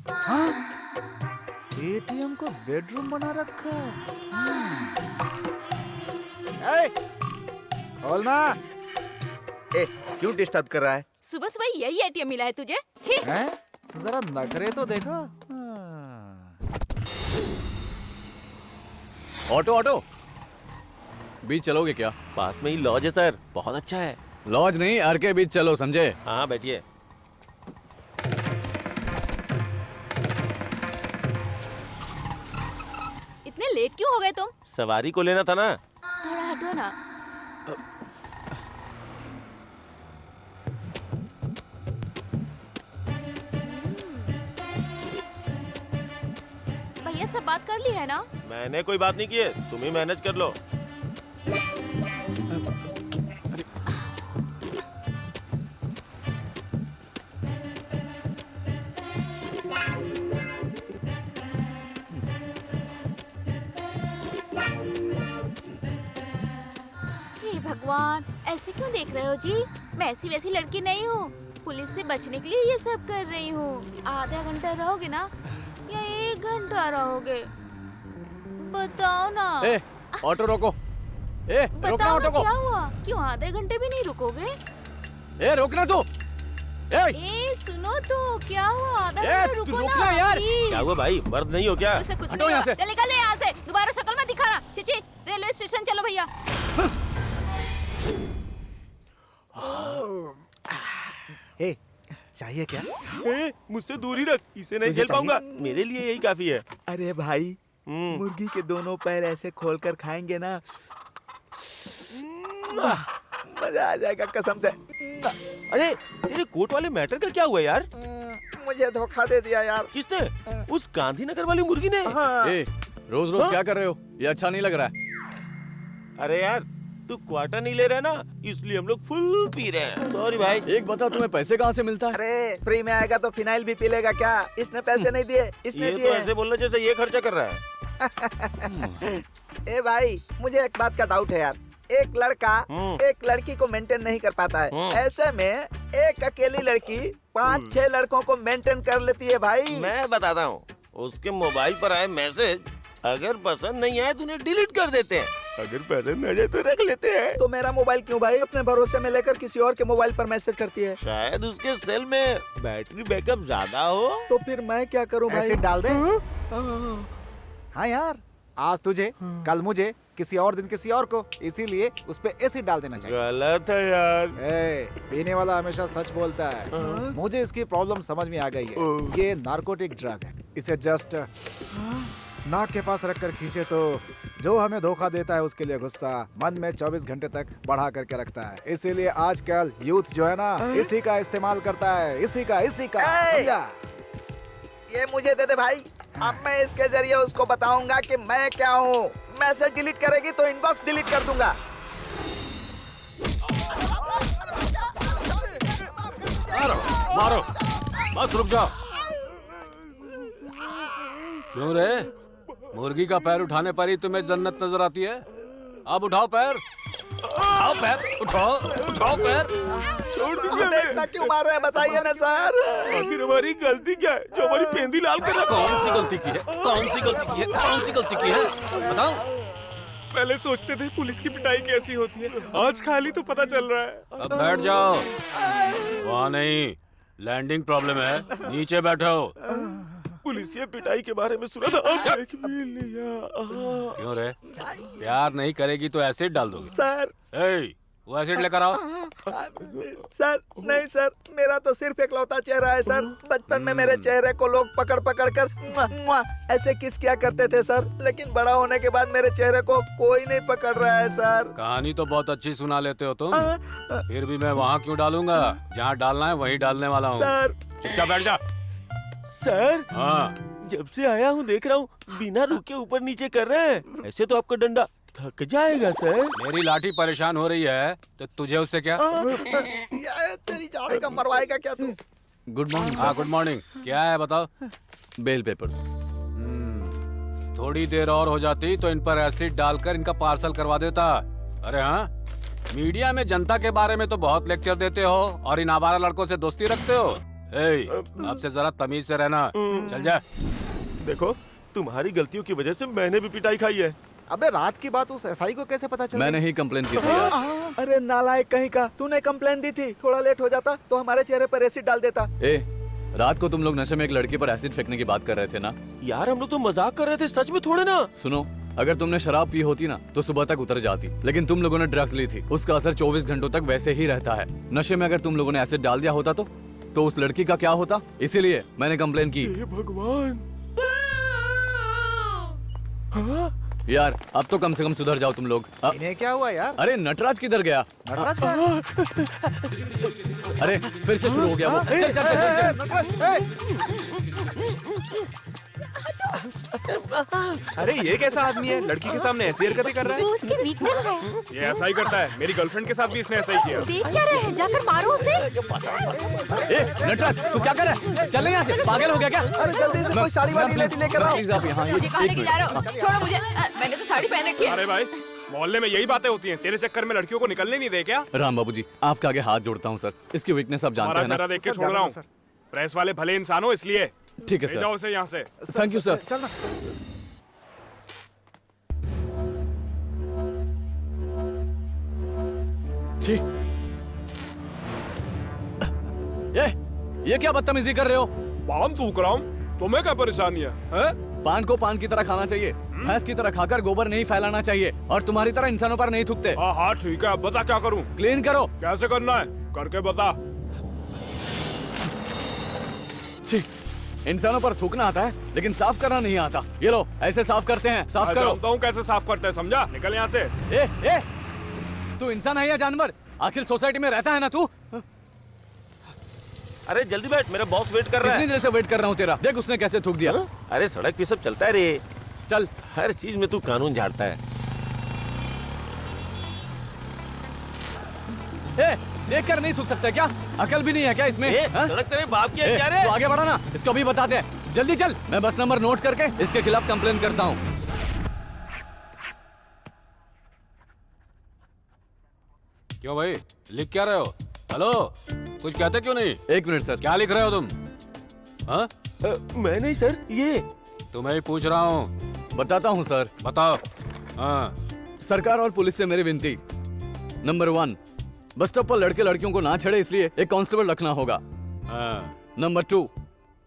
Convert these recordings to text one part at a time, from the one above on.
हाँ? एटीएम को बेडरूम बना रखा है। खोलना। क्यों डिस्टर्ब कर रहा है? सुबह सुबह यही एटीएम मिला है तुझे? छी! हैं? जरा नखरे तो देखो। ऑटो ऑटो, बीच चलोगे क्या? पास में ही लॉज है सर, बहुत अच्छा है। लॉज नहीं, आर के बीच चलो, समझे? हाँ बैठिए। इतने लेट क्यों हो गए तुम? सवारी को लेना था ना। थोड़ा हटो ना। भैया सब बात कर ली है ना? मैंने कोई बात नहीं की है, तुम ही मैनेज कर लो। हे भगवान, ऐसे क्यों देख रहे हो जी? मैं ऐसी वैसी लड़की नहीं हूँ। पुलिस से बचने के लिए ये सब कर रही हूँ। आधा घंटा रहोगे ना या 1 घंटा रहोगे? बताओ ना। ए, ऑटो रोको। ए, रोकना बताओ ऑटो ना को। क्या हुआ? क्यों आधे घंटे भी नहीं रुकोगे? ए, रोकना तू। सुनो तो, क्या हुआ? आधा ए, घंटा रुको रुकना ना यार। प्लीज। क्या हुआ भाई, मर्द नहीं हो क्या? उसे कुछ हटो नहीं यहाँ हुआ। से। चल निकल यहाँ से, दोबारा शक्ल मत दिखाना। चिची, रेलवे स्टेशन चलो भैया। ए, चाहिए क्या? मुझसे दूर ही रख, इसे नहीं तुझे झेल पाऊंगा। चाहिए? मेरे लिए यही काफी है। अरे भाई, मुर्गी के दोनों पैर ऐसे खोलकर खाएंगे ना, मजा आ जाएगा कसम से। अरे तेरे कोट वाले मैटर का क्या हुआ यार? मुझे धोखा दे दिया यार। किसने? उस गांधीनगर वाली मुर्गी ने? हाँ। ए, रोज रोज क्या कर रहे हो? ये अच्छा नहीं लग रहा है। अरे यार तू क्वार्टर नहीं ले रहा ना, इसलिए हम लोग फुल पी रहे हैं। सॉरी भाई। एक बता, तुम्हें पैसे कहाँ से मिलता है? अरे फ्री में आएगा तो फिनाइल भी पी लेगा क्या? इसने पैसे नहीं दिए, इसने ये तो दिए। ऐसे बोलना जैसे ये खर्चा कर रहा है। ए भाई, मुझे एक बात का डाउट है यार। एक लड़का एक लड़की को मेंटेन नहीं कर पाता है, ऐसे में एक अकेली लड़की 5-6 लड़कों को मेंटेन कर लेती है भाई। मैं बताता हूँ, उसके मोबाइल पर आए मैसेज अगर पसंद नहीं आए तो उन्हें डिलीट कर देते हैं, अगर पसंद आ जाए तो रख लेते हैं। तो मेरा मोबाइल क्यों भाई अपने भरोसे में लेकर किसी और के मोबाइल पर मैसेज करती है? शायद उसके सेल में बैटरी बैकअप ज्यादा हो। तो फिर मैं क्या करूं भाई? एसिड डाल दे। हाँ यार, आज तुझे, कल मुझे, किसी और दिन किसी और को, इसीलिए उस पे एसिड डाल देना चाहिए। गलत है यार। पीने वाला हमेशा सच बोलता है। मुझे इसकी प्रॉब्लम समझ में आ गई है। ये नार्कोटिक ड्रग है। इसे जस्ट नाक के पास रखकर खींचे तो जो हमें धोखा देता है उसके लिए गुस्सा मन में 24 घंटे तक बढ़ा करके रखता है। इसीलिए आजकल यूथ जो है ना, इसी का इस्तेमाल करता है, इसी का समझा? ये मुझे दे दे भाई, अब मैं इसके जरिए उसको बताऊंगा कि मैं क्या हूँ। मैसेज डिलीट करेगी तो इनबॉक्स डिलीट कर दूंगा। मारो, बस रुक जाओ। क्यों रे? मुर्गी का पैर उठाने पर ही तुम्हें जन्नत नजर आती है? अब उठाओ पैर, उठाओ पैर, उठाओ पैर। छोड़ दीजिए हमें इतना क्यों मार रहे हैं बताइए ना सर। आखिर हमारी गलती क्या है जो हमारी पेंदी लाल कर रखा? कौन सी गलती की है? कौन सी गलती की है? कौन सी गलती की है? बताओ। पहले सोचते थे पुलिस की पिटाई कैसी होती है, आज खाली तो पता चल रहा है। अब बैठ जाओ। वहाँ नहीं, लैंडिंग प्रॉब्लम है, नीचे बैठो। पुलिस ये पिटाई के बारे में सुना था, अब देख भी लिया। क्यों रे? प्यार नहीं करेगी तो एसिड डाल दोगे? सर, ए, वो एसिड लेकर आओ। सर नहीं सर, मेरा तो सिर्फ एकलौता चेहरा है सर। बचपन में मेरे चेहरे को लोग पकड़ पकड़ कर मुआ, मुआ, ऐसे किस किया करते थे सर, लेकिन बड़ा होने के बाद मेरे चेहरे को कोई नहीं पकड़ रहा है सर। कहानी तो बहुत अच्छी सुना लेते हो तुम, फिर भी मैं वहाँ क्यों डालूंगा? जहाँ डालना है वहीं डालने वाला हूँ। सर, चुपचाप बैठ जा। सर, हाँ, जब से आया हूँ देख रहा हूँ बिना रुके ऊपर नीचे कर रहे हैं, ऐसे तो आपका डंडा थक जाएगा सर। मेरी लाठी परेशान हो रही है तो तुझे उससे क्या? ये तेरी जाएगा, मरवाएगा क्या तू? Good morning. हाँ, गुड मॉर्निंग। क्या है बताओ? Bail papers. थोड़ी देर और हो जाती तो इन पर एसिड डालकर इनका पार्सल करवा देता। अरे हाँ, मीडिया में जनता के बारे में तो बहुत लेक्चर देते हो और इन आवारा लड़कों से दोस्ती रखते हो। अब से जरा तमीज से रहना। चल जा। देखो, तुम्हारी गलतियों की वजह से मैंने भी पिटाई खाई है। अबे रात की बात उस एसआई को कैसे पता चला? मैंने ही कंप्लेन की थी यार। अरे नालायक कहीं का, तूने कंप्लेन दी थी। थोड़ा लेट हो जाता तो हमारे चेहरे पर एसिड डाल देता। ए, रात को तुम लोग नशे में एक लड़की पर एसिड फेंकने की बात कर रहे थे ना? यार हम लोग तो मजाक कर रहे थे, सच में थोड़े ना। सुनो, अगर तुमने शराब पी होती ना तो सुबह तक उतर जाती, लेकिन तुम लोगों ने ड्रग्स ली थी। उसका असर 24 घंटों तक वैसे ही रहता है। नशे में अगर तुम लोगों ने एसिड डाल दिया होता तो उस लड़की का क्या होता? इसीलिए मैंने कंप्लेन की। हे भगवान। यार अब तो कम से कम सुधर जाओ तुम लोग। इन्हें क्या हुआ यार? अरे नटराज किधर गया? नटराज का? अरे फिर से शुरू हो गया वो। चल चल चल चल, चल। अरे ये कैसा आदमी है, लड़की के सामने ऐसी हरकतें कर रहा वो उसकी वीकनेस है। है? ये ऐसा ही करता है, मेरी गर्लफ्रेंड के साथ भी इसने ऐसा ही किया। देख क्या रहे हैं? जाकर मारो उसे। ए नटराज, तू क्या कर रहा है? चल यहाँ से, पागल हो गया क्या? अरे जल्दी से कोई साड़ी वाली लेडी लेकर आओ। प्लीज आप यहाँ मुझे कहाँ एक लेके मिनट। जा रहे हो? छोड़ो मुझे। मैंने तो साड़ी पहन रखी है। अरे भाई, मोहल्ले में यही बातें होती हैं, तेरे चक्कर में लड़कियों को निकलने नहीं दे क्या? राम बाबू जी, आपके आगे हाथ जोड़ता हूँ सर। इसकी वीकनेस आप जानते हमारा हैं चेहरा ना? देख के सर, छोड़ जाने रहा दो, हूँ। सर। प्रेस वाले भले इंसान हो, इसलिए ठीक है ले सर। जाओ उसे यहाँ से। Thank you sir. चल ना। छी। ये क्या बदतमीजी कर रहे हो? पान थूक रहा हूँ, तुम्हें क्या परेशानी है, हैं? पान को पान की तरह खाना चाहिए, भैंस की तरह खाकर गोबर नहीं फैलाना चाहिए, और तुम्हारी तरह इंसानों पर नहीं थूकते। हाँ हाँ ठीक है, अब बता क्या करूँ? क्लीन करो। कैसे करना है, करके बता। छी, इंसानों पर थूकना आता है लेकिन साफ करना नहीं आता। ये लो, ऐसे साफ करते हैं। साफ मैं करो। जानता हूँ कैसे साफ करते हैं, समझा? निकल यहाँ से। ए, तू इंसान है या जानवर? आखिर सोसाइटी में रहता है ना तू? अरे जल्दी बैठ, मेरा बॉस वेट कर रहा कितनी है। देर से वेट कर रहा हूँ तेरा। देख उसने कैसे थूक दिया। अरे सड़क पे सब चलता है रे। चल। हर चीज में तू कानून झाड़ता है। ए, देख कर नहीं थूक सकते क्या? अकल भी नहीं है क्या इसमें? हाँ? सड़क तेरे बाप की है क्या रे? तू आगे बढ़ा ना, इसको भी बताते हैं। जल्दी चल, मैं बस नंबर नोट करके इसके खिलाफ कंप्लेन करता हूँ। क्यों भाई, लिख क्या रहे हो? हेलो, कुछ कहते क्यों नहीं? एक मिनट सर। क्या लिख रहे हो तुम? हाँ, मैं नहीं सर, ये तुम्हें ही पूछ रहा हूँ। बताता हूँ सर। बताओ। हाँ, सरकार और पुलिस से मेरी विनती। नंबर 1, बस स्टॉप पर लड़के लड़कियों को ना छेड़े, इसलिए एक कांस्टेबल रखना होगा। हाँ, नंबर 2,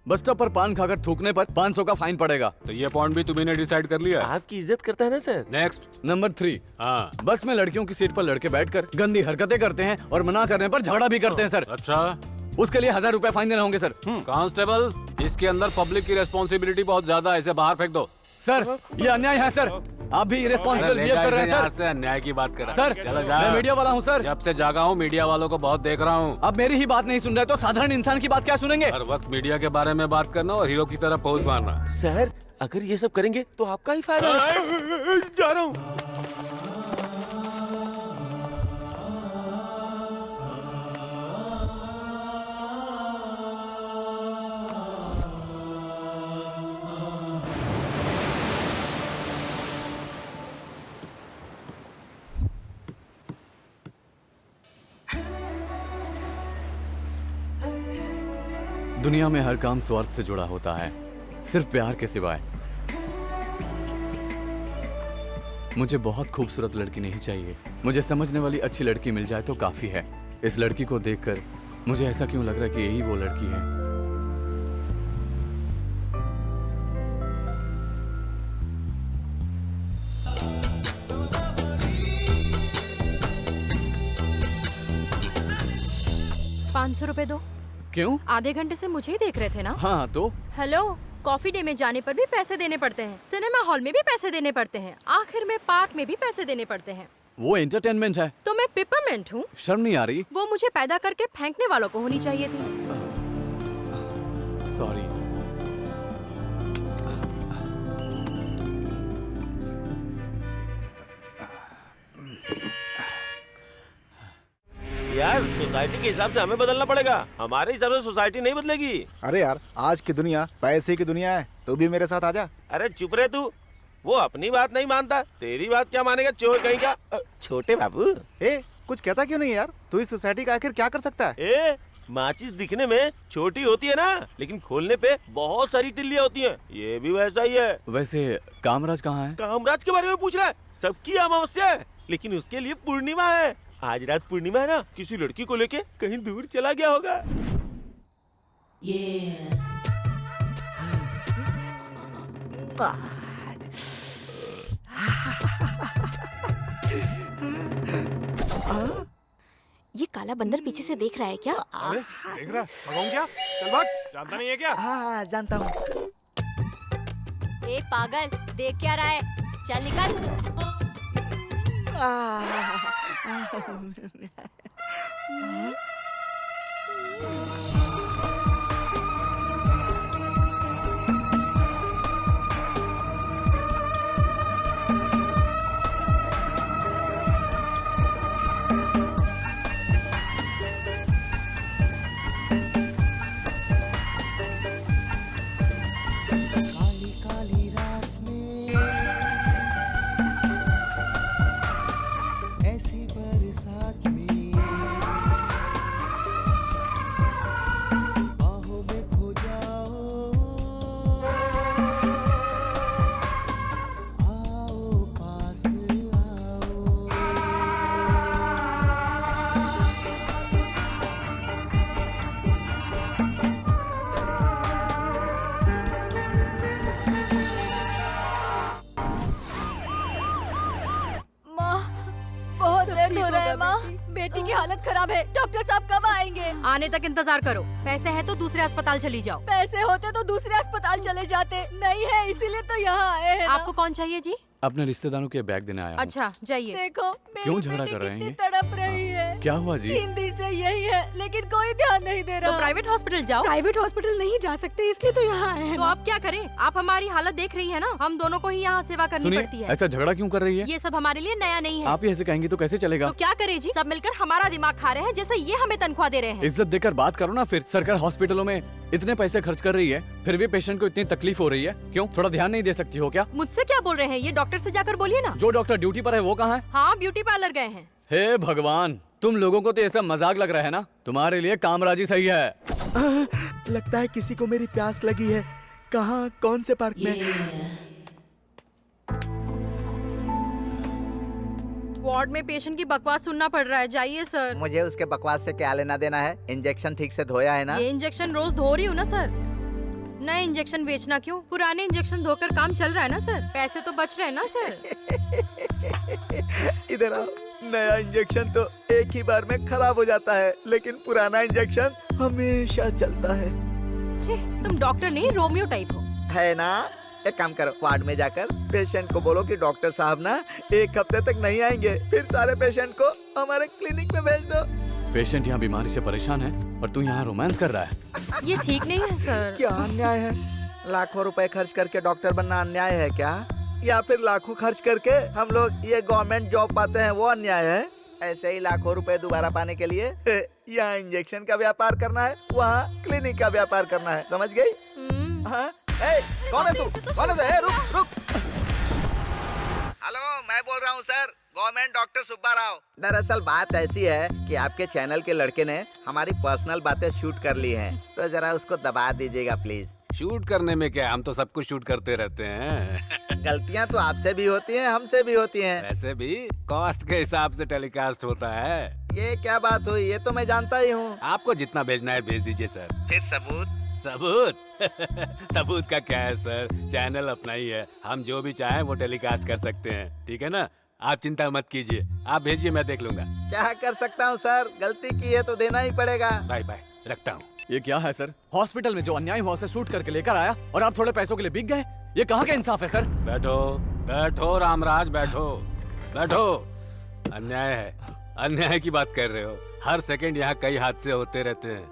बस स्टॉप पर पान खाकर थूकने पर 500 का फाइन पड़ेगा। तो ये पॉइंट भी तुम्ही ने डिसाइड कर लिया। आपकी इज्जत करता है ना सर। नेक्स्ट। नंबर 3, हाँ, बस में लड़कियों की सीट पर लड़के बैठकर गंदी हरकतें करते हैं और मना करने पर झगड़ा भी करते हैं सर। अच्छा। उसके लिए 1000 रुपए फाइन देना होंगे सर। कांस्टेबल, इसके अंदर पब्लिक की रिस्पॉन्सिबिलिटी बहुत ज्यादा है, इसे बाहर फेंक दो। सर, ये अन्याय है सर। आप भी इरेस्पॉन्सिबल बिहेव कर रहे हैं यहाँ सर। से अन्याय की बात कर रहा सर, है। चलो मैं जाओ। मीडिया वाला हूँ सर। जब से जागा हूँ मीडिया वालों को बहुत देख रहा हूँ। अब मेरी ही बात नहीं सुन रहे तो साधारण इंसान की बात क्या सुनेंगे? हर वक्त मीडिया के बारे में बात करना और हीरो की तरह पोज मारना। सर अगर ये सब करेंगे तो आपका ही फायदा है। जा रहा हूँ। दुनिया में हर काम स्वार्थ से जुड़ा होता है, सिर्फ प्यार के सिवाय। मुझे बहुत खूबसूरत लड़की नहीं चाहिए, मुझे समझने वाली अच्छी लड़की मिल जाए तो काफी है। इस लड़की को देखकर मुझे ऐसा क्यों लग रहा है कि यही वो लड़की है। ₹500 दो। क्यों? आधे घंटे से मुझे ही देख रहे थे ना? हाँ तो हेलो, कॉफी डे में जाने पर भी पैसे देने पड़ते हैं, सिनेमा हॉल में भी पैसे देने पड़ते हैं, आखिर में पार्क में भी पैसे देने पड़ते हैं। वो एंटरटेनमेंट है। तो मैं पिपरमेंट हूँ। शर्म नहीं आ रही? वो मुझे पैदा करके फेंकने वालों को होनी चाहिए थी। सॉरी। यार सोसाइटी के हिसाब से हमें बदलना पड़ेगा, हमारे हिसाब से सोसाइटी नहीं बदलेगी। अरे यार, आज की दुनिया पैसे की दुनिया है, तू भी मेरे साथ आजा। अरे चुप रहे तू, वो अपनी बात नहीं मानता, तेरी बात क्या मानेगा चोर कहीं का। छोटे बाबू। ए, कुछ कहता क्यों नहीं यार? तू इस सोसाइटी का आखिर क्या कर सकता है? ए, माचिस दिखने में छोटी होती है ना, लेकिन खोलने पे बहुत सारी तिल्लियां होती हैं। ये भी वैसा ही है। वैसे कामराज कहाँ है? कामराज के बारे में पूछ रहा है? सबकी अमावस्या है, लेकिन उसके लिए पूर्णिमा है। आज रात पूर्णिमा है ना, किसी लड़की को लेके कहीं दूर चला गया होगा। ये काला बंदर पीछे से देख रहा है क्या? अरे देख रहा भगाऊं क्या? चल भाग, जानता नहीं है क्या? हाँ जानता हूँ। ए पागल, देख क्या रहा है? चल निकल। बेटी की हालत खराब है, डॉक्टर साहब कब आएंगे? आने तक इंतजार करो। पैसे हैं तो दूसरे अस्पताल चली जाओ। पैसे होते तो दूसरे अस्पताल चले जाते, नहीं है इसीलिए तो यहाँ आए हैं। आपको कौन चाहिए जी? अपने रिश्तेदारों के बैग देने आया हूँ। अच्छा जाइए। देखो मेरी क्यों झगड़ा बेटी कर रहे हैं कितनी ये? तड़प रही है। क्या हुआ जी? 3 दिन से यही है, लेकिन कोई ध्यान नहीं दे तो रहा। प्राइवेट हॉस्पिटल जाओ। प्राइवेट हॉस्पिटल नहीं जा सकते, इसलिए तो यहाँ आए हैं। तो आप क्या करें? आप हमारी हालत देख रही है ना, हम दोनों को ही यहाँ सेवा करनी सुनिए, पड़ती है। ऐसा झगड़ा क्यों कर रही है? ये सब हमारे लिए नया नहीं है। आप ही ऐसे कहेंगी तो कैसे चलेगा? तो क्या करे जी? सब मिलकर हमारा दिमाग खा रहे हैं, जैसे ये हमें तनख्वाह दे रहे हैं। इज्जत देकर बात करो ना। फिर सरकार हॉस्पिटलों में इतने पैसे खर्च कर रही है, फिर भी पेशेंट को इतनी तकलीफ हो रही है। क्यों? थोड़ा ध्यान नहीं दे सकती हो क्या? मुझसे क्या बोल रहे हैं? ये डॉक्टर से जाकर बोलिए ना। जो डॉक्टर ड्यूटी पर है वो कहाँ है? हाँ, ब्यूटी पार्लर गए हैं। हे भगवान, तुम लोगों को तो ये सब मजाक लग रहा है ना। तुम्हारे लिए कामराजी सही है। लगता है किसी को मेरी प्यास लगी है। कहाँ, कौन से पार्क में? वार्ड में पेशेंट की बकवास सुनना पड़ रहा है। जाइए सर। मुझे उसके बकवास से क्या लेना देना है? इंजेक्शन ठीक से धोया है ना? ये इंजेक्शन रोज धो रही हूँ ना सर। नए इंजेक्शन बेचना क्यों? पुराने इंजेक्शन धोकर काम चल रहा है ना सर। पैसे तो बच रहे हैं ना सर। इधर आओ। नया इंजेक्शन तो एक ही बार में खराब हो जाता है, लेकिन पुराना इंजेक्शन हमेशा चलता है। छे, तुम डॉक्टर नहीं रोमियो टाइप हो। है ना? एक काम करो, वार्ड में जाकर पेशेंट को बोलो कि डॉक्टर साहब ना 1 हफ्ते तक नहीं आएंगे, फिर सारे पेशेंट को हमारे क्लिनिक में भेज दो। पेशेंट यहाँ बीमारी से परेशान है और तू यहाँ रोमांस कर रहा है। ये ठीक नहीं है सर। क्या अन्याय है? लाखों रुपए खर्च करके डॉक्टर बनना अन्याय है क्या? या फिर लाखों खर्च करके हम लोग ये गवर्नमेंट जॉब पाते हैं वो अन्याय है? ऐसे ही लाखों रुपए दोबारा पाने के लिए यहाँ इंजेक्शन का व्यापार करना है, वहाँ क्लिनिक का व्यापार करना है। समझ गई? हाँ? कौन है तू? कौन है? रुक रुक। हेलो, मैं बोल रहा हूँ sir, government doctor Subba Rao. दरअसल बात ऐसी है कि आपके चैनल के लड़के ने हमारी पर्सनल बातें शूट कर ली हैं, तो जरा उसको दबा दीजिएगा प्लीज। शूट करने में क्या, हम तो सब कुछ शूट करते रहते हैं। गलतियाँ तो आपसे भी होती हैं, हमसे भी होती हैं। वैसे भी कॉस्ट के हिसाब से टेलीकास्ट होता है। ये क्या बात हुई? ये तो मैं जानता ही हूँ। आपको जितना भेजना है भेज दीजिए सर। फिर सबूत? सबूत सबूत का क्या है सर, चैनल अपना ही है, हम जो भी चाहें वो टेलीकास्ट कर सकते हैं। ठीक है ना? आप चिंता मत कीजिए, आप भेजिए, मैं देख लूंगा। क्या कर सकता हूँ सर, गलती की है तो देना ही पड़ेगा। बाय बाय, रखता हूँ। ये क्या है सर? हॉस्पिटल में जो अन्याय हुआ उसे शूट करके लेकर आया और आप थोड़े पैसों के लिए बिक गए। ये कहाँ का इंसाफ है सर? बैठो बैठो रामराज, बैठो बैठो। अन्याय है, अन्याय की बात कर रहे हो। हर सेकंड यहाँ कई हादसे होते रहते हैं।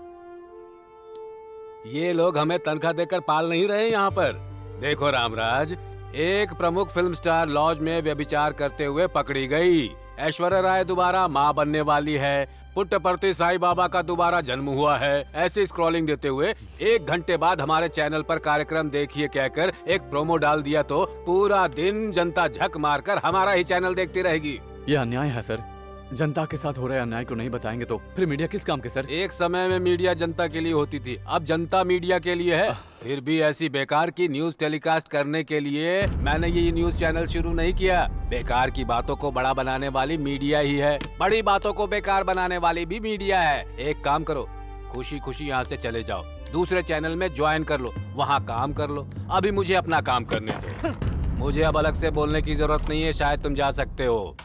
ये लोग हमें तनख्वाह देकर पाल नहीं रहे यहाँ पर। देखो रामराज, एक प्रमुख फिल्म स्टार लॉज में व्यभिचार करते हुए पकड़ी गई। ऐश्वर्या राय दोबारा माँ बनने वाली है। पुट्टपर्ती साईं बाबा का दोबारा जन्म हुआ है। ऐसे स्क्रॉलिंग देते हुए 1 घंटे बाद हमारे चैनल पर कार्यक्रम देखिए कहकर एक प्रोमो डाल दिया तो पूरा दिन जनता झक मारकर हमारा ही चैनल देखती रहेगी। ये अन्याय है सर। जनता के साथ हो रहे अन्याय को नहीं बताएंगे तो फिर मीडिया किस काम के सर? एक समय में मीडिया जनता के लिए होती थी, अब जनता मीडिया के लिए है। फिर भी ऐसी बेकार की न्यूज टेलीकास्ट करने के लिए मैंने ये न्यूज चैनल शुरू नहीं किया। बेकार की बातों को बड़ा बनाने वाली मीडिया ही है, बड़ी बातों को बेकार बनाने वाली भी मीडिया है। एक काम करो, खुशी खुशी यहाँ से चले जाओ, दूसरे चैनल में ज्वाइन कर लो, वहाँ काम कर लो। अभी मुझे अपना काम करने दो, मुझे अब अलग से बोलने की जरूरत नहीं है। शायद तुम जा सकते हो।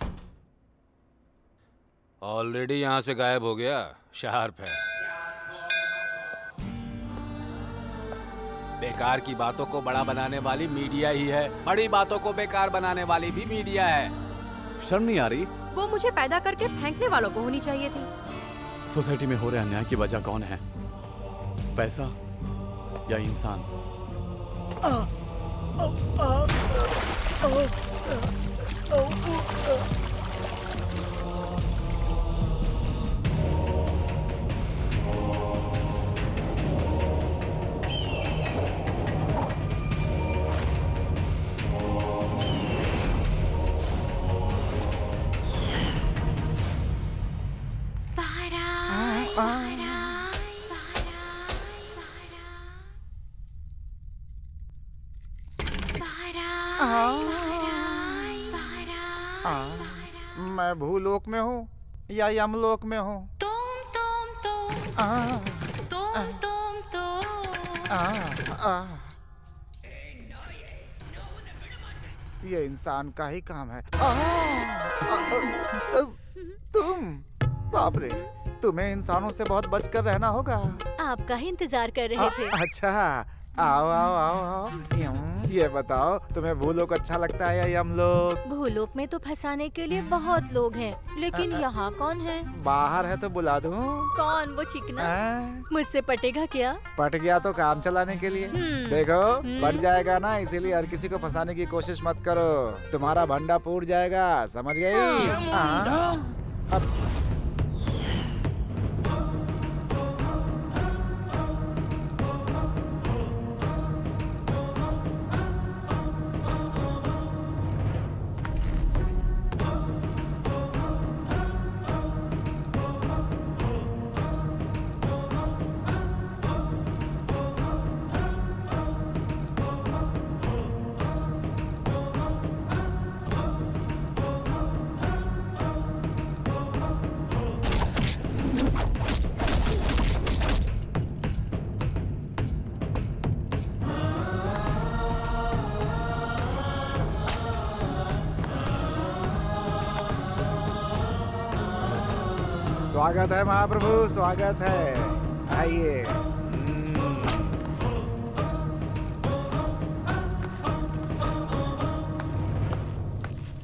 ऑलरेडी यहाँ से गायब हो गया, शार्प है। बेकार की बातों को बड़ा बनाने वाली मीडिया ही है, बड़ी बातों को बेकार बनाने वाली भी मीडिया है। शर्म नहीं आ रही? वो मुझे पैदा करके फेंकने वालों को होनी चाहिए थी। सोसाइटी में हो रहे अन्याय की वजह कौन है? पैसा या इंसान? मैं भूलोक में हूँ या यमलोक में हूँ? ये इंसान का ही काम है। तुम, बाप रे, तुम्हें इंसानों से बहुत बचकर रहना होगा। आपका ही इंतजार कर रहे थे। अच्छा, आओ आओ आओ आओ। ये बताओ, तुम्हें भूलोक अच्छा लगता है या यमलोक? भूलोक में तो फंसाने के लिए बहुत लोग हैं, लेकिन यहाँ कौन है? बाहर है तो बुला दूं? कौन? वो चिकना मुझसे पटेगा क्या? पट गया तो काम चलाने के लिए। देखो, बढ़ जाएगा ना, इसीलिए हर किसी को फंसाने की कोशिश मत करो, तुम्हारा भंडा फूट जाएगा, समझ गई? अब स्वागत है महाप्रभु, स्वागत है, आइए।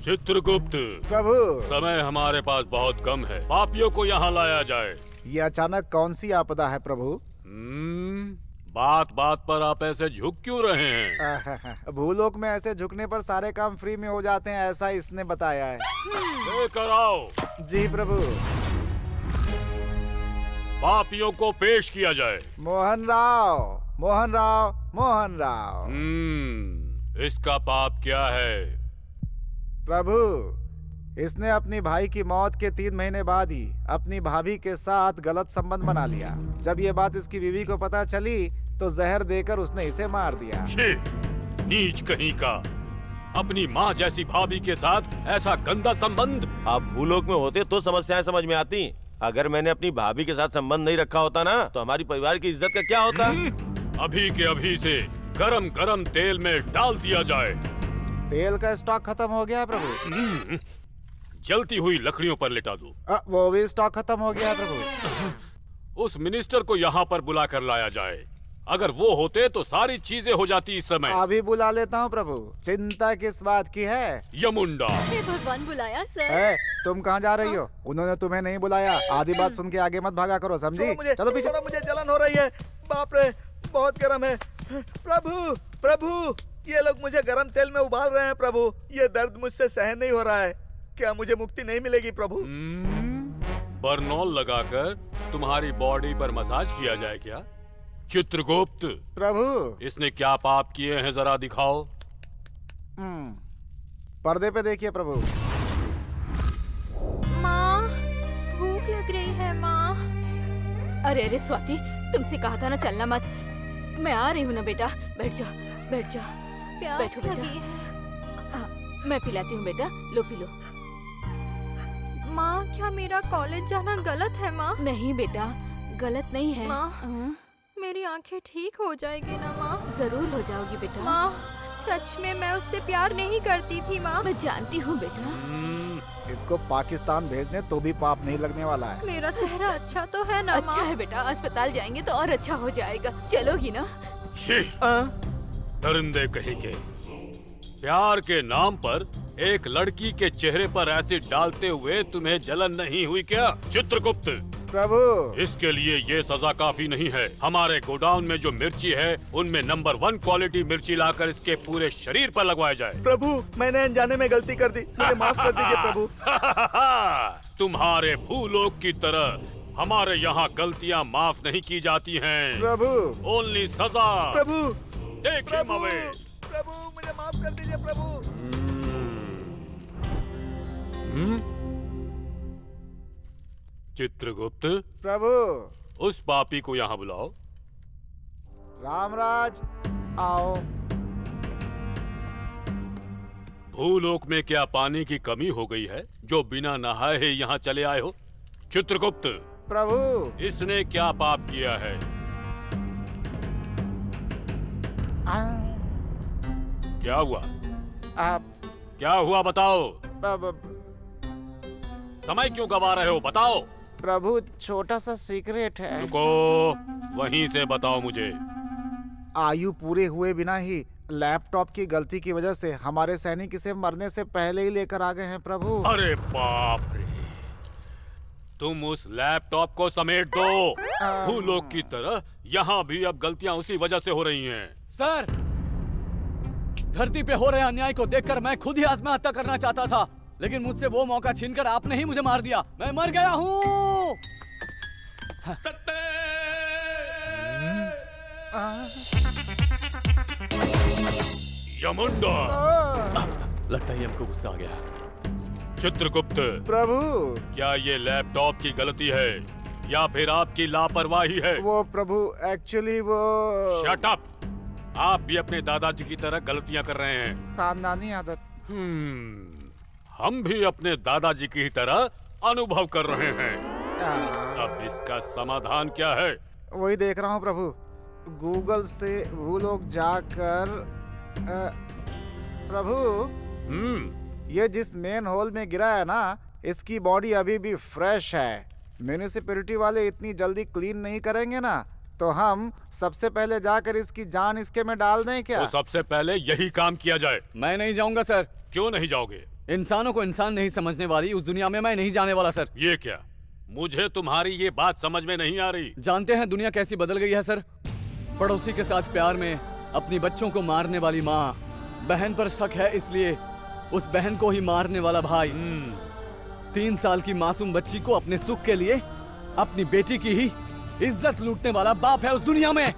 चित्रगुप्त प्रभु, समय हमारे पास बहुत कम है, पापियों को यहाँ लाया जाए। ये अचानक कौन सी आपदा है प्रभु? बात बात पर आप ऐसे झुक क्यों रहे हैं? भूलोक में ऐसे झुकने पर सारे काम फ्री में हो जाते हैं, ऐसा इसने बताया है। लेकर आओ। जी प्रभु। पापियों को पेश किया जाए। मोहन राव, मोहन राव, मोहन राव। इसका पाप क्या है? प्रभु, इसने अपनी भाई की मौत के 3 महीने बाद ही अपनी भाभी के साथ गलत संबंध बना लिया। जब ये बात इसकी बीवी को पता चली तो जहर देकर उसने इसे मार दिया। नीच कहीं का, अपनी माँ जैसी भाभी के साथ ऐसा गंदा संबंध। आप भूलोक में होते तो समस्याएं समझ में आती। अगर मैंने अपनी भाभी के साथ संबंध नहीं रखा होता ना, तो हमारी परिवार की इज्जत का क्या होता? अभी के अभी से गरम गरम तेल में डाल दिया जाए। तेल का स्टॉक खत्म हो गया प्रभु। जलती हुई लकड़ियों पर लिटा दो। वो भी स्टॉक खत्म हो गया प्रभु। उस मिनिस्टर को यहाँ पर बुला कर लाया जाए। अगर वो होते तो सारी चीजें हो जाती इस समय। अभी बुला लेता हूँ प्रभु, चिंता किस बात की है? यमुंडा। हे भगवान, बुलाया सर। तुम कहाँ जा रही हो? उन्होंने तुम्हें नहीं बुलाया। आधी बात सुन के आगे मत भागा करो, समझी? चलो पीछे। मुझे जलन हो रही है, बाप रे, बहुत गर्म है। प्रभु, प्रभु, ये लोग मुझे गर्म तेल में उबाल रहे हैं प्रभु। ये दर्द मुझसे सहन नहीं हो रहा है। क्या मुझे मुक्ति नहीं मिलेगी प्रभु? बर्नॉल लगाकर तुम्हारी बॉडी पर मसाज किया जाए क्या? चित्रगुप्त प्रभु, इसने क्या पाप किए हैं जरा दिखाओ। पर्दे पे देखिए प्रभु। माँ, अरे अरे स्वाति, तुमसे कहा था ना चलना मत। मैं आ रही हूँ ना बेटा, बैठ जाओ बैठ जाओ। प्यास बैठो बेटा। लगी है। मैं पिलाती हूँ बेटा, लो पी लो। माँ, क्या मेरा कॉलेज जाना गलत है माँ? नहीं बेटा, गलत नहीं है। माँ, हाँ? मेरी आंखें ठीक हो जाएगी ना माँ? जरूर हो जाओगी बेटा। माँ, सच में मैं उससे प्यार नहीं करती थी माँ। मैं जानती हूँ बेटा। इसको पाकिस्तान भेजने तो भी पाप नहीं लगने वाला है। मेरा चेहरा अच्छा तो है ना माँ? अच्छा है बेटा, अस्पताल जाएंगे तो और अच्छा हो जाएगा। चलोगी ना? दरिंदे कहीं के, प्यार के नाम पर एक लड़की के चेहरे पर एसिड डालते हुए तुम्हें जलन नहीं हुई क्या? चित्रगुप्त, प्रभु, इसके लिए ये सजा काफी नहीं है। हमारे गोडाउन में जो मिर्ची है उनमें नंबर 1 क्वालिटी मिर्ची लाकर इसके पूरे शरीर पर लगवाया जाए। प्रभु, मैंने अनजाने में गलती कर दी, मुझे माफ कर दीजिए प्रभु। तुम्हारे भूलोक की तरह हमारे यहाँ गलतियाँ माफ नहीं की जाती हैं। प्रभु, ओनली सजा। प्रभु, टेक हिम अवे। प्रभु, मुझे माफ कर दीजिए प्रभु। चित्रगुप्त, प्रभु, उस पापी को यहाँ बुलाओ। रामराज, आओ। भूलोक में क्या पानी की कमी हो गई है जो बिना नहाए ही यहाँ चले आए हो? चित्रगुप्त, प्रभु, इसने क्या पाप किया है? क्या हुआ? आप क्या हुआ बताओ। समय क्यों गवा रहे हो, बताओ। प्रभु, छोटा सा सीक्रेट है। रुको, वहीं से बताओ मुझे। आयु पूरे हुए बिना ही लैपटॉप की गलती की वजह से हमारे सैनिक इसे मरने से पहले ही लेकर आ गए हैं प्रभु। अरे बाप रे, तुम उस लैपटॉप को समेट दो। भूलोक की तरह यहाँ भी अब गलतियाँ उसी वजह से हो रही हैं। सर, धरती पे हो रहे अन्याय को देखकर मैं खुद ही आत्महत्या करना चाहता था, लेकिन मुझसे वो मौका छीनकर आपने ही मुझे मार दिया। मैं मर गया हूँ। यमुंडा, लगता है हमको गुस्सा आ गया। चित्रगुप्त, प्रभु, क्या ये लैपटॉप की गलती है या फिर आपकी लापरवाही है? वो प्रभु, एक्चुअली वो शट अप। आप भी अपने दादाजी की तरह गलतियां कर रहे हैं। खानदानी आदत। हम भी अपने दादाजी की तरह अनुभव कर रहे हैं। अब इसका समाधान क्या है? वही देख रहा हूँ प्रभु, गूगल से भूलोक जाकर। प्रभु, ये जिस मेन होल में गिरा है ना, इसकी बॉडी अभी भी फ्रेश है। म्यूनिसिपैलिटी वाले इतनी जल्दी क्लीन नहीं करेंगे ना, तो हम सबसे पहले जाकर इसकी जान इसके में डाल दें क्या? तो सबसे पहले यही काम किया जाए। मैं नहीं जाऊंगा सर। क्यों नहीं जाओगे? इंसानों को इंसान नहीं समझने वाली उस दुनिया में मैं नहीं जाने वाला सर। ये क्या? मुझे तुम्हारी ये बात समझ में नहीं आ रही। जानते हैं दुनिया कैसी बदल गई है सर? पड़ोसी के साथ प्यार में अपनी बच्चों को मारने वाली माँ, बहन पर शक है इसलिए उस बहन को ही मारने वाला भाई, 3 साल की मासूम बच्ची को अपने सुख के लिए अपनी बेटी की ही इज्जत लूटने वाला बाप है उस दुनिया में।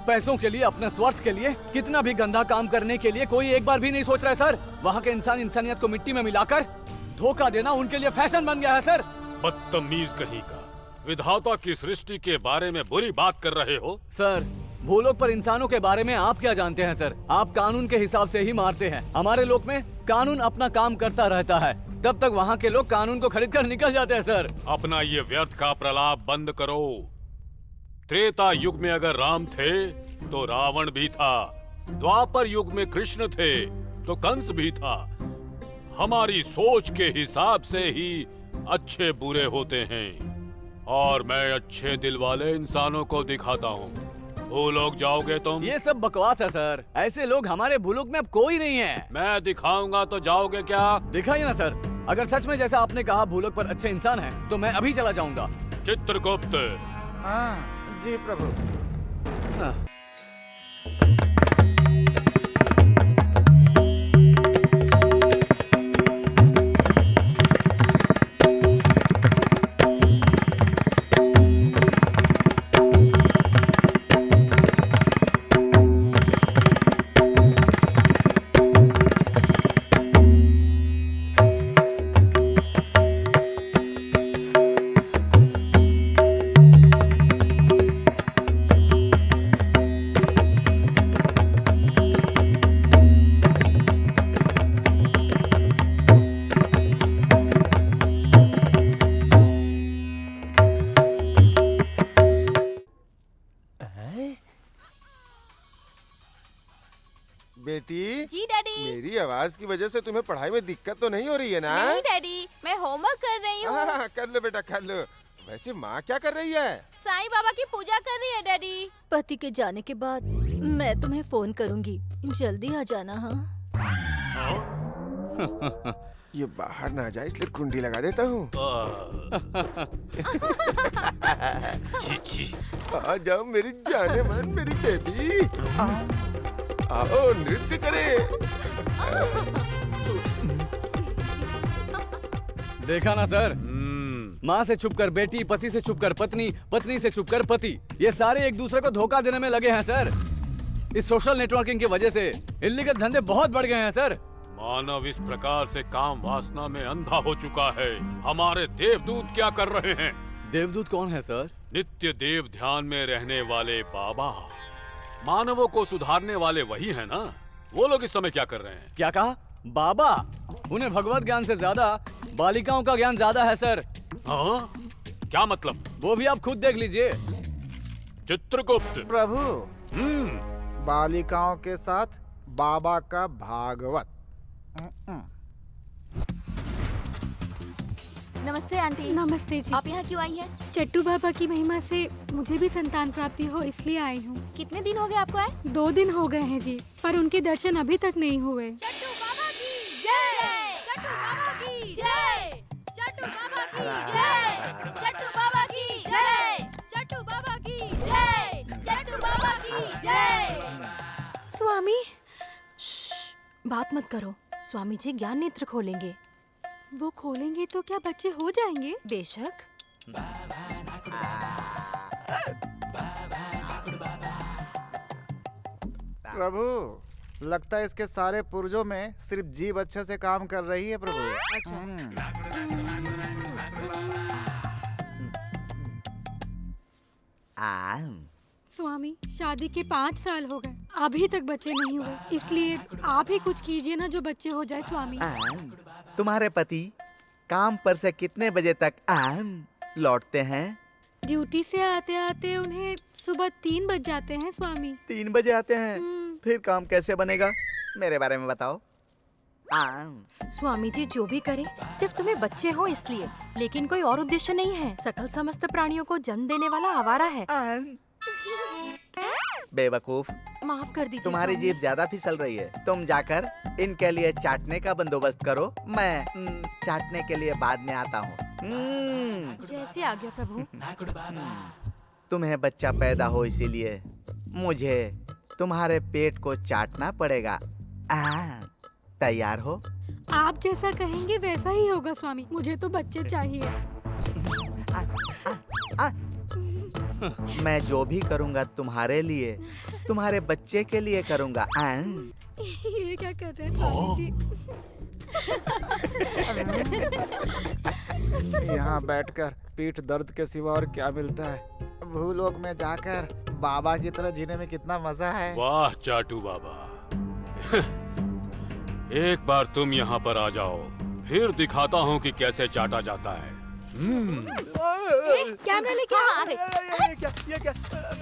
पैसों के लिए, अपने स्वार्थ के लिए कितना भी गंदा काम करने के लिए कोई एक बार भी नहीं सोच रहा है सर। वहाँ के इंसान इंसानियत को मिट्टी में मिलाकर धोखा देना उनके लिए फैशन बन गया है सर। बदतमीज कहीं का, विधाता की सृष्टि के बारे में बुरी बात कर रहे हो। सर, भूलोक पर इंसानों के बारे में आप क्या जानते हैं सर? आप कानून के हिसाब से ही मारते हैं। हमारे लोक में कानून अपना काम करता रहता है, तब तक वहाँ के लोग कानून को खरीद कर निकल जाते हैं सर। अपना ये व्यर्थ का प्रलाप बंद करो। त्रेता युग में अगर राम थे तो रावण भी था, द्वापर युग में कृष्ण थे तो कंस भी था। हमारी सोच के हिसाब से ही अच्छे बुरे होते हैं, और मैं अच्छे दिल वाले इंसानों को दिखाता हूँ। भूलोक जाओगे तुम? ये सब बकवास है सर, ऐसे लोग हमारे भूलोक में अब कोई नहीं है। मैं दिखाऊंगा तो जाओगे क्या? दिखाइए ना सर। अगर सच में जैसा आपने कहा भूलोक पर अच्छे इंसान हैं, तो मैं अभी चला जाऊंगा। चित्रगुप्त। हाँ जी प्रभु। हाँ। बेटी जी डैडी। मेरी आवाज की वजह से तुम्हें पढ़ाई में दिक्कत तो नहीं हो रही है ना? नहीं डैडी, मैं होमवर्क कर रही हूँ। हाँ, कर लो बेटा कर लो। वैसे माँ क्या कर रही है? साईं बाबा की पूजा कर रही है डैडी। पति के जाने के बाद मैं तुम्हें फोन करूंगी, जल्दी आ जाना। हाँ ये बाहर ना जाए इसलिए कुंडी लगा देता हूँ। आ जाओ मेरी जाने मन, मेरी बेबी। आओ नृत्य करे। देखा ना सर, माँ से छुपकर बेटी, पति से छुपकर पत्नी, पत्नी से छुपकर पति, ये सारे एक दूसरे को धोखा देने में लगे हैं सर। इस सोशल नेटवर्किंग की वजह से इल्लीगल धंधे बहुत बढ़ गए हैं सर। मानव इस प्रकार से काम वासना में अंधा हो चुका है। हमारे देवदूत क्या कर रहे हैं? देवदूत कौन है सर? नित्य देव ध्यान में रहने वाले बाबा। मानवों को सुधारने वाले वही है ना? वो लोग इस समय क्या कर रहे हैं? क्या कहा? बाबा? उन्हें भगवत ज्ञान से ज्यादा बालिकाओं का ज्ञान ज्यादा है सर। हाँ? क्या मतलब? वो भी आप खुद देख लीजिए। चित्रगुप्त प्रभु, बालिकाओं के साथ बाबा का भागवत। नमस्ते आंटी। नमस्ते जी। आप यहाँ क्यों आई हैं? चट्टू बाबा की महिमा से मुझे भी संतान प्राप्ति हो इसलिए आई हूँ। कितने दिन हो गए आपको आए? 2 दिन हो गए हैं जी, पर उनके दर्शन अभी तक नहीं हुए। चट्टू बाबा की जय, चट्टू बाबा की जय, चट्टू बाबा की जय, चट्टू बाबा की जय, चट्टू बाबा की जय, चट्टू बाबा की जय। स्वामी, बात मत करो। स्वामी जी ज्ञान नेत्र खोलेंगे। वो खोलेंगे तो क्या बच्चे हो जाएंगे? बेशक। प्रभु, लगता है इसके सारे पुर्जों में सिर्फ जीभ अच्छे से काम कर रही है प्रभु। स्वामी, शादी के 5 साल हो गए, अभी तक बच्चे नहीं हुए, इसलिए आप ही कुछ कीजिए ना जो बच्चे हो जाए स्वामी। तुम्हारे पति काम पर से कितने बजे तक लौटते हैं? ड्यूटी से आते आते उन्हें सुबह 3 बज जाते हैं स्वामी। 3 बजे आते हैं? फिर काम कैसे बनेगा? मेरे बारे में बताओ। स्वामी जी जो भी करे, सिर्फ तुम्हें बच्चे हो इसलिए, लेकिन कोई और उद्देश्य नहीं है। सकल समस्त प्राणियों को जन्म देने वाला आवारा है। बेवकूफ, माफ कर दीजिए। तुम्हारी जीभ ज्यादा फिसल रही है। तुम जाकर इनके लिए चाटने का बंदोबस्त करो, मैं चाटने के लिए बाद में आता हूँ। जैसे आ गया प्रभु। तुम्हें बच्चा पैदा हो इसीलिए मुझे तुम्हारे पेट को चाटना पड़ेगा। तैयार हो? आप जैसा कहेंगे वैसा ही होगा स्वामी। मुझे तो बच्चे चाहिए। मैं जो भी करूँगा तुम्हारे लिए, तुम्हारे बच्चे के लिए करूँगा। ये क्या कर रहे हैं स्वामी जी? यहाँ बैठकर पीठ दर्द के सिवा और क्या मिलता है? भूलोक में जाकर बाबा की तरह जीने में कितना मजा है। वाह चाटू बाबा, एक बार तुम यहाँ पर आ जाओ, फिर दिखाता हूँ कि कैसे चाटा जाता है। कैमरा लेके आ गए।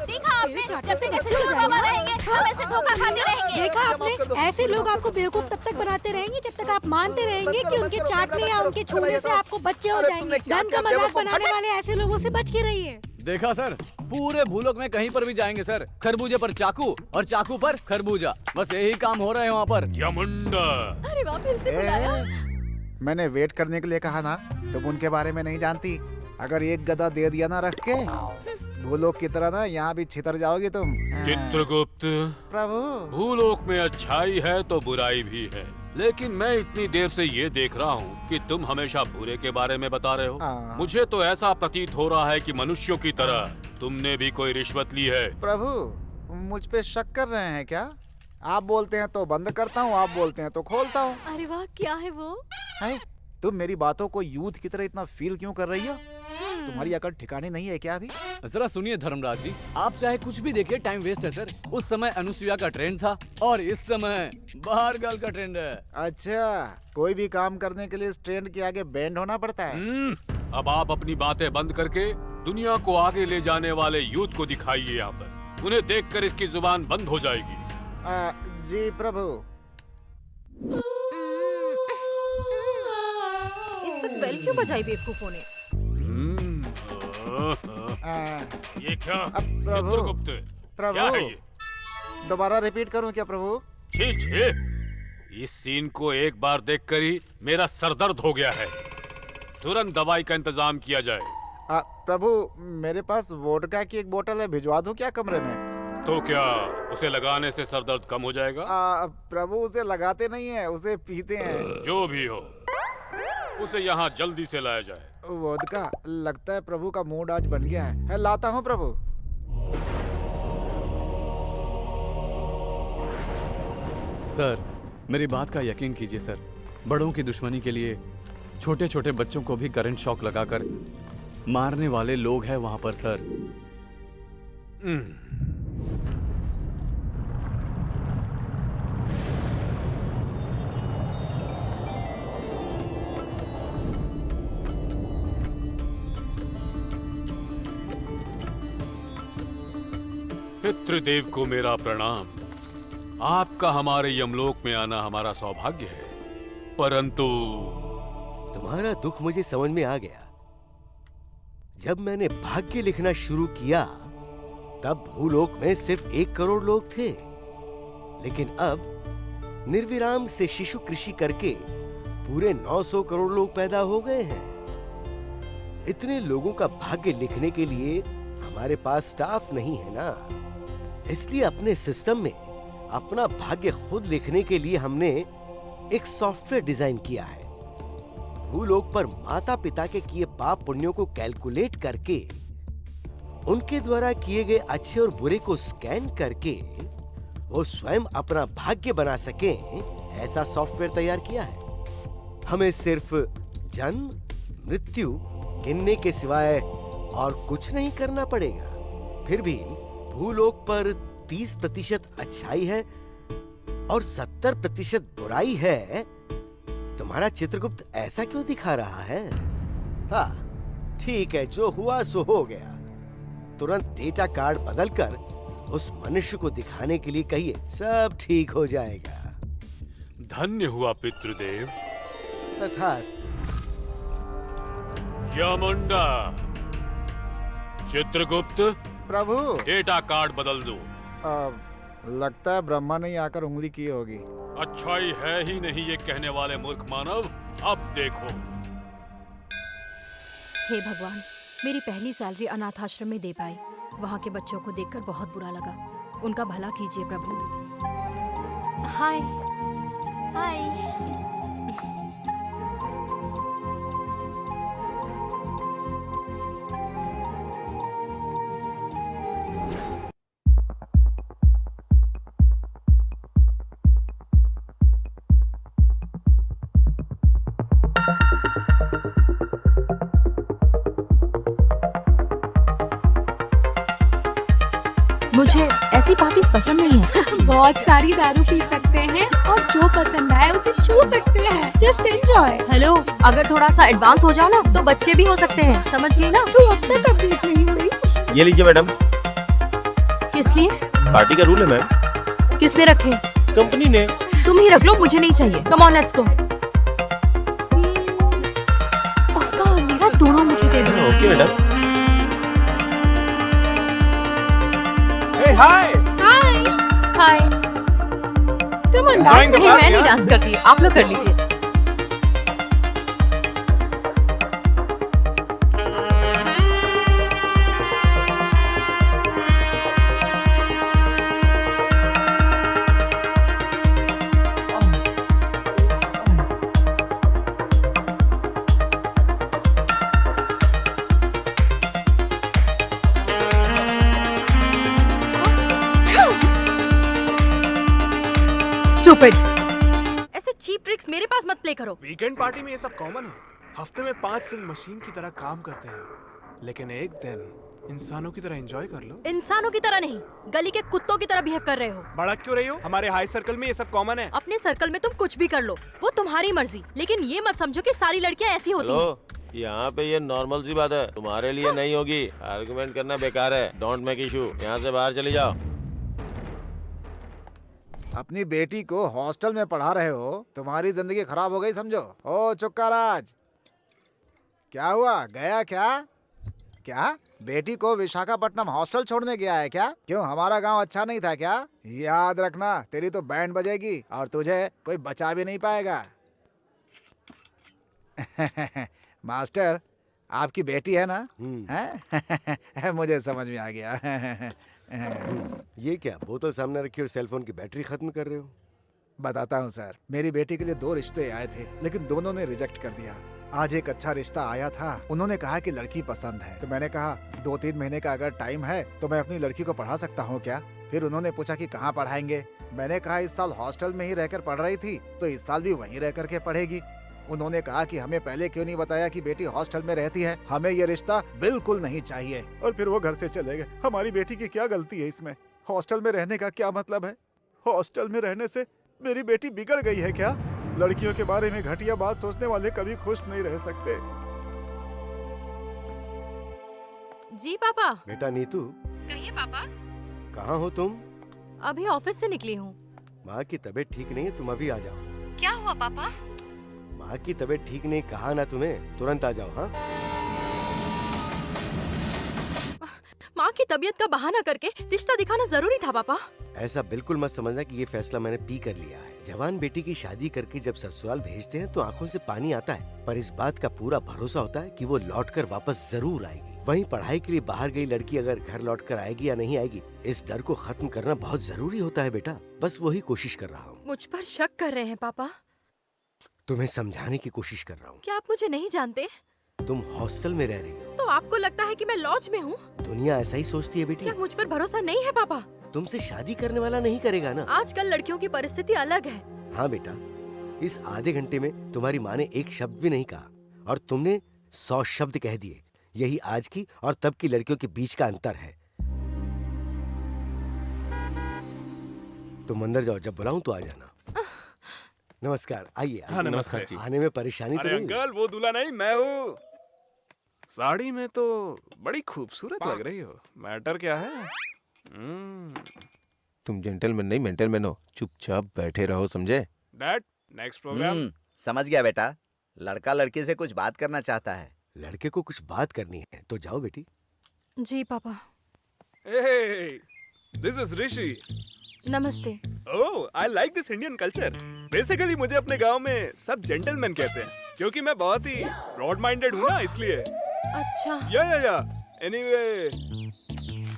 देखा आपने, जब से कैसे चोर बाबा रहेंगे, हम ऐसे धोखा खाते रहेंगे। देखा आपने, ऐसे लोग आपको बेवकूफ तब तक बनाते रहेंगे जब तक आप मानते रहेंगे कि उनके चाटने या उनके छूने से आपको बच्चे हो जाएंगे। धन का मजाक बनाने वाले ऐसे लोगों से बच के रहिए। देखा सर, पूरे भूलोक में कहीं पर भी जाएंगे सर, खरबूजे पर चाकू और चाकू पर खरबूजा, बस यही काम हो रहा है वहाँ पर। यमुंडा। अरे वाह, फिर से बुलाया। मैंने वेट करने के लिए कहा ना, तुम उनके बारे में नहीं जानती। अगर एक गदा दे दिया ना रख के, भूलोक की तरह ना यहाँ भी छितर जाओगी तुम। चित्रगुप्त प्रभु, भूलोक में अच्छाई है तो बुराई भी है, लेकिन मैं इतनी देर से ये देख रहा हूँ कि तुम हमेशा बुरे के बारे में बता रहे हो। मुझे तो ऐसा प्रतीत हो रहा है कि मनुष्यों की तरह तुमने भी कोई रिश्वत ली है। प्रभु, मुझ पे शक कर रहे हैं क्या? आप बोलते हैं तो बंद करता हूँ, आप बोलते हैं तो खोलता हूँ। अरे वाह, क्या है वो? है? तुम मेरी बातों को यूथ की तरह इतना फील क्यों कर रही हो? तुम्हारी अकल ठिकाने नहीं है क्या अभी? जरा सुनिए धर्मराज जी, आप चाहे कुछ भी देखिए, टाइम वेस्ट है सर। उस समय अनुसुईया का ट्रेंड था और इस समय बाहर गर्ल का ट्रेंड है। अच्छा, कोई भी काम करने के लिए इस ट्रेंड के आगे बैंड होना पड़ता है। अब आप अपनी बातें बंद करके दुनिया को आगे ले जाने वाले यूथ को दिखाइए यहाँ पर। उन्हें देखकर इसकी जुबान बंद हो जाएगी। जी प्रभु। इस वक्त बेल क्यों बजाई बेवकूफों ने? ये क्या? प्रभु, चित्रगुप्त, प्रभु, क्या है ये? दोबारा रिपीट करूं क्या प्रभु? छी छी, इस सीन को एक बार देखकर ही मेरा सरदर्द हो गया है। तुरंत दवाई का इंतजाम किया जाए। प्रभु, मेरे पास वोडका की एक बोतल है, भिजवा दूं क्या कमरे में? तो क्या उसे लगाने से सरदर्द कम हो जाएगा? प्रभु, उसे लगाते नहीं है, उसे पीते हैं। जो भी हो, उसे यहाँ जल्दी से लाया जाए। वोडका, लगता है प्रभु का मूड आज बन गया है। लाता हूँ प्रभु। सर, मेरी बात का यकीन कीजिए सर। बड़ों की दुश्मनी के लिए छोटे छोटे बच्चों को भी करंट शॉक लगाकर मारने वाले लोग हैं वहां पर सर। पितृदेव को मेरा प्रणाम। आपका हमारे यमलोक में आना हमारा सौभाग्य है, परंतु तुम्हारा दुख मुझे समझ में आ गया। जब मैंने भाग्य लिखना शुरू किया तब भूलोक में सिर्फ 1 करोड़ लोग थे, लेकिन अब निर्विराम से शिशु कृषि करके पूरे 900 करोड़ लोग पैदा हो गए हैं। इतने लोगों का भाग्य लिखने के लिए हमारे पास स्टाफ नहीं है ना, इसलिए अपने सिस्टम में अपना भाग्य खुद लिखने के लिए हमने एक सॉफ्टवेयर डिजाइन किया है। भूलोक पर माता पिता के किए पाप पुण्यों को कैलकुलेट करके उनके द्वारा किए गए अच्छे और बुरे को स्कैन करके वो स्वयं अपना भाग्य बना सके, ऐसा सॉफ्टवेयर तैयार किया है। हमें सिर्फ जन्म मृत्यु गिनने के सिवाय और कुछ नहीं करना पड़ेगा। फिर भी भूलोक पर 30% अच्छाई है और 70% बुराई है। तुम्हारा चित्रगुप्त ऐसा क्यों दिखा रहा है? हाँ ठीक है, जो हुआ सो हो गया। तुरंत डेटा कार्ड बदलकर उस मनुष्य को दिखाने के लिए कहिए, सब ठीक हो जाएगा। धन्य हुआ पितृदेव। तथास्तु। यामुंडा, चित्रगुप्त, प्रभु, डेटा कार्ड बदल दो। लगता है ब्रह्मा ने आकर उंगली की होगी। अच्छाई है ही नहीं ये कहने वाले मूर्ख मानव। अब देखो। हे भगवान, मेरी पहली सैलरी अनाथ आश्रम में दे पाई। वहाँ के बच्चों को देखकर बहुत बुरा लगा। उनका भला कीजिए प्रभु। हाय हाय। मुझे ऐसी पार्टीज पसंद नहीं है। बहुत सारी दारू पी सकते हैं और जो पसंद आए उसे छू सकते हैं। Just enjoy. हेलो, अगर थोड़ा सा एडवांस हो जाओ ना तो बच्चे भी हो सकते हैं, समझ गई ना? तू अब तक अपडेट नहीं हुई। ये लीजिए मैडम। किस लिए? पार्टी का रूल है मैम। किसने रखे? कंपनी ने। तुम ही रख लो, मुझे नहीं चाहिए। Come on let's go. उसका और मेरा दोनों मुझे दे दो। Okay madam. Hi hi hi. तुम मैं नहीं डांस करती, आप लोग कर लीजिए। Stupid. ऐसे चीप ट्रिक्स मेरे पास मत प्ले करो। वीकेंड पार्टी में ये सब कॉमन है। हफ्ते में 5 दिन मशीन की तरह काम करते हैं, लेकिन एक दिन इंसानों की तरह एंजॉय कर लो। इंसानों की तरह नहीं, गली के कुत्तों की तरह बिहेव कर रहे हो। भड़क क्यों रही हो? हमारे हाई सर्कल में ये सब कॉमन है। अपने सर्कल में तुम कुछ भी कर लो, वो तुम्हारी मर्जी, लेकिन ये मत समझो कि सारी लड़कियां ऐसी होती हैं। यहाँ पे ये नॉर्मल सी बात है, तुम्हारे लिए नहीं होगी। आर्गुमेंट करना बेकार है। Don't make issue. यहाँ से बाहर चली जाओ। अपनी बेटी को हॉस्टल में पढ़ा रहे हो, तुम्हारी जिंदगी खराब हो गई समझो। ओ चुक्का राज, क्या हुआ, गया क्या? क्या बेटी को विशाखापट्टनम हॉस्टल छोड़ने गया है क्या? क्यों, हमारा गांव अच्छा नहीं था क्या? याद रखना, तेरी तो बैंड बजेगी और तुझे कोई बचा भी नहीं पाएगा। मास्टर, आपकी बेटी है ना? है? मुझे समझ में आ गया। ये क्या बोतल सामने रखी और सेलफोन की बैटरी खत्म कर रहे हो? बताता हूँ सर, मेरी बेटी के लिए 2 रिश्ते आए थे, लेकिन दोनों ने रिजेक्ट कर दिया। आज एक अच्छा रिश्ता आया था, उन्होंने कहा कि लड़की पसंद है, तो मैंने कहा 2-3 महीने का अगर टाइम है तो मैं अपनी लड़की को पढ़ा सकता हूँ क्या? फिर उन्होंने पूछा कि कहाँ पढ़ाएंगे। मैंने कहा इस साल हॉस्टल में ही रहकर पढ़ रही थी, तो इस साल भी वहीं रह करके पढ़ेगी। उन्होंने कहा कि हमें पहले क्यों नहीं बताया कि बेटी हॉस्टल में रहती है, हमें ये रिश्ता बिल्कुल नहीं चाहिए। और फिर वो घर से चले गए। हमारी बेटी की क्या गलती है इसमें? हॉस्टल में रहने का क्या मतलब है? हॉस्टल में रहने से मेरी बेटी बिगड़ गई है क्या? लड़कियों के बारे में घटिया बात सोचने वाले कभी खुश नहीं रह सकते। जी पापा। बेटा नीतू, कहिए पापा। कहाँ हो तुम? अभी ऑफिस से निकली हूँ। माँ की तबीयत ठीक नहीं है, तुम अभी आ जाओ। क्या हुआ पापा? माँ की तबीयत ठीक नहीं, कहा ना तुम्हें, तुरंत आ जाओ। हाँ, माँ की तबीयत का बहाना करके रिश्ता दिखाना जरूरी था पापा। ऐसा बिल्कुल मत समझना कि ये फैसला मैंने पी कर लिया है। जवान बेटी की शादी करके जब ससुराल भेजते हैं तो आंखों से पानी आता है, पर इस बात का पूरा भरोसा होता है कि वो लौटकर वापस जरूर आएगी। वहीं पढ़ाई के लिए बाहर गई लड़की अगर घर लौटकर आएगी या नहीं आएगी, इस डर को खत्म करना बहुत जरूरी होता है बेटा। बस वही कोशिश कर रहा हूँ। मुझ पर शक कर रहे हैं पापा? तुम्हें समझाने की कोशिश कर रहा हूँ। क्या आप मुझे नहीं जानते? तुम हॉस्टल में रह रही हो तो आपको लगता है कि मैं लॉज में हूँ? दुनिया ऐसा ही सोचती है बेटी। क्या मुझ पर भरोसा नहीं है पापा? तुमसे शादी करने वाला नहीं करेगा ना। आजकल लड़कियों की परिस्थिति अलग है। हाँ बेटा, इस आधे घंटे में तुम्हारी माँ ने एक शब्द भी नहीं कहा और तुमने 100 शब्द कह दिए। यही आज की और तब की लड़कियों के बीच का अंतर है। तुम अंदर जाओ, जब बुलाऊं तो आ जाना। नमस्कार, आइए। हाँ, नमस्कार जी। आने में परेशानी तो अरे नहीं? अंकल, वो दूल्हा नहीं, मैं हूँ। साड़ी में तो बड़ी खूबसूरत लग रही हो। मैटर क्या है? तुम जेंटलमैन नहीं मेंटलमैन हो, चुपचाप बैठे रहो, समझे? Dad, next program. समझ गया बेटा, लड़का लड़की से कुछ बात करना चाहता है। लड़के को कुछ बात करनी है तो जाओ बेटी। जी पापा। This is Rishi. नमस्ते। Oh, I like this Indian culture. Basically मुझे अपने गांव में सब जेंटलमैन कहते हैं, क्योंकि मैं बहुत ही ब्रॉड माइंडेड हूँ ना, इसलिए। अच्छा। या एनीवे,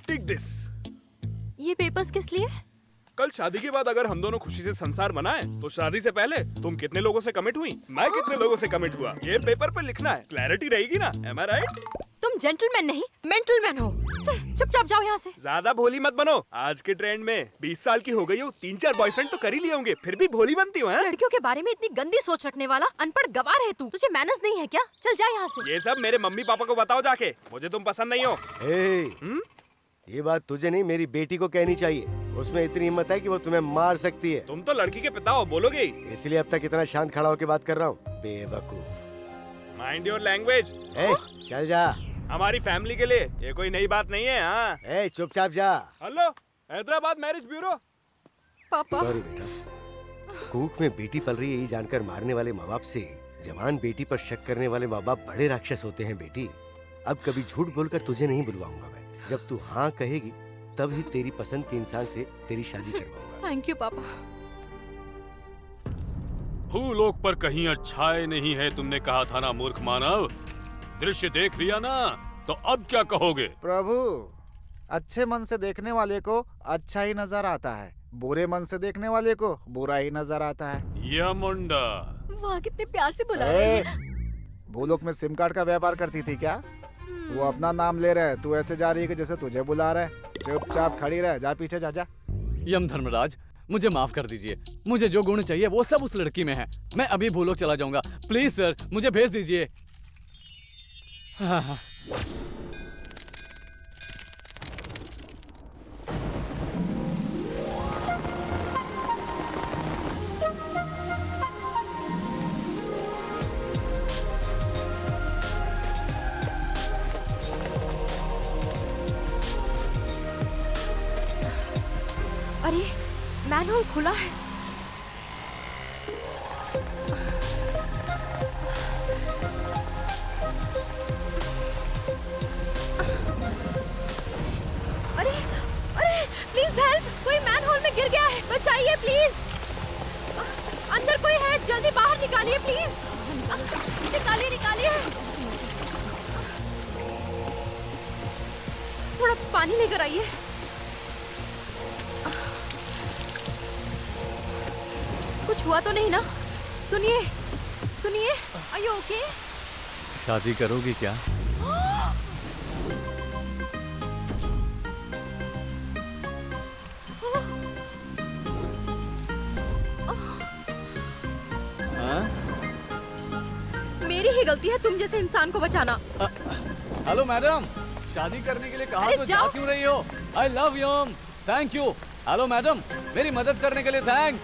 टेक दिस। ये पेपर्स किस लिए? कल शादी के बाद अगर हम दोनों खुशी से संसार बनाए तो शादी से पहले तुम कितने लोगों से कमिट हुई, मैं कितने लोगों से कमिट हुआ, ये पेपर पे लिखना है। क्लैरिटी रहेगी ना? एम आई राइट? तुम जेंटलमैन नहीं मेंटलमैन हो। चुपचाप जाओ यहाँ से। ज्यादा भोली मत बनो। आज के ट्रेंड में 20 साल की हो गई हो, 3-4 बॉयफ्रेंड तो कर ही लिए होंगे, फिर भी भोली बनती हो। लड़कियों के बारे में इतनी गंदी सोच रखने वाला अनपढ़ गवार है तू। तुझे मैनर्स नहीं है क्या? चल जा यहाँ से। ये सब मेरे मम्मी पापा को बताओ जाके, मुझे तुम पसंद नहीं हो। ये बात तुझे नहीं, मेरी बेटी को कहनी चाहिए। उसमें इतनी हिम्मत है कि वो तुम्हें मार सकती है। तुम तो लड़की के पिता हो, बोलोगे? इसलिए अब तक इतना शांत खड़ा होकर बात कर रहा हूँ, बेवकूफ। Mind your language. चल जा। हमारी फैमिली के लिए ये कोई नई बात नहीं है। हाँ, चुपचाप जा। Hello, Hyderabad marriage bureau. पापा। सॉरी बेटा, कूक में बेटी पल रही है ये जानकर मारने वाले माँ बाप से जवान बेटी पर शक करने वाले माँ बाप बड़े राक्षस होते हैं बेटी। अब कभी झूठ बोलकर तुझे नहीं बुलवाऊंगा मैं। जब तू हाँ कहेगी तब ही तेरी पसंद के इंसान से तेरी शादी करवाऊंगा। थैंक यू पापा। भूलोक पर कहीं अच्छाई नहीं है, तुमने कहा था ना मूर्ख मानव। दृश्य देख लिया ना, तो अब क्या कहोगे? प्रभु, अच्छे मन से देखने वाले को अच्छा ही नजर आता है, बुरे मन से देखने वाले को बुरा ही नजर आता है। या मुंडा। वाह, कितने प्यार से बुला रहे हैं। भूलोक में सिम कार्ड का व्यापार करती थी क्या? वो अपना नाम ले रहे हैं, तू ऐसे जा रही है कि जैसे तुझे बुला रहे हैं। चुपचाप खड़ी रह, जा पीछे जा। यम धर्मराज, मुझे माफ कर दीजिए। मुझे जो गुण चाहिए वो सब उस लड़की में है। मैं अभी भूलोक चला जाऊंगा। प्लीज सर, मुझे भेज दीजिए। हाँ। अरे मैनहोल खुला है। अरे अरे प्लीज हेल्प, कोई मैनहोल में गिर गया है, बचाइए प्लीज। अंदर कोई है, जल्दी बाहर निकालिए प्लीज। निकालिए निकालिए। थोड़ा पानी लेकर आइए। कुछ हुआ तो नहीं ना? सुनिए सुनिए, आर यू ओके? शादी करोगी क्या? मेरी ही गलती है तुम जैसे इंसान को बचाना। हेलो मैडम, शादी करने के लिए कहा अरे तो जाओ। जा क्यों रही हो? I love you, thank you. Hello madam, मेरी मदद करने के लिए थैंक्स।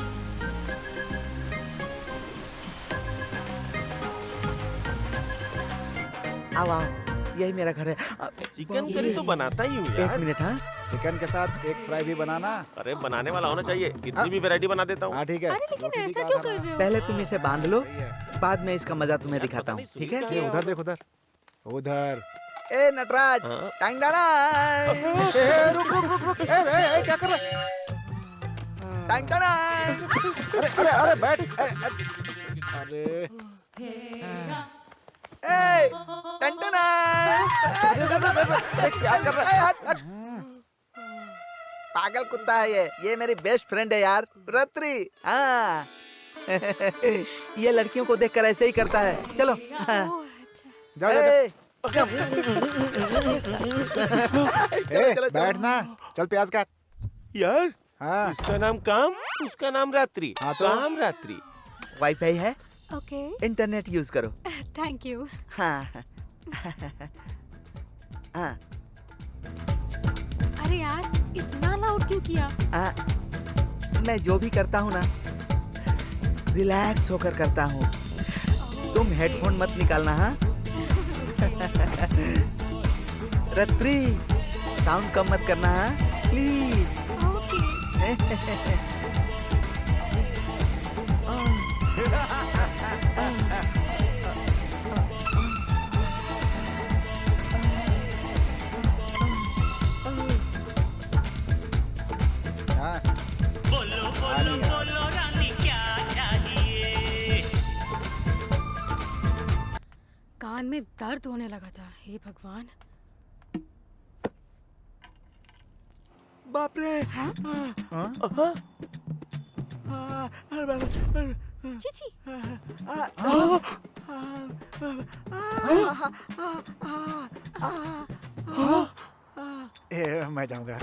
आओ आओ, यही मेरा घर है। चिकन करी तो बनाता ही हूँ यार। 1 मिनट। हाँ, चिकन के साथ एक फ्राई भी बनाना। अरे बनाने वाला होना चाहिए, कितनी भी वैरायटी बना देता हूँ। हाँ ठीक है। अरे लेकिन रोटी भी ऐसा खा क्यों जाना। कर रहे हो? पहले तुम इसे बांध लो, सही है। बाद में इसका मजा तुम्हें दिखाता हूँ, ठीक है? ये उधर देख, उधर उधर। ए नटराज, हाँ? टांग डाला। रुक रुक रुक रुक, ए क्या कर रहा? टांग डाला। अरे अरे अरे बैठ। अरे ए टंटना। क्या कर रहा है? पागल कुत्ता है ये मेरी बेस्ट फ्रेंड है यार, रत्री। हाँ। ये लड़कियों को देखकर ऐसे ही करता है। चलो। हाँ। जाओ जाओ। ए, ए, बैठ ना, चल प्याज काट। यार हाँ इसका नाम काम, उसका नाम रात्रि। हाँ तो? काम रात्रि। वाईफाई है, ओके, इंटरनेट यूज करो। Thank you. हाँ। हाँ। अरे यार, इतना लाउड क्यों किया? मैं जो भी करता हूँ ना, रिलैक्स होकर करता हूँ। तुम हेडफोन मत निकालना। हाँ। रत्री, साउंड कम मत करना। हाँ प्लीज। हाँ। बोलो बोलो बोलो रानी क्या चाहिए? कान में दर्द होने लगा था। हे भगवान। बाप रे। चीची। मैं जाऊंगा।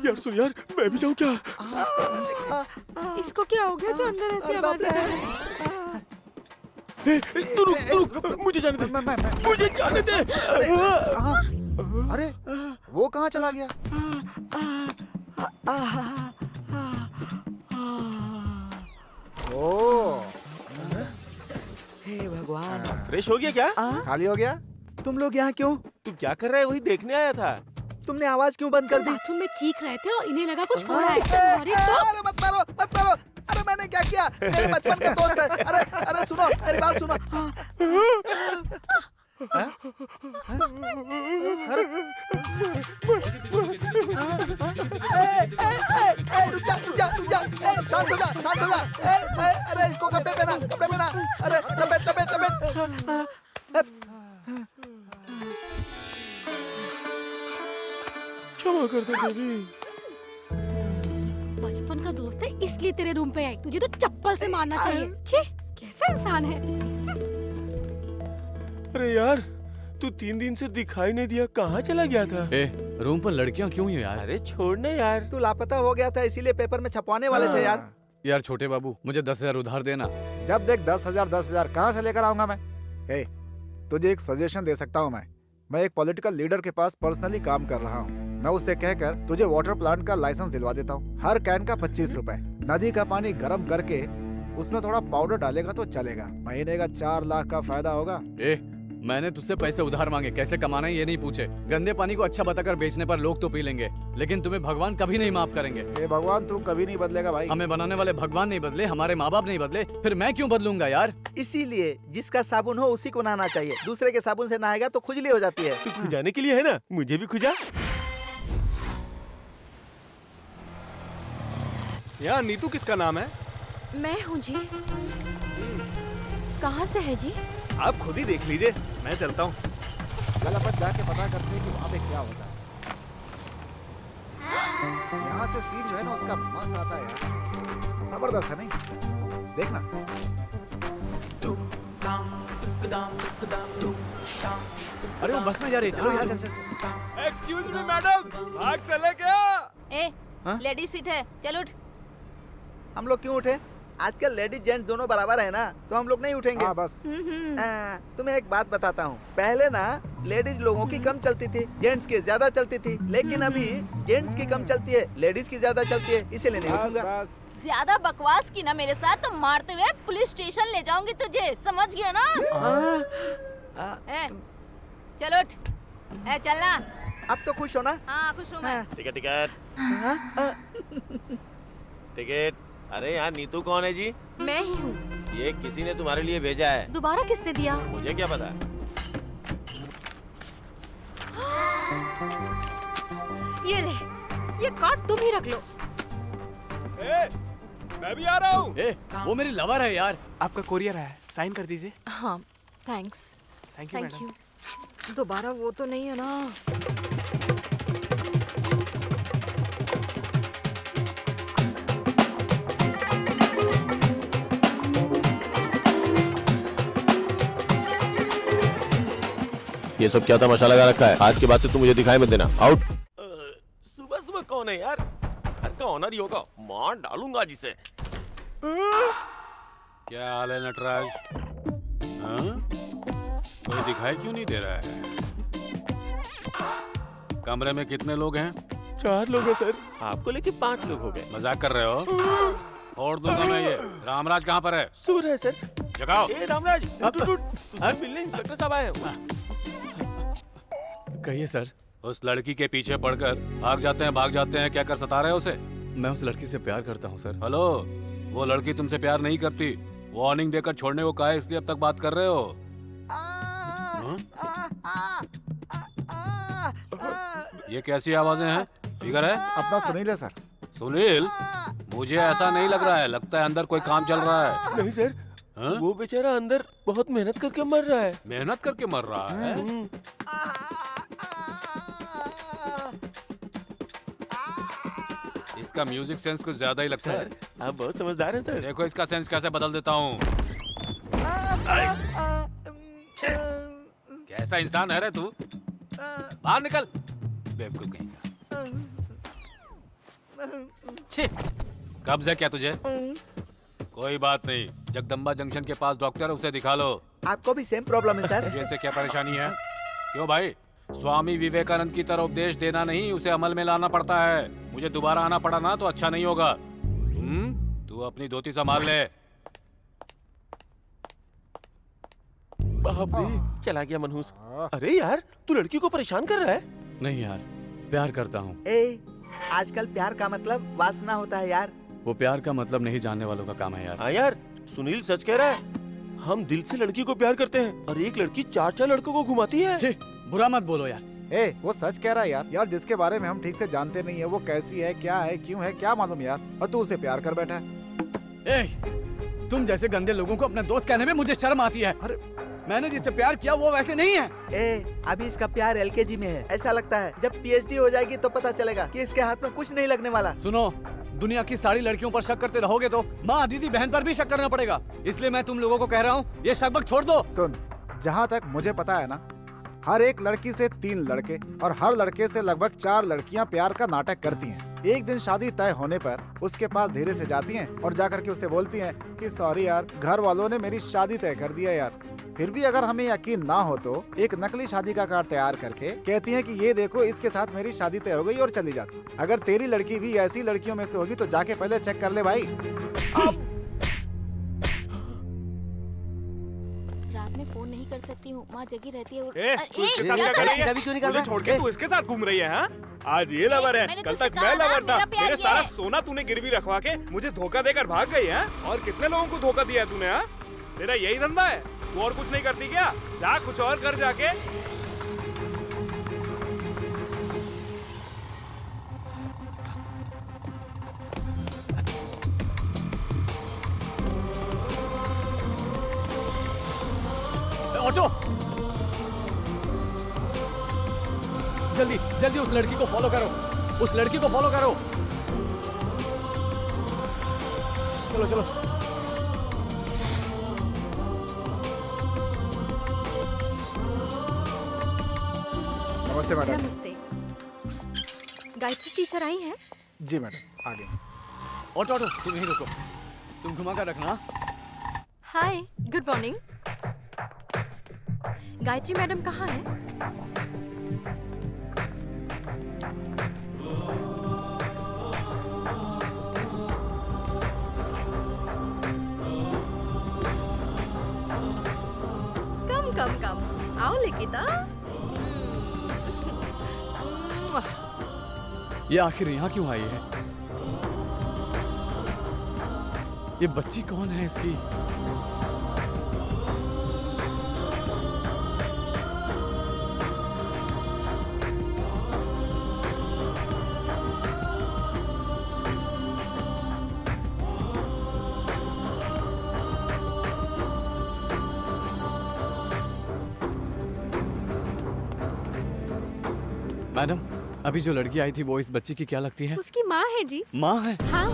यार सुन यार, मैं भी जाऊँ क्या? इसको क्या हो गया जो अंदर ऐसी आवाज आ रही है? तू रुक, मुझे जाने दे, मुझे जाने दे। अरे वो कहाँ चला गया? ओ हे भगवान। फ्रेश हो गया क्या? खाली हो गया? तुम लोग यहाँ क्यों? तू क्या कर रहा है? वही देखने आया था। तुमने आवाज क्यों बंद कर दी? बाथरूम में चीख रहे थे और इन्हें लगा कुछ हो रहा है। अरे तो अरे मत मारो, मत मारो। अरे मैंने क्या किया? मेरे बचपन का दोस्त है। अरे अरे सुनो, मेरी बात सुनो। रुक जा, रुक जा, रुक जा। शांत हो जा, शांत हो जा। अरे इसको कपड़े पहना, कपड़े पहना। अरे लपेट लपेट लपेट। क्षमा कर दे बेबी। बचपन का दोस्त है इसलिए तेरे रूम पे आई। तुझे तो चप्पल से मारना चाहिए। छी, कैसा इंसान है। अरे यार, तू 3 दिन से दिखाई नहीं दिया, कहाँ चला गया था? ए, रूम पर लड़कियां क्यों हैं यार? अरे छोड़ने यार। तू लापता हो गया था इसीलिए पेपर में छपवाने वाले थे यार। यार छोटे बाबू, मुझे 10,000 उधार देना। जब देख 10,000 कहाँ से लेकर आऊंगा मैं? ए, तुझे एक सजेशन दे सकता हूँ मैं एक पॉलिटिकल लीडर के पास पर्सनली काम कर रहा हूँ। मैं उससे कहकर तुझे वाटर प्लांट का लाइसेंस दिलवा देता हूँ। हर कैन का 25 रुपए। नदी का पानी गर्म करके उसमें थोड़ा पाउडर डालेगा तो चलेगा। महीने का 4 लाख का फायदा होगा। ए, मैंने तुझसे पैसे उधार मांगे, कैसे कमाना है ये नहीं पूछे। गंदे पानी को अच्छा बताकर बेचने पर लोग तो पी लेंगे, लेकिन तुम्हें भगवान कभी नहीं माफ करेंगे। ए भगवान, तू कभी नहीं बदलेगा भाई। हमें बनाने वाले भगवान नहीं बदले, हमारे माँ बाप नहीं बदले, फिर मैं क्यों बदलूंगा यार। इसीलिए जिसका साबुन हो उसी को नहाना चाहिए। दूसरे के साबुन से नहाएगा तो खुजली हो जाती है। तू खुजाने के लिए है ना, मुझे भी खुजा। यहाँ नीतू किसका नाम है? मैं हूँ जी। कहाँ से है जी? आप खुद ही देख लीजिए, मैं चलता हूँ। चल अपन जाके पता करते हैं कि वहाँ पे क्या होता है। यहाँ से सीन जो है ना उसका मस्त आता है यार, जबरदस्त है नहीं? देखना। अरे वो बस में जा रही है, चलो यार। एक्सक्यूज मी मैडम, भाग चले क्या? ए, लेडीज सीट है, चल उठ। हम लोग क्यों उठे? आजकल लेडीज जेंट्स दोनों बराबर है ना, तो हम लोग नहीं उठेंगे। हाँ बस। तुम्हें एक बात बताता हूँ। पहले ना लेडीज लोगों की कम चलती थी, जेंट्स की ज्यादा चलती थी, लेकिन अभी जेंट्स की कम चलती है, लेडीज की ज्यादा चलती है, इसीलिए नहीं उठूंगा। ज्यादा बकवास की ना मेरे साथ तो मारते हुए पुलिस स्टेशन ले जाऊंगी तुझे, समझ गया ना? ए, चल उठ। ए, चलना। अब तो खुश हो ना? हाँ खुश हूँ मैं। Ticket ticket. अरे यार नीतू कौन है जी? मैं ही हूँ। ये किसी ने तुम्हारे लिए भेजा है। दोबारा किसने दिया? मुझे क्या पता। ये ले, ये कार्ड तुम ही रख लो। मैं भी आ रहा हूँ। वो मेरी लवर है यार। आपका कोरियर है, साइन कर दीजिए। हाँ thanks. Thank you thank madam. You. दोबारा वो तो नहीं है ना? ये सब क्या तमाशा लगा रखा है? आज के बाद से तुम मुझे दिखाई मत देना। आउट। सुबह सुबह कौन है यार? घर का ऑनर ही होगा, मार डालूंगा जिसे। क्या हाल है नटराज? हाँ? कोई दिखाई क्यों नहीं दे रहा है? कमरे में कितने लोग हैं? 4 लोग हैं सर। आपको लेके 5 लोग हो गए। मजाक कर रहे हो? छोड़ दूंगा मैं ये। रामराज कहाँ पर है? सो रहा है सर। जगाओ। ए रामराज, तुझसे मिलने इंस्पेक्टर साहब आए हैं। कहिए सर। उस लड़की के पीछे पड़कर भाग जाते हैं, क्या कर सता रहे हो उसे? मैं उस लड़की से प्यार करता हूँ सर। हेलो, वो लड़की तुमसे प्यार नहीं करती। वार्निंग देकर छोड़ने को कहा है, इसलिए अब तक बात कर रहे हो। ये कैसी आवाजें हैं? फिगर है? अपना सुनील है सर। सुनील? मुझे ऐसा नहीं लग रहा है, लगता है अंदर कोई काम चल रहा है। नहीं सर। हाँ? वो बेचारा अंदर बहुत मेहनत करके मर रहा है। मेहनत करके मर रहा है? इसका म्यूजिक सेंस कुछ ज्यादा ही लगता है। आप बहुत समझदार हैं सर। देखो इसका सेंस कैसे बदल देता हूँ। कैसा इंसान है रे तू? बाहर निकल, बेवकूफ कहीं का। छी, कब्ज है क्या तुझे? कोई बात नहीं, जगदम्बा जंक्शन के पास डॉक्टर है, उसे दिखा लो। आपको भी सेम प्रॉब्लम है सर? जैसे क्या परेशानी है? क्यों भाई? स्वामी विवेकानंद की तरह उपदेश देना नहीं, उसे अमल में लाना पड़ता है। मुझे दोबारा आना पड़ा ना तो अच्छा नहीं होगा। तू अपनी धोती संभाल ले। बाप रे, चला गया मनहूस। अरे यार, तू लड़की को परेशान कर रहा है? नहीं यार, प्यार करता हूँ। आजकल प्यार का मतलब वासना होता है यार। वो प्यार का मतलब नहीं जानने वालों का काम है यार। हाँ यार, सुनील सच कह रहा है। हम दिल से लड़की को प्यार करते हैं और एक लड़की 4 लड़कों को घुमाती है। बुरा मत बोलो यार। वो सच कह रहा है यार। यार जिसके बारे में हम ठीक से जानते नहीं है, वो कैसी है, क्या है, क्यों है, क्या मालूम यार। और तू उसे प्यार कर बैठा है। तुम जैसे गंदे लोगों को अपना दोस्त कहने में मुझे शर्म आती है। अरे मैंने जिससे प्यार किया वो वैसे नहीं है। अभी इसका प्यार LKG में है। ऐसा लगता है जब PhD हो जाएगी तो पता चलेगा कि इसके हाथ में कुछ नहीं लगने वाला। सुनो, दुनिया की सारी लड़कियों पर शक करते रहोगे तो माँ, दीदी, बहन पर भी शक करना पड़ेगा। इसलिए मैं तुम लोगों को कह रहा हूँ, ये शक छोड़ दो। सुन, जहाँ तक मुझे पता है ना, हर एक लड़की से 3 लड़के और हर लड़के से लगभग 4 लड़कियाँ प्यार का नाटक करती हैं। एक दिन शादी तय होने पर उसके पास धीरे से जाती हैं और जाकर के उसे बोलती हैं कि सॉरी यार, घर वालों ने मेरी शादी तय कर दिया यार। फिर भी अगर हमें यकीन ना हो तो एक नकली शादी का कार्ड तैयार करके कहती हैं कि ये देखो, इसके साथ मेरी शादी तय हो गई, और चली जाती। अगर तेरी लड़की भी ऐसी लड़कियों में से होगी तो जाके पहले चेक कर ले भाई। रात में फोन नहीं कर सकती हूँ, माँ जगी रहती है। ए, तू इसके साथ क्या कर रही है? मुझे छोड़ के तू इसके साथ घूम रही है, हाँ? आज ये लवर है, कल तक मैं लवर था। मेरे सारा सोना तूने गिरवी रखवा के मुझे धोखा देकर भाग गई है। और कितने लोगों को धोखा दिया तूने, हाँ? तेरा यही धंधा है? तू और कुछ नहीं करती क्या? जा कुछ और कर जाके। ऑटो, जल्दी जल्दी उस लड़की को फॉलो करो, उस लड़की को फॉलो करो। चलो चलो। नमस्ते मैडम। नमस्ते। गायत्री टीचर आई हैं? जी मैडम, आगे। ऑटो ऑटो, तुम यहीं रुको, तुम घुमा कर रखना। हाय, गुड मॉर्निंग। गायत्री मैडम कहाँ है? कम कम कम, आओ लिखिता। ये आखिर यहाँ क्यों आई है? ये बच्ची कौन है इसकी? मैडम, अभी जो लड़की आई थी वो इस बच्ची की क्या लगती है? उसकी माँ है जी। माँ है? हाँ।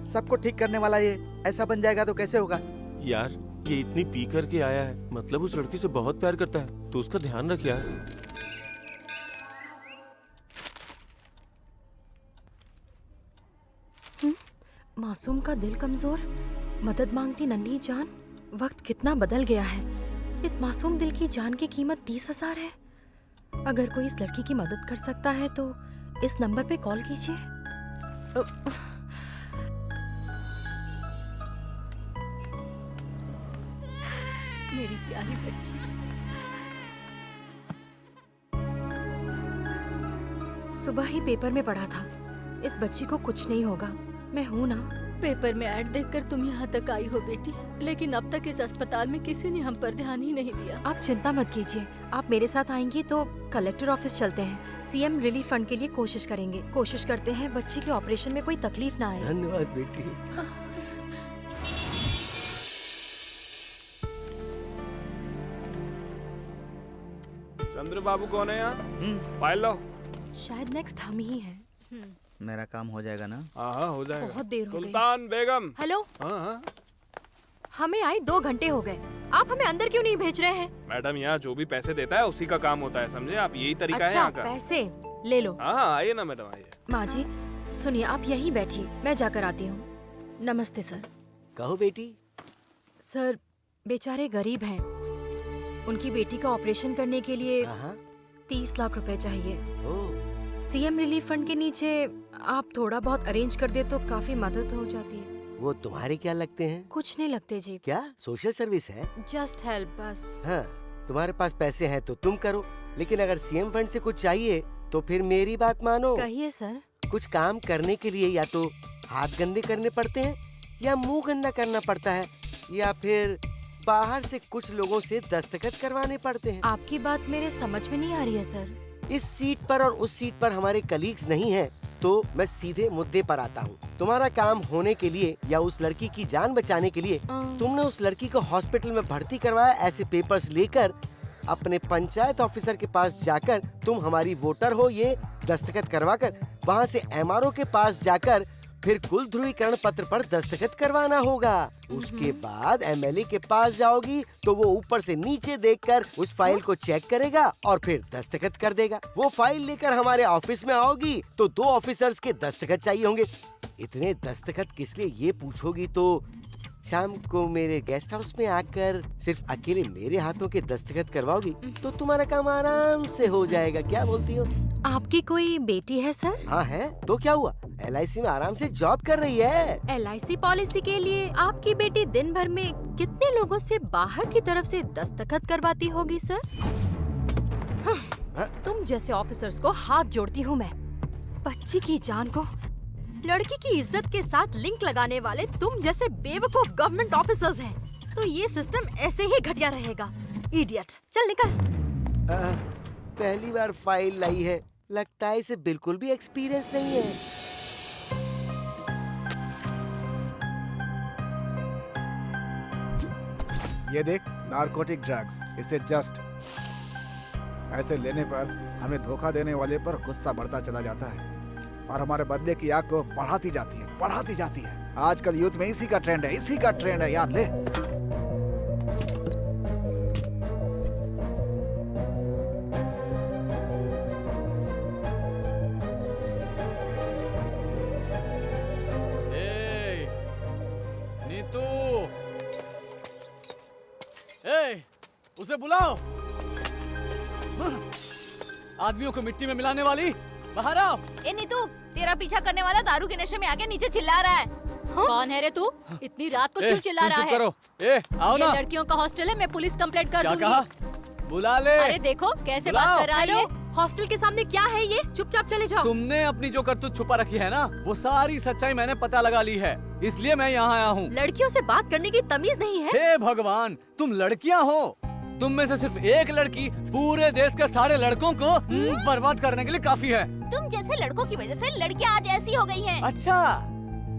सबको ठीक करने वाला ये ऐसा बन जाएगा तो कैसे होगा? यार ये इतनी पी करके आया है, मतलब उस लड़की से बहुत प्यार करता है, तो उसका ध्यान रख यार। मासूम का दिल कमजोर, मदद मांगती नन्ही जान। वक्त कितना बदल गया है। इस मासूम दिल की जान की कीमत 30,000 है। अगर कोई इस लड़की की मदद कर सकता है तो इस नंबर पे कॉल कीजिए। मेरी प्यारी बच्ची। सुबह ही पेपर में पढ़ा था, इस बच्ची को कुछ नहीं होगा। मैं हूँ ना। पेपर में ऐड देखकर तुम यहाँ तक आई हो बेटी, लेकिन अब तक इस अस्पताल में किसी ने हम पर ध्यान ही नहीं दिया। आप चिंता मत कीजिए, आप मेरे साथ आएंगी तो कलेक्टर ऑफिस चलते हैं। सीएम रिलीफ फंड के लिए कोशिश करेंगे। कोशिश करते हैं बच्ची के ऑपरेशन में कोई तकलीफ ना आए। धन्यवाद बेटी। चंद्र बाबू कौन है यहाँ? फाइल लो। शायद नेक्स्ट हम ही हैं। मेरा काम हो जाएगा ना? हाँ हो जाएगा। बहुत देर हो गई। सुल्तान बेगम। हेलो। हाँ। हमें आए 2 घंटे हो गए, आप हमें अंदर क्यों नहीं भेज रहे हैं? मैडम यहाँ जो भी पैसे देता है उसी का काम होता है, समझे आप? यही तरीका है यहाँ का। पैसे ले लो। हाँ आइए ना मैडम, आइए। माँ जी सुनिए, आप यहीं बैठिए, मैं जाकर आती हूँ। नमस्ते सर। कहो बेटी। सर बेचारे गरीब हैं, उनकी बेटी का ऑपरेशन करने के लिए 30 लाख रुपए चाहिए। सीएम रिलीफ फंड के नीचे आप थोड़ा बहुत अरेंज कर दे तो काफी मदद हो जाती है। वो तुम्हारे क्या लगते हैं? कुछ नहीं लगते जी। क्या सोशल सर्विस है? जस्ट हेल्प बस। हाँ, तुम्हारे पास पैसे हैं तो तुम करो, लेकिन अगर सीएम फंड से कुछ चाहिए तो फिर मेरी बात मानो। कहिए सर। कुछ काम करने के लिए या तो हाथ गंदे करने पड़ते हैं या मुंह गंदा करना पड़ता है, या फिर बाहर से कुछ लोगों से दस्तखत करवाने पड़ते हैं। आपकी बात मेरे समझ में नहीं आ रही है सर। इस सीट पर और उस सीट पर हमारे कलीग्स नहीं हैं, तो मैं सीधे मुद्दे पर आता हूँ। तुम्हारा काम होने के लिए या उस लड़की की जान बचाने के लिए तुमने उस लड़की को हॉस्पिटल में भर्ती करवाया। ऐसे पेपर्स लेकर अपने पंचायत ऑफिसर के पास जाकर तुम हमारी वोटर हो ये दस्तखत करवाकर वहाँ से एमआरओ के पास जाकर फिर कुल ध्रुवीकरण पत्र पर दस्तखत करवाना होगा। उसके बाद एमएलए के पास जाओगी तो वो ऊपर से नीचे देखकर उस फाइल को चेक करेगा और फिर दस्तखत कर देगा। वो फाइल लेकर हमारे ऑफिस में आओगी तो 2 ऑफिसर्स के दस्तखत चाहिए होंगे। इतने दस्तखत किस लिए ये पूछोगी तो शाम को मेरे गेस्ट हाउस में आकर सिर्फ अकेले मेरे हाथों के दस्तखत करवाओगी तो तुम्हारा काम आराम से हो जाएगा। क्या बोलती हो? आपकी कोई बेटी है सर? हाँ है, तो क्या हुआ? LIC में आराम से जॉब कर रही है। LIC पॉलिसी के लिए आपकी बेटी दिन भर में कितने लोगों से बाहर की तरफ से दस्तखत करवाती होगी सर? हाँ, तुम जैसे ऑफिसर्स को हाथ जोड़ती हूँ मैं। बच्ची की जान को लड़की की इज्जत के साथ लिंक लगाने वाले तुम जैसे बेवकूफ गवर्नमेंट ऑफिसर्स हैं, तो ये सिस्टम ऐसे ही घटिया रहेगा। इडियट, चल निकल। पहली बार फाइल लाई है, लगता है इसे बिल्कुल भी एक्सपीरियंस नहीं है। ये देख, नारकोटिक ड्रग्स। इसे जस्ट ऐसे लेने पर हमें धोखा देने वाले पर गुस्सा बढ़ता चला जाता है और हमारे बदले की आग को बढ़ाती जाती है। आजकल यूथ में इसी का ट्रेंड है यार। ले नीतू, उसे बुलाओ। आदमियों को मिट्टी में मिलाने वाली, बाहर आओ। ए नीतू, तेरा पीछा करने वाला दारू के नशे में आके नीचे चिल्ला रहा है। हाँ? कौन है रे तू? इतनी रात को क्यों चिल्ला रहा है? चुप करो। आओ ना। ये लड़कियों का हॉस्टल है, मैं पुलिस कंप्लेंट कर दूंगी। क्या कहा? बुला ले। अरे देखो कैसे बात कर रहा है ये। हॉस्टल के सामने क्या है ये? चुपचाप चले जाओ। तुमने अपनी जो करतूत छुपा रखी है ना, वो सारी सच्चाई मैंने पता लगा ली है, इसलिए मैं यहाँ आया हूँ। लड़कियों से बात करने की तमीज नहीं है? हे भगवान, तुम लड़कियाँ हो। तुम में से सिर्फ एक लड़की पूरे देश के सारे लड़कों को बर्बाद करने के लिए काफी है। तुम जैसे लड़कों की वजह से लड़कियाँ आज ऐसी हो गई हैं। अच्छा,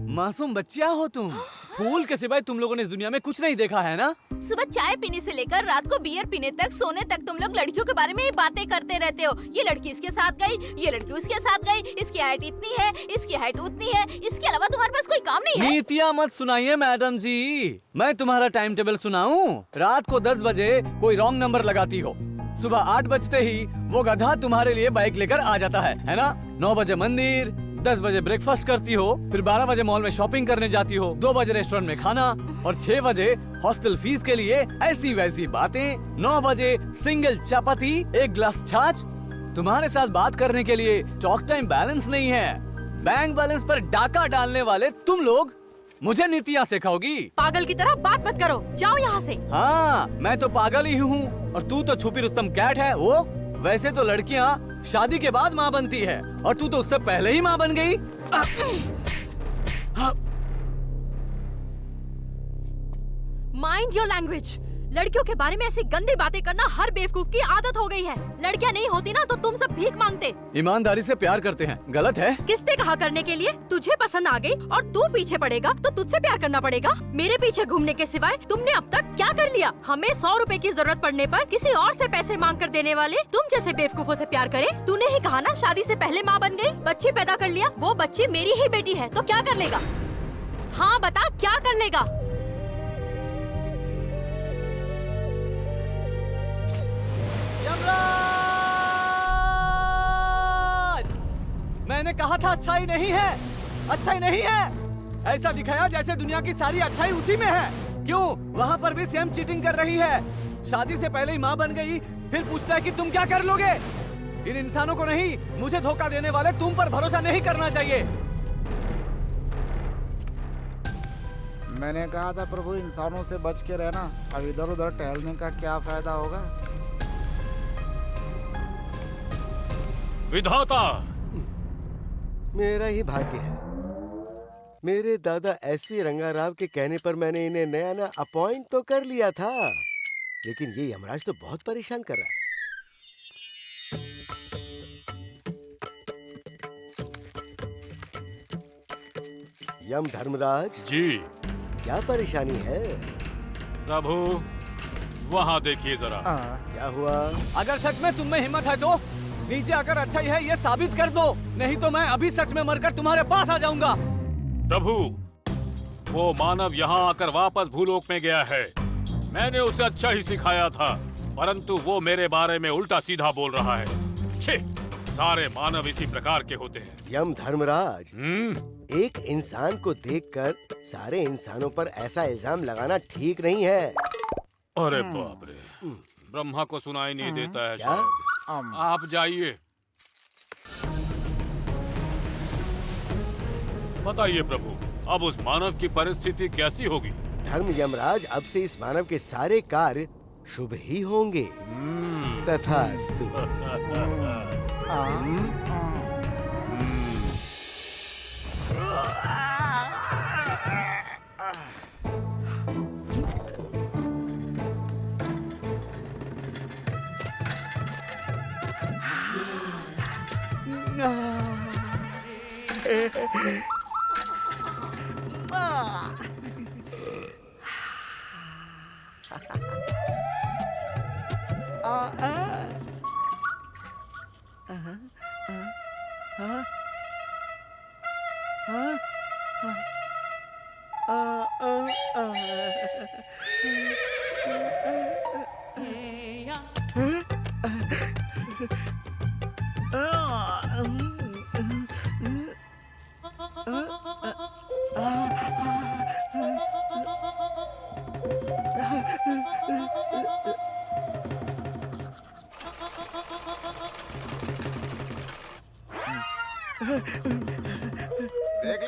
मासूम बच्चियाँ हो तुम। फूल के सिवाय तुम लोगों ने इस दुनिया में कुछ नहीं देखा है ना। सुबह चाय पीने से लेकर रात को बियर पीने तक, सोने तक तुम लोग लड़कियों के बारे में ही बातें करते रहते हो। ये लड़की इसके साथ गई, ये लड़की उसके साथ गई, इसकी हाइट इतनी है, इसकी हाइट उतनी है। इसके अलावा तुम्हारे पास कोई काम नहीं है? नीतियाँ मत सुनाइए मैडम जी, मैं तुम्हारा टाइम टेबल सुनाऊं? रात को 10 बजे कोई रॉन्ग नंबर लगाती हो, सुबह 8 बजते ही वो गधा तुम्हारे लिए बाइक लेकर आ जाता है ना? 9 बजे मंदिर, 10 बजे ब्रेकफास्ट करती हो, फिर 12 बजे मॉल में शॉपिंग करने जाती हो, 2 बजे रेस्टोरेंट में खाना और 6 बजे हॉस्टल फीस के लिए ऐसी वैसी बातें, 9 बजे सिंगल चपाती, 1 गिलास छाछ। तुम्हारे साथ बात करने के लिए टॉक टाइम बैलेंस नहीं है। बैंक बैलेंस पर डाका डालने वाले तुम लोग मुझे नीतियाँ सिखाओगी? पागल की तरह बात मत करो, जाओ यहाँ से। हाँ, मैं तो पागल ही हूँ और तू तो छुपी रुस्तम कैट है। वो वैसे तो लड़कियाँ शादी के बाद माँ बनती है और तू तो उससे पहले ही माँ बन गई। Mind your language. लड़कियों के बारे में ऐसी गंदी बातें करना हर बेवकूफ की आदत हो गई है। लड़कियां नहीं होती ना तो तुम सब भीख मांगते। ईमानदारी से प्यार करते हैं, गलत है? किसने कहा करने के लिए? तुझे पसंद आ गई और तू पीछे पड़ेगा तो तुझसे प्यार करना पड़ेगा। मेरे पीछे घूमने के सिवाय तुमने अब तक क्या कर लिया? हमें 100 रुपए की जरूरत पड़ने पर किसी और से पैसे मांग कर देने वाले तुम जैसे बेवकूफों से प्यार करे। तूने ही कहा ना शादी से पहले माँ बन गई, बच्ची पैदा कर लिया। वो बच्ची मेरी ही बेटी है तो क्या कर लेगा? हाँ बता, क्या कर लेगा? मैंने कहा था अच्छाई नहीं है, अच्छाई नहीं है। ऐसा दिखाया जैसे दुनिया की सारी अच्छाई उसी में है। क्यों? वहाँ पर भी सेम चीटिंग कर रही है। शादी से पहले ही माँ बन गई, फिर पूछता है कि तुम क्या कर लोगे। इन इंसानों को नहीं, मुझे धोखा देने वाले तुम पर भरोसा नहीं करना चाहिए। मैंने कहा था प्रभु, इंसानों से बच के रहना। अब इधर उधर टहलने का क्या फायदा होगा? विधाता, मेरा ही भाग्य है। मेरे दादा एसवी रंगाराव के कहने पर मैंने इन्हें नया नया अपॉइंट तो कर लिया था, लेकिन ये यमराज तो बहुत परेशान कर रहा है। यम धर्मराज जी, क्या परेशानी है? प्रभु वहाँ देखिए जरा। क्या हुआ? अगर सच में तुम में हिम्मत है तो नीचे आकर अच्छाई है ये साबित कर दो, नहीं तो मैं अभी सच में मरकर तुम्हारे पास आ जाऊंगा। प्रभु, वो मानव यहाँ आकर वापस भूलोक में गया है। मैंने उसे अच्छा ही सिखाया था, परंतु वो मेरे बारे में उल्टा सीधा बोल रहा है। छे, सारे मानव इसी प्रकार के होते हैं। यम धर्मराज, एक इंसान को देखकर सारे इंसानों पर ऐसा इल्जाम लगाना ठीक नहीं है। अरे बाप रे, ब्रह्मा को सुनाई नहीं देता है क्या? शायद। आप जाइए। बताइए प्रभु, अब उस मानव की परिस्थिति कैसी होगी? धर्म यमराज, अब से इस मानव के सारे कार्य शुभ ही होंगे। तथास्तु।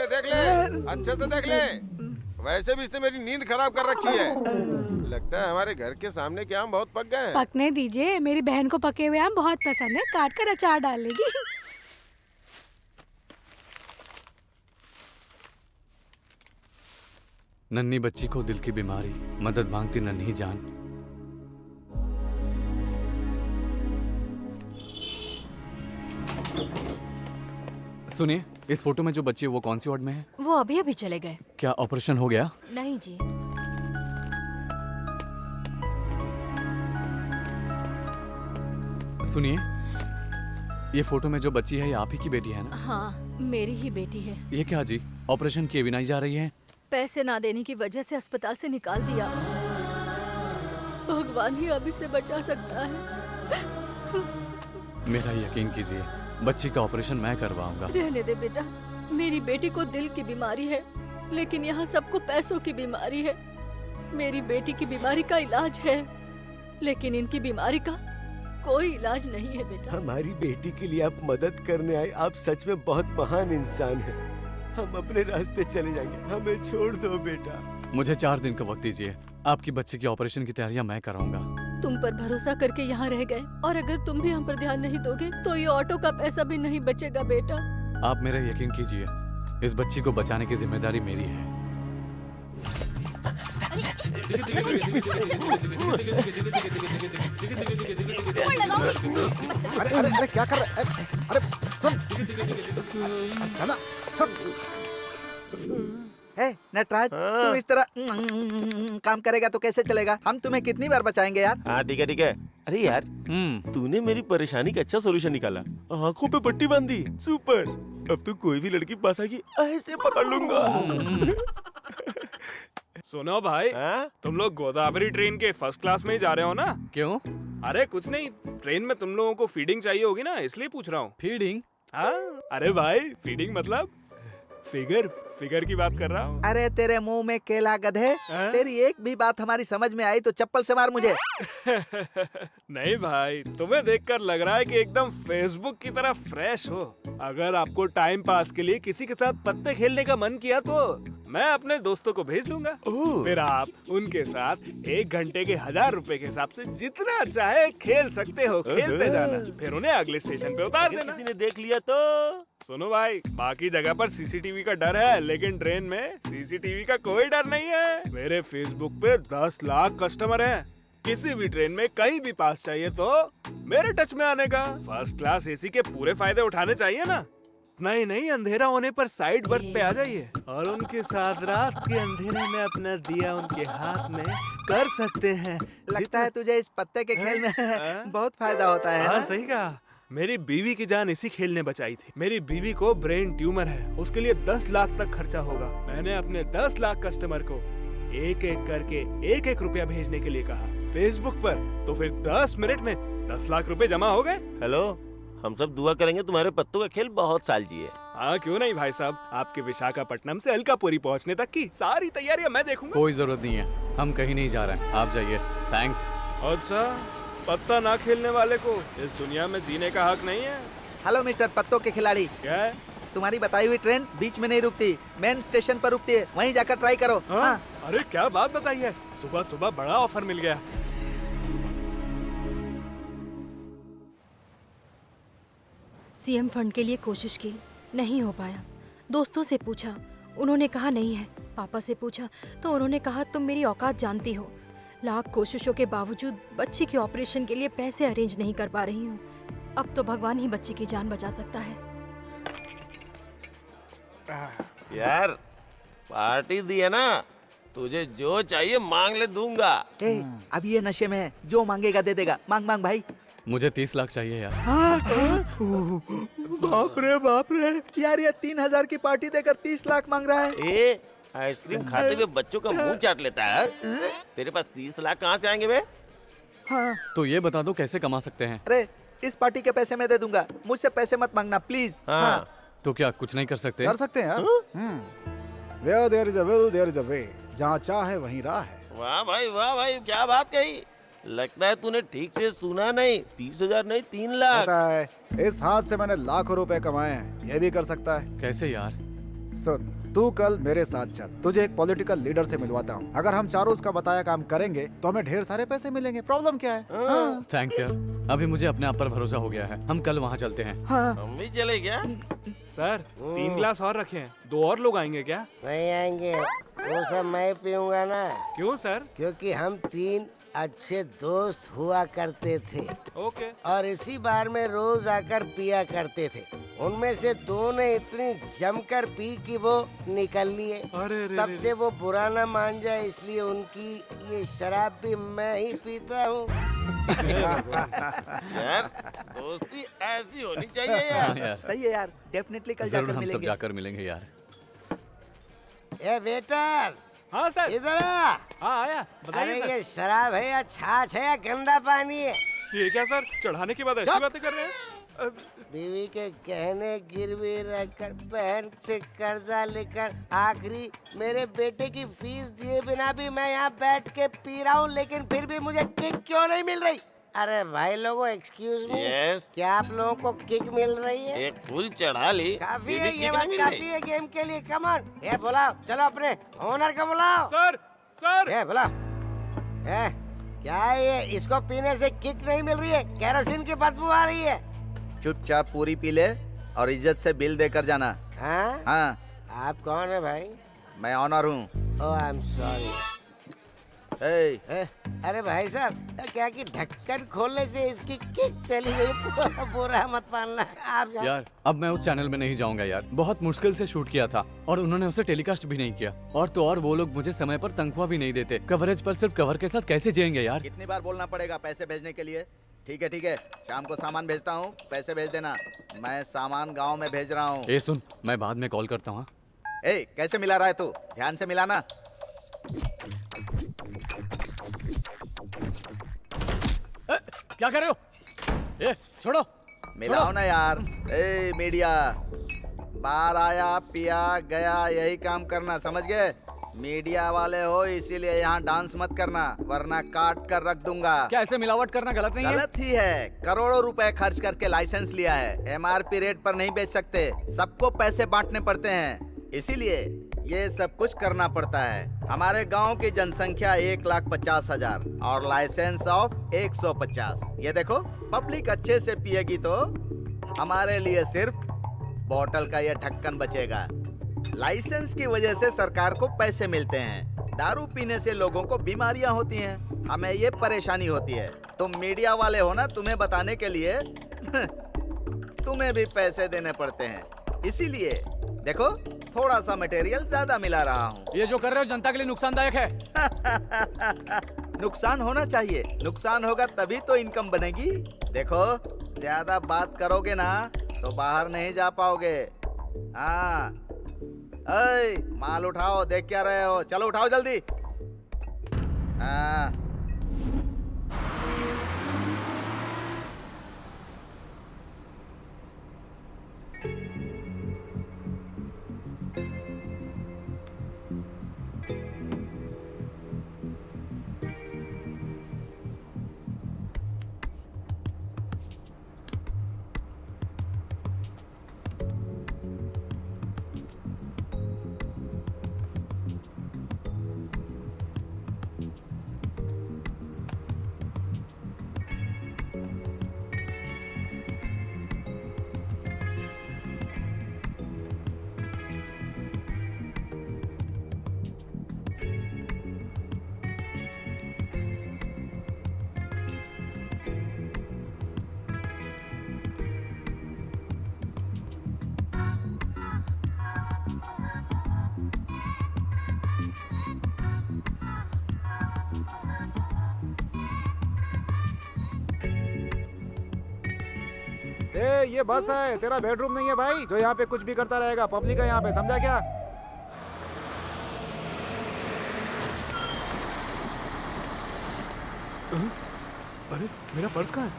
देख ले अच्छे से देख ले। वैसे भी इसने मेरी नींद खराब कर रखी है। लगता है हमारे घर के सामने के आम बहुत पक गए हैं। पकने दीजिए, मेरी बहन को पके हुए आम बहुत पसंद है, काट कर अचार डालेगी। नन्ही बच्ची को दिल की बीमारी, मदद मांगती नन्ही जान। सुनिए, इस फोटो में जो बच्ची है वो कौन सी वार्ड में है? वो अभी अभी चले गए। क्या ऑपरेशन हो गया? नहीं जी। सुनिए, ये फोटो में जो बच्ची है ये आप ही की बेटी है ना? हाँ, मेरी ही बेटी है। ये क्या जी, ऑपरेशन किए बिना ही जा रही है? पैसे ना देने की वजह से अस्पताल से निकाल दिया। भगवान ही अब इसे बचा सकता है। मेरा यकीन कीजिए, बच्ची का ऑपरेशन मैं करवाऊंगा। रहने दे बेटा, मेरी बेटी को दिल की बीमारी है, लेकिन यहाँ सबको पैसों की बीमारी है। मेरी बेटी की बीमारी का इलाज है, लेकिन इनकी बीमारी का कोई इलाज नहीं है बेटा। हमारी बेटी के लिए आप मदद करने आए, आप सच में बहुत महान इंसान हैं। हम अपने रास्ते चले जाएंगे, हमें छोड़ दो बेटा। मुझे 4 दिन का वक्त दीजिए, आपकी बच्ची की ऑपरेशन की तैयारियां मैं कराऊंगा। तुम पर भरोसा करके यहाँ रह गए, और अगर तुम भी हम पर ध्यान नहीं दोगे तो ये ऑटो का पैसा भी नहीं बचेगा बेटा। आप मेरा यकीन कीजिए, इस बच्ची को बचाने की जिम्मेदारी मेरी है। अरे क्या कर रहा है? अरे सुन, चला नटराज, तुम इस तरह काम करेगा तो कैसे चलेगा? हम तुम्हें कितनी बार बचाएंगे यार? हाँ ठीक है। अरे यार, तूने मेरी परेशानी का अच्छा सोल्यूशन निकाला। आंखों पे पट्टी बांधी, सुपर। अब तो कोई भी लड़की पास आएगी ऐसे पकड़ लूंगा। सुनो भाई, तुम लोग गोदावरी ट्रेन के फर्स्ट क्लास में ही जा रहे हो ना? क्यों? अरे कुछ नहीं, ट्रेन में तुम लोगों को फीडिंग चाहिए होगी ना, इसलिए पूछ रहा हूँ। फीडिंग? हाँ, अरे भाई फीडिंग मतलब फिगर की बात कर रहा हूँ। अरे तेरे मुंह में केला गधे, तेरी एक भी बात हमारी समझ में आई तो चप्पल से मार मुझे। नहीं भाई, तुम्हें देखकर लग रहा है कि एकदम फेसबुक की तरह फ्रेश हो। अगर आपको टाइम पास के लिए किसी के साथ पत्ते खेलने का मन किया तो मैं अपने दोस्तों को भेज दूंगा। फिर आप उनके साथ 1 घंटे के 1000 रुपए के हिसाब से जितना चाहे खेल सकते हो, खेलते जाना। फिर उन्हें अगले स्टेशन पे उतार देना। किसी ने देख लिया तो? सुनो भाई, बाकी जगह पर सीसीटीवी का डर है, लेकिन ट्रेन में सीसीटीवी का कोई डर नहीं है। मेरे फेसबुक पे 10 लाख कस्टमर हैं। किसी भी ट्रेन में कहीं भी पास चाहिए तो मेरे टच में आने का। फर्स्ट क्लास एसी के पूरे फायदे उठाने चाहिए ना। नहीं, अंधेरा होने पर साइड बर्थ पे आ जाइए और उनके साथ रात के अंधेरे में अपना दिया उनके हाथ में कर सकते हैं। लगता है तुझे इस पत्ते के खेल में बहुत फायदा होता है। हाँ, सही कहा। मेरी बीवी की जान इसी खेल ने बचाई थी। मेरी बीवी को ब्रेन ट्यूमर है, उसके लिए 10 लाख तक खर्चा होगा। मैंने अपने 10 लाख कस्टमर को एक एक करके 1-1 रुपया भेजने के लिए कहा फेसबुक पर, तो फिर 10 मिनट में 10 लाख रुपए जमा हो गए। हेलो, हम सब दुआ करेंगे तुम्हारे पत्तों का खेल बहुत साल जिए। हाँ क्यों नहीं भाई साहब, आपके विशाखापट्टनम से अलकापुरी पहुंचने तक की सारी तैयारियां मैं देखूंगा। कोई जरूरत नहीं है, हम कहीं नहीं जा रहे हैं, आप जाइए। थैंक्स। अच्छा, पत्ता ना खेलने वाले को इस दुनिया में जीने का हक नहीं है। हेलो मिस्टर पत्तों के खिलाड़ी। क्या है? तुम्हारी बताई हुई ट्रेन बीच में नहीं रुकती, मेन स्टेशन पर रुकती है, वहीं जाकर ट्राई करो। हाँ। अरे क्या बात बताई है, सुबह सुबह बड़ा ऑफर मिल गया। सीएम फंड के लिए कोशिश की, नहीं हो पाया। दोस्तों से पूछा, उन्होंने कहा नहीं है। पापा से पूछा तो उन्होंने कहा तुम मेरी औकात जानती हो। लाख कोशिशों के बावजूद बच्ची के ऑपरेशन के लिए पैसे अरेंज नहीं कर पा रही हूँ। अब तो भगवान ही बच्ची की जान बचा सकता है। यार पार्टी दी है ना, तुझे जो चाहिए मांग ले, दूंगा। अभी ये नशे में है, जो मांगेगा दे देगा। मांग मांग भाई। मुझे 30 लाख चाहिए यार। बाप रे यार, ये 3000 की पार्टी देकर 30 लाख मांग रहा है। आइसक्रीम खाते हुए बच्चों का मुंह चाट लेता है। तेरे पास 30 लाख कहाँ से आएंगे बे? हाँ। तो ये बता दो कैसे कमा सकते हैं? अरे इस पार्टी के पैसे मैं दे दूंगा, मुझसे पैसे मत मांगना प्लीज। हाँ। तो क्या कुछ नहीं कर सकते? कर सकते हैं यार। Where there is a will, there is a way. जहाँ चाह है वहीं राह है। वाह भाई, क्या बात कही। लगता है तूने ठीक से सुना नहीं। 30,000 नहीं, 3 लाख। पता है, इस हाथ से मैंने लाखों रुपए कमाए हैं, ये भी कर सकता है। कैसे यार? सुन, तू कल मेरे साथ चल, तुझे एक पॉलिटिकल लीडर से मिलवाता हूँ। अगर हम चारों उसका बताया काम करेंगे तो हमें ढेर सारे पैसे मिलेंगे। प्रॉब्लम क्या है? हाँ। थैंक्स यार, अभी मुझे अपने आप पर भरोसा हो गया है। हम कल वहाँ चलते हैं। हम भी चले क्या? सर 3 ग्लास और रखे हैं, 2 और लोग आएंगे क्या? नहीं आएंगे, वो सब मैं पीऊंगा ना। क्यों सर? क्योंकि हम 3 अच्छे दोस्त हुआ करते थे। ओके। और इसी बार में रोज आकर पिया करते थे। उनमें से 2 ने इतनी जमकर पी कि वो निकल लिए। तब से वो बुरा न मान जाए, इसलिए उनकी ये शराब भी मैं ही पीता हूँ। यार दोस्ती ऐसी होनी चाहिए यार। सही है यार, डेफिनेटली कल जरूर जाकर हम मिलेंगे। सब जाकर मिलेंगे यार। ए वेटर। हाँ सर। इधर आ। हाँ आया, बताइए अरे सर। ये शराब है या छाछ है या गंदा पानी है? ये क्या सर, चढ़ाने के बाद ऐसी बातें कर रहे हैं? बीवी के गहने गिरवी रखकर, बहन से कर्जा लेकर, आखिरी मेरे बेटे की फीस दिए बिना भी मैं यहाँ बैठ के पी रहा हूँ, लेकिन फिर भी मुझे किक क्यों नहीं मिल रही? अरे भाई लोगों, एक्सक्यूज मी, क्या आप लोगों को किक मिल रही है? एक फुल चढ़ा ली, काफी है, ये बात काफी है गेम के लिए। कम ऑन, ये बुलाओ, चलो अपने ओनर को बुलाओ। सर ये बुलाओ। क्या है ये, इसको पीने से किक नहीं मिल रही है, केरोसिन की बदबू आ रही है। चुपचाप पूरी पी ले और इज्जत से बिल देकर जाना। हाँ? हाँ। आप कौन है भाई? मैं ऑनर हूँ। ओह आई एम सॉरी। अरे भाई साहब, क्या कि ढक्कन खोलने से इसकी किक चली गई। बुरा मत मानना आप। यार अब मैं उस चैनल में नहीं जाऊंगा यार, बहुत मुश्किल से शूट किया था और उन्होंने उसे टेलीकास्ट भी नहीं किया। और तो और वो लोग मुझे समय पर तनख्वाह भी नहीं देते। कवरेज पर सिर्फ कवर के साथ कैसे जिएंगे यार? कितनी बार बोलना पड़ेगा पैसे भेजने के लिए? ठीक है, शाम को सामान भेजता हूँ, पैसे भेज देना। मैं सामान गाँव में भेज रहा हूँ। ए सुन, मैं बाद में कॉल करता हूँ। कैसे मिला रहा है तू? ध्यान से मिलाना। क्या कर रहे हो? ए छोड़ो, मिलाओ ना यार। मीडिया, बाहर आया पिया गया, यही काम करना, समझ गए? मीडिया वाले हो इसीलिए यहाँ डांस मत करना, वरना काट कर रख दूंगा। क्या ऐसे मिलावट करना गलत नहीं है? गलत ही है। करोड़ों रुपए खर्च करके लाइसेंस लिया है, MRP रेट पर नहीं बेच सकते, सबको पैसे बांटने पड़ते हैं, इसीलिए ये सब कुछ करना पड़ता है। हमारे गांव की जनसंख्या 1,50,000 और लाइसेंस ऑफ 150। ये देखो, पब्लिक अच्छे से पिएगी तो हमारे लिए सिर्फ बोतल का ये ढक्कन बचेगा। लाइसेंस की वजह से सरकार को पैसे मिलते हैं, दारू पीने से लोगों को बीमारियां होती हैं, हमें ये परेशानी होती है। तुम मीडिया वाले हो ना, तुम्हें बताने के लिए तुम्हें भी पैसे देने पड़ते हैं, इसीलिए देखो थोड़ा सा मटेरियल ज्यादा मिला रहा हूँ। ये जो कर रहे हो जनता के लिए नुकसानदायक है। नुकसान होना चाहिए, नुकसान होगा तभी तो इनकम बनेगी। देखो ज्यादा बात करोगे ना तो बाहर नहीं जा पाओगे। हाँ, माल उठाओ, देख क्या रहे हो? चलो उठाओ जल्दी। हाँ। ये बस है, तेरा बेडरूम नहीं है भाई जो यहाँ पे कुछ भी करता रहेगा। पब्लिक है यहाँ पे, समझा क्या? अरे मेरा पर्स कहाँ है?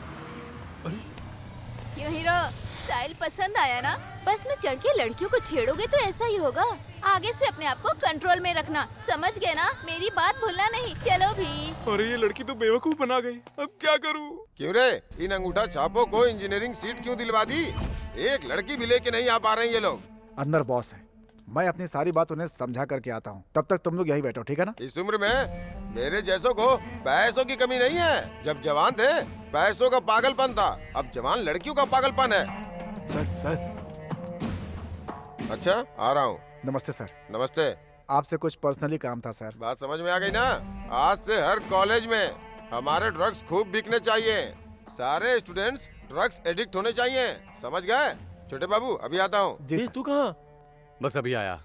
अरे क्यों हीरो, स्टाइल पसंद आया ना? बस में चढ़ के लड़कियों को छेड़ोगे तो ऐसा ही होगा। आगे से अपने आप को कंट्रोल में रखना, समझ गए ना? मेरी बात भूलना नहीं। चलो भी। अरे ये लड़की तो बेवकूफ बना गई, अब क्या करूँ? क्यों रे, इन अंगूठा छापों को इंजीनियरिंग सीट क्यों दिलवा दी? एक लड़की भी लेके नहीं आ पा रहे हैं ये लोग। अंदर बॉस है, मैं अपनी सारी बात उन्हें समझा करके आता हूँ। तब तक तुम लोग यहीं बैठो, ठीक है ना? इस उम्र में मेरे जैसों को पैसों की कमी नहीं है। जब जवान थे पैसों का पागलपन था, अब जवान लड़कियों का पागलपन है। सर अच्छा, आ रहा हूँ। नमस्ते सर। नमस्ते। आपसे कुछ पर्सनली काम था सर। बात समझ में आ गई ना? आज से हर कॉलेज में हमारे ड्रग्स खूब बिकने चाहिए। सारे स्टूडेंट्स ड्रग्स एडिक्ट होने चाहिए, समझ गए? छोटे बाबू अभी आता हूँ। जी तू कहाँ? बस अभी आया।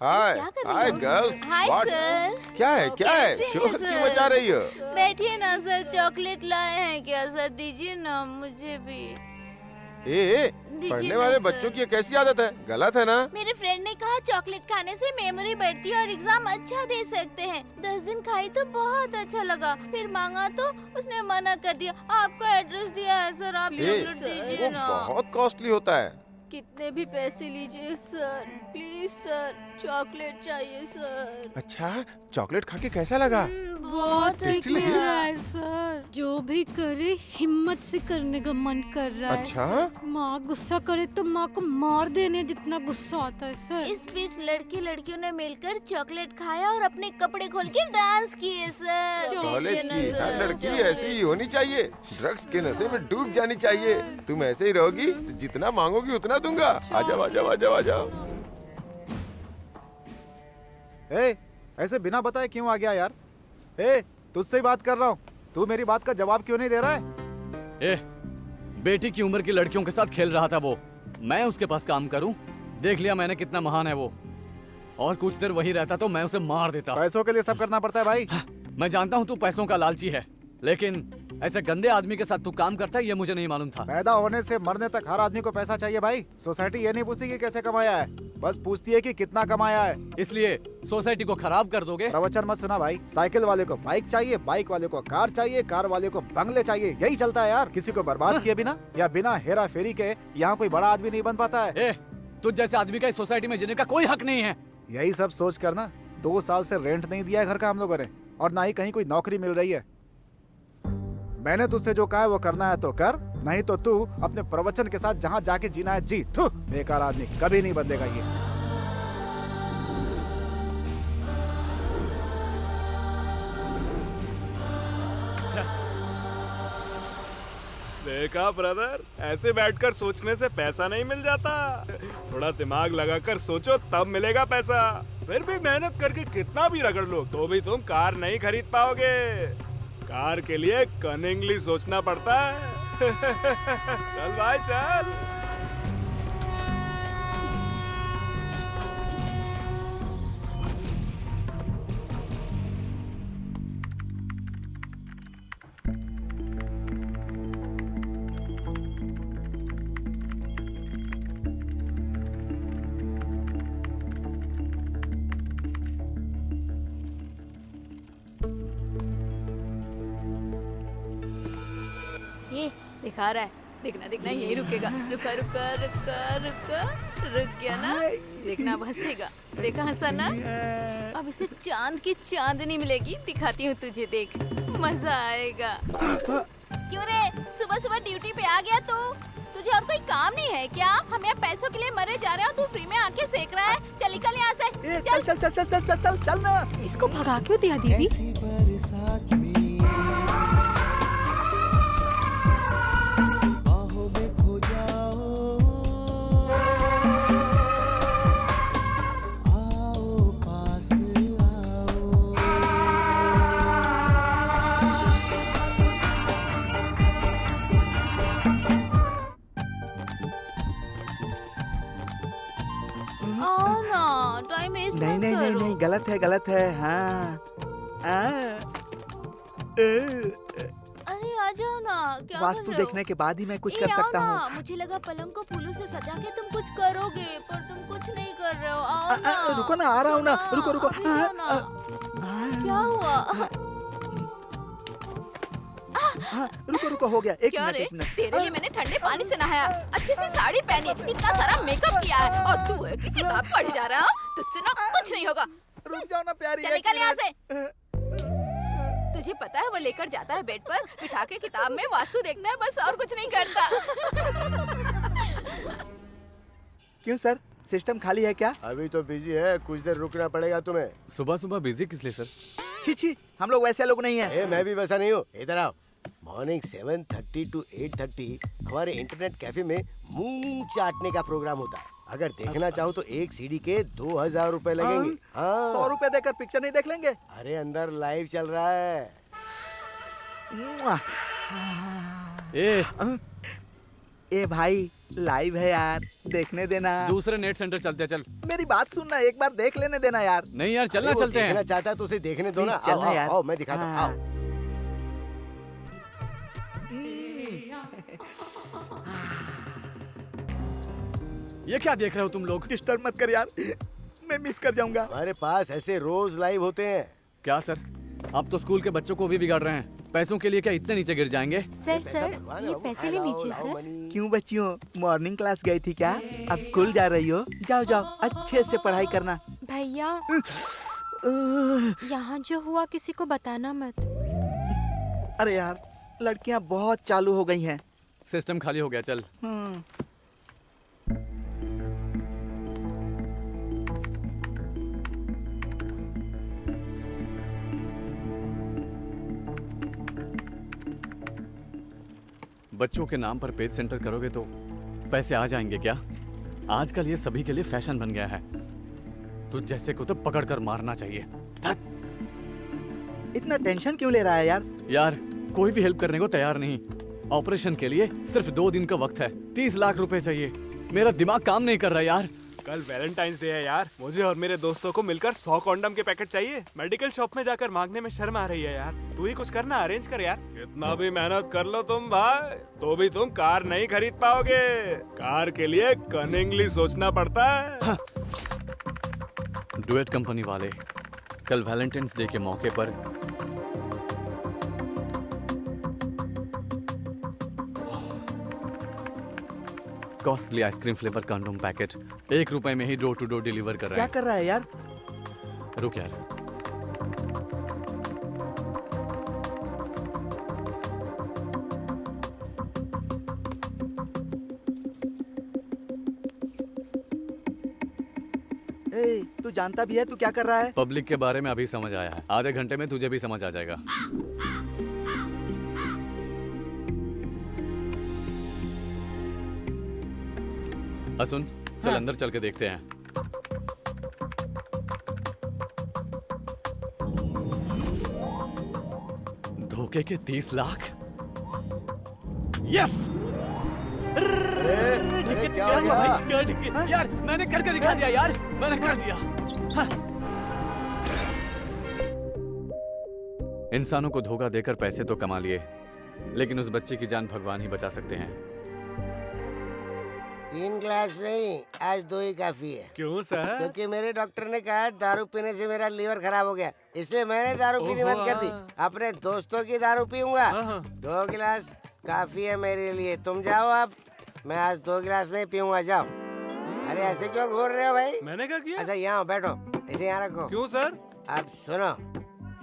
हाय हाय गर्ल्स। Hi sir. क्या है कैसे हैं शोर सर? क्यों मचा रही हो? बैठिए ना सर, चॉकलेट लाए हैं क्या सर? दीजिए ना मुझे भी। पढ़ने वाले ना बच्चों सर। की ये कैसी आदत है? गलत है ना? मेरे फ्रेंड ने कहा चॉकलेट खाने से मेमोरी बढ़ती है और एग्जाम अच्छा दे सकते हैं। 10 दिन खाई तो बहुत अच्छा लगा, फिर मांगा तो उसने मना कर दिया। आपका एड्रेस दिया है सर, आप चॉकलेट दीजिए वो ना। बहुत कॉस्टली होता है। कितने भी पैसे लीजिए सर, प्लीज सर, चॉकलेट चाहिए सर। अच्छा, चॉकलेट खा के कैसा लगा? बहुत टेस्टी लगी? अच्छा है सर। जो भी करे हिम्मत से करने का मन कर रहा है। अच्छा? माँ गुस्सा करे तो माँ को मार देने जितना गुस्सा आता है सर। इस बीच लड़कियों ने मिलकर चॉकलेट खाया और अपने कपड़े खोल के डांस किए सर। कॉलेज दीजिए की ना हर सर, लड़की चॉकलेट। ऐसी ही होनी चाहिए, ड्रग्स के नशे में डूब जानी चाहिए। तुम ऐसे ही रहोगी तो जितना मांगोगी उतना दूंगा। आजाओ आजाओ आजाओ आजाओ। ऐसे बिना बताए क्यों आ गया यार? तुझसे ही बात कर रहा हूँ, तू मेरी बात का जवाब क्यों नहीं दे रहा है? बेटी की उम्र की लड़कियों के साथ खेल रहा था वो, मैं उसके पास काम करूं? देख लिया मैंने कितना महान है वो। और कुछ देर वहीं रहता तो मैं उसे मार देता। पैसों के लिए सब करना पड़ता है भाई। मैं जानता हूँ तू पैसों का लालची है, लेकिन ऐसे गंदे आदमी के साथ तू काम करता है ये मुझे नहीं मालूम था। पैदा होने से मरने तक हर आदमी को पैसा चाहिए भाई। सोसाइटी ये नहीं पूछती कि कैसे कमाया है, बस पूछती है कि कितना कमाया है। इसलिए सोसाइटी को खराब कर दोगे? प्रवचन मत सुना भाई। साइकिल वाले को बाइक चाहिए, बाइक वाले को कार चाहिए, कार वाले को बंगले चाहिए, यही चलता है यार। किसी को बर्बाद किए बिना या बिना हेरा फेरी के यहाँ कोई बड़ा आदमी नहीं बन पाता है। तुझ जैसे आदमी का इस सोसाइटी में जीने का कोई हक नहीं है। यही सब सोच कर ना 2 साल से रेंट नहीं दिया है घर का हम लोगों ने, और ना ही कहीं कोई नौकरी मिल रही है। मैंने तुझसे जो कहा है वो करना है तो कर, नहीं तो तू अपने प्रवचन के साथ जहाँ जाके जीना है जी। थू, बेकार आदमी, कभी नहीं बदलेगा ये। देखा ब्रदर, ऐसे बैठकर सोचने से पैसा नहीं मिल जाता। थोड़ा दिमाग लगाकर सोचो तब मिलेगा पैसा। फिर भी मेहनत करके कितना भी रगड़ लो तो भी तुम कार नहीं खरीद पाओगे। कार के लिए कनिंगली सोचना पड़ता है। चल भाई चल। ये दिखा रहा है देखना देखना यही रुकेगा। रुका रुका रुका रुका, रुक गया ना? देखना अब हंसेगा। देखा हंसा ना? अब इसे चांद की चांदनी मिलेगी। दिखाती हूँ तुझे, देख मजा आएगा। क्यों रे, सुबह सुबह ड्यूटी पे आ गया तू? तुझे और कोई काम नहीं है क्या? हम यहाँ पैसों के लिए मरे जा रहे हो, तू फ्री में आके सेक रहा है। चल निकल यहाँ से। चल चल चल चल चल चल चल ना। इसको भगा क्यों दिया दीदी? आओ ना, टाइम वेस्ट नहीं मत नहीं नहीं करो। नहीं, गलत है हाँ। अरे आ जाओ ना। क्या वास्तु कर रहे हो? देखने के बाद ही मैं कुछ ए, कर आओ सकता ना। हूँ। मुझे लगा पलंग को फूलों से सजा के तुम कुछ करोगे, पर तुम कुछ नहीं कर रहे हो। आओ ना। रुको ना, आ रहा हूँ ना। रुको रुको। अभी जाओ ना। क्या हुआ? रुको रुको, हो गया। एक क्या मिनट रे? एक मिनट। तेरे लिए मैंने ठंडे पानी से नहाया, अच्छी सी साड़ी पहनी, इतना सारा मेकअप किया है, और तू है कि किताब पढ़ जा रहा है? तुझसे ना कुछ नहीं होगा। रुक जाओ ना प्यारी। चल निकल यहाँ से। तुझे पता है वो लेकर जाता है बेड पर, बिठा के किताब में वास्तु देखना है, बस और कुछ नहीं करता। क्यों सर, सिस्टम खाली है क्या? अभी तो बिजी है, कुछ देर रुकना पड़ेगा तुम्हें। सुबह सुबह बिजी किस लिए सर? छी छी, हम लोग वैसे लोग नहीं है। मैं भी वैसा नहीं हूँ। इधर आओ। मॉर्निंग 7:30 to 8:30 हमारे इंटरनेट कैफे में मुंह चाटने का प्रोग्राम होता है। अगर देखना चाहो तो एक सीडी के 2000 रुपए लगेंगे। हाँ। 100 रुपए देकर पिक्चर नहीं देख लेंगे? अरे अंदर लाइव चल रहा है। ए भाई, लाइव है यार, देखने देना। दूसरे नेट सेंटर चलते हैं, चल। मेरी बात सुनना, एक बार देख लेने देना यार। नहीं यार, चलना चलते हैं। देखना चाहता है तो उसे देखने दो ना। चलना यार। आओ, मैं दिखाता हूँ। आओ। ये क्या देख रहे हो तुम लोग? डिस्टर्ब मत कर यार, मैं मिस कर जाऊंगा। हमारे पास ऐसे रोज लाइव होते हैं। क्या सर, आप तो स्कूल के बच्चों को भी बिगाड़ रहे हैं। पैसों के लिए क्या इतने नीचे गिर जाएंगे? सर ये पैसे ले लीजिए सर। क्यों बच्चियों, मॉर्निंग क्लास गई थी क्या? अब स्कूल जा रही हो? जाओ जाओ, अच्छे से पढ़ाई करना। भैया यहाँ जो हुआ किसी को बताना मत। अरे यार, लड़कियां बहुत चालू हो गई हैं। सिस्टम खाली हो गया, चल। बच्चों के नाम पर पेज सेंटर करोगे तो पैसे आ जाएंगे क्या? आजकल ये सभी के लिए फैशन बन गया है। तुझ जैसे को तो पकड़ कर मारना चाहिए। इतना टेंशन क्यों ले रहा है यार? यार, कोई भी हेल्प करने को तैयार नहीं। ऑपरेशन के लिए सिर्फ 2 दिन का वक्त है। 30 लाख रुपए चाहिए। मेरा दिमाग काम नहीं कर रहा यार। कल वैलेंटाइंस डे है यार, मुझे और मेरे दोस्तों को मिलकर 100 कॉन्डम के पैकेट चाहिए। मेडिकल शॉप में जाकर मांगने में शर्म आ रही है यार। तू ही कुछ करना, अरेंज कर यार। इतना भी मेहनत कर लो तुम भाई, तो भी तुम कार नहीं खरीद पाओगे। कार के लिए कनिंगली सोचना पड़ता है। हाँ। डुएट कंपनी वाले कल वैलेंटाइंस डे के मौके पर costly ice cream flavour condom packet 1 रुपए में ही डोर टू डोर डिलीवर कर रहे हैं। क्या कर रहा है यार? रुक यार। तू जानता भी है तू क्या कर रहा है? पब्लिक के बारे में अभी समझ आया है। आधे घंटे में तुझे भी समझ आ जाएगा। सुन, चल अंदर चल के देखते हैं। धोखे के 30 लाख। यस! यार, मैंने करके दिखा दिया यार, मैंने कर दिया। हाँ। इंसानों को धोखा देकर पैसे तो कमा लिए, लेकिन उस बच्चे की जान भगवान ही बचा सकते हैं। 3 ग्लास नहीं, आज 2 ही काफी है। क्यों सर? क्योंकि मेरे डॉक्टर ने कहा दारू पीने से मेरा लीवर खराब हो गया, इसलिए मैंने दारू पीनी बंद कर दी। अपने दोस्तों की दारू पीऊंगा। 2 गिलास काफी है मेरे लिए, तुम जाओ अब। मैं आज 2 गिलास में पीऊंगा, जाओ। अरे ऐसे क्यों घूर रहे हो भाई? मैंने क्या किया? अच्छा यहाँ बैठो, इसे यहाँ रखो। क्यों सर? अब सुनो,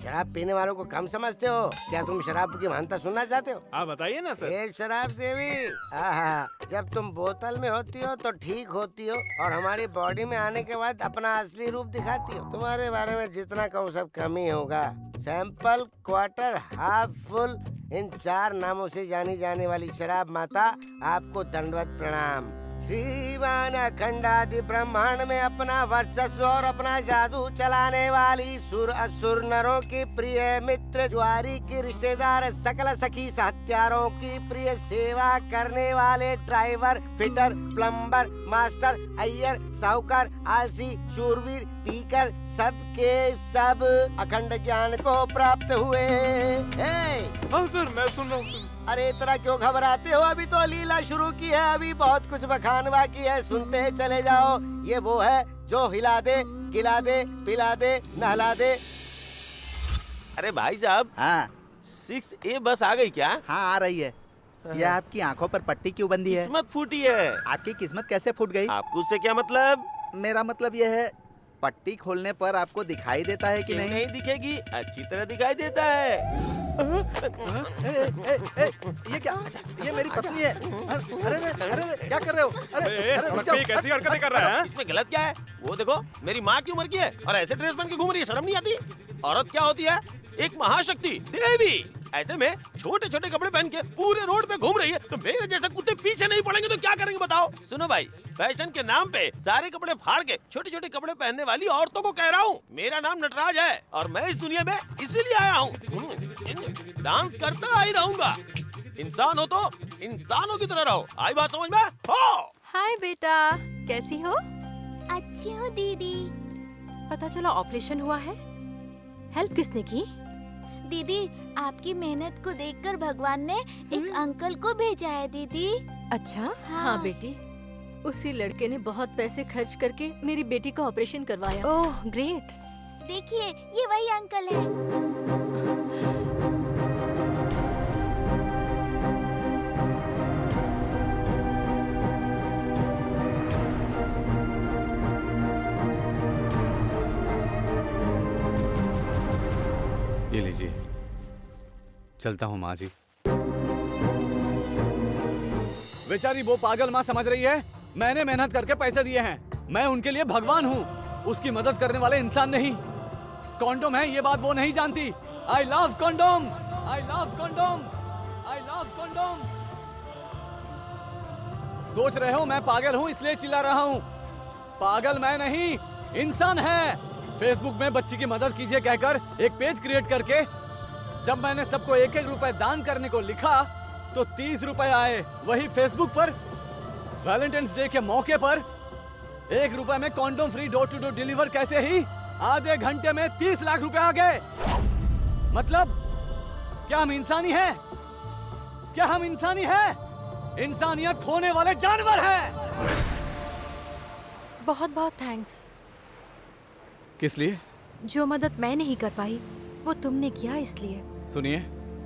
शराब पीने वालों को कम समझते हो क्या? तुम शराब की महानता सुनना चाहते हो? आप बताइए ना सर। एक शराब देवी, आहा, जब तुम बोतल में होती हो तो ठीक होती हो, और हमारी बॉडी में आने के बाद अपना असली रूप दिखाती हो। तुम्हारे बारे में जितना कहूँ सब कम ही होगा। सैंपल, क्वार्टर, हाफ, फुल, इन 4 नामों से जानी जाने वाली शराब माता, आपको दंडवत प्रणाम। श्रीमान अखंडादि ब्रह्मांड में अपना वर्चस्व और अपना जादू चलाने वाली सुर असुर नरों की प्रिय मित्र, ज्वारी की रिश्तेदार, सकल सखी हत्यारों की प्रिय सेवा करने वाले driver, fitter, plumber, master, Iyer, साहूकार, आलसी, शूरवीर, पीकर, सबके सब अखंड ज्ञान को प्राप्त हुए। हाँ सर, मैं सुन रहा हूँ। अरे इतना क्यों घबराते हो? अभी तो लीला शुरू की है, अभी बहुत कुछ बखान बाकी है, सुनते चले जाओ। ये वो है जो हिला दे, गिला दे, पिला दे, नहला दे। अरे भाई साहब, हाँ 6A बस आ गई क्या? हाँ आ रही है। ये आपकी आंखों पर पट्टी क्यों बंधी है? किस्मत फूटी है। आपकी किस्मत कैसे फूट गई? आपको उससे क्या मतलब? मेरा मतलब यह है, पट्टी खोलने पर आपको दिखाई देता है कि नहीं? नहीं दिखेगी, अच्छी तरह दिखाई देता है। ये क्या? ये मेरी पत्नी है। अरे अरे क्या कर रहे हो? अरे सड़क पे कैसी हरकतें कर रहा है? इसमें गलत क्या है? वो देखो, मेरी माँ की उम्र की है और ऐसे ड्रेस पहन के घूम रही है, शर्म नहीं आती? औरत क्या होती है? एक महाशक्ति, देवी। ऐसे में छोटे छोटे कपड़े पहन के पूरे रोड पे घूम रही है, तो मेरे जैसे कुत्ते पीछे नहीं पड़ेंगे तो क्या करेंगे बताओ? सुनो भाई, फैशन के नाम पे सारे कपड़े फाड़ के छोटे छोटे कपड़े पहनने वाली औरतों को कह रहा हूँ। मेरा नाम नटराज है और मैं इस दुनिया में इसीलिए आया हूँ। डांस करता ही रहूंगा। इंसान हो तो इंसानों की तरह रहो। आई बात समझ में? हो। हाय बेटा, कैसी हो? अच्छी हूँ दीदी। पता चला ऑपरेशन हुआ है। हेल्प किसने की? दीदी, आपकी मेहनत को देखकर भगवान ने एक अंकल को भेजा है दीदी। अच्छा? हाँ बेटी, उसी लड़के ने बहुत पैसे खर्च करके मेरी बेटी का ऑपरेशन करवाया। Oh great. देखिए, ये वही अंकल है। ये लीजिए। चलता हूँ माँ जी। बेचारी वो पागल माँ समझ रही है मैंने मेहनत करके पैसे दिए हैं, मैं उनके लिए भगवान हूँ, उसकी मदद करने वाले इंसान नहीं। कॉन्डोम है ये बात वो नहीं जानती। I love condom, I love condom, I love condom. सोच रहे हो मैं पागल हूँ इसलिए चिल्ला रहा हूँ? पागल मैं नहीं, इंसान है। फेसबुक में बच्ची की मदद कीजिए कहकर एक पेज क्रिएट करके जब मैंने सबको 1-1 रुपए दान करने को लिखा तो 30 रुपए आए। वही फेसबुक पर वैलेंटाइंस डे के मौके पर 1 रुपए में condom free door to door deliver कहते ही आधे घंटे में 30 लाख रुपए आ गए। मतलब क्या हम इंसानी हैं? क्या हम इंसानी हैं? इंसानियत खोने वाले जानवर हैं। बहुत बहुत थैंक्स। किस लिए? जो मदद मैं नहीं कर पाई वो तुमने किया इसलिए। सुनिए,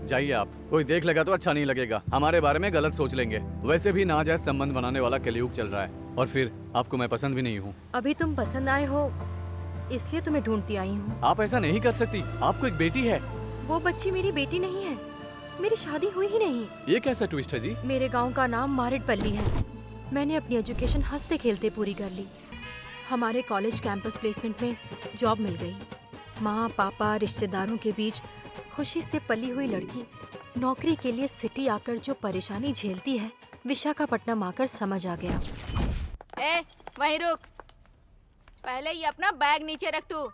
जाइए आप। कोई देख लेगा तो अच्छा नहीं लगेगा, हमारे बारे में गलत सोच लेंगे। वैसे भी नाजायज संबंध बनाने वाला कलयुग चल रहा है और फिर आपको मैं पसंद भी नहीं हूँ। अभी तुम पसंद आए हो इसलिए तुम्हें ढूंढती आई हूँ। आप ऐसा नहीं कर सकती, आपको एक बेटी है। वो बच्ची मेरी बेटी नहीं है, मेरी शादी हुई ही नहीं। ये कैसा ट्विस्ट है जी? मेरे गाँव का नाम मारेडपल्ली है। मैंने अपनी एजुकेशन हंसते खेलते पूरी कर ली। हमारे कॉलेज कैंपस प्लेसमेंट में जॉब मिल गई। माँ पापा रिश्तेदारों के बीच खुशी से पली हुई लड़की नौकरी के लिए सिटी आकर जो परेशानी झेलती है, विशाखापट्टनम आकर समझ आ गया। ए, वहीं रुक। पहले ये अपना बैग नीचे रख। तू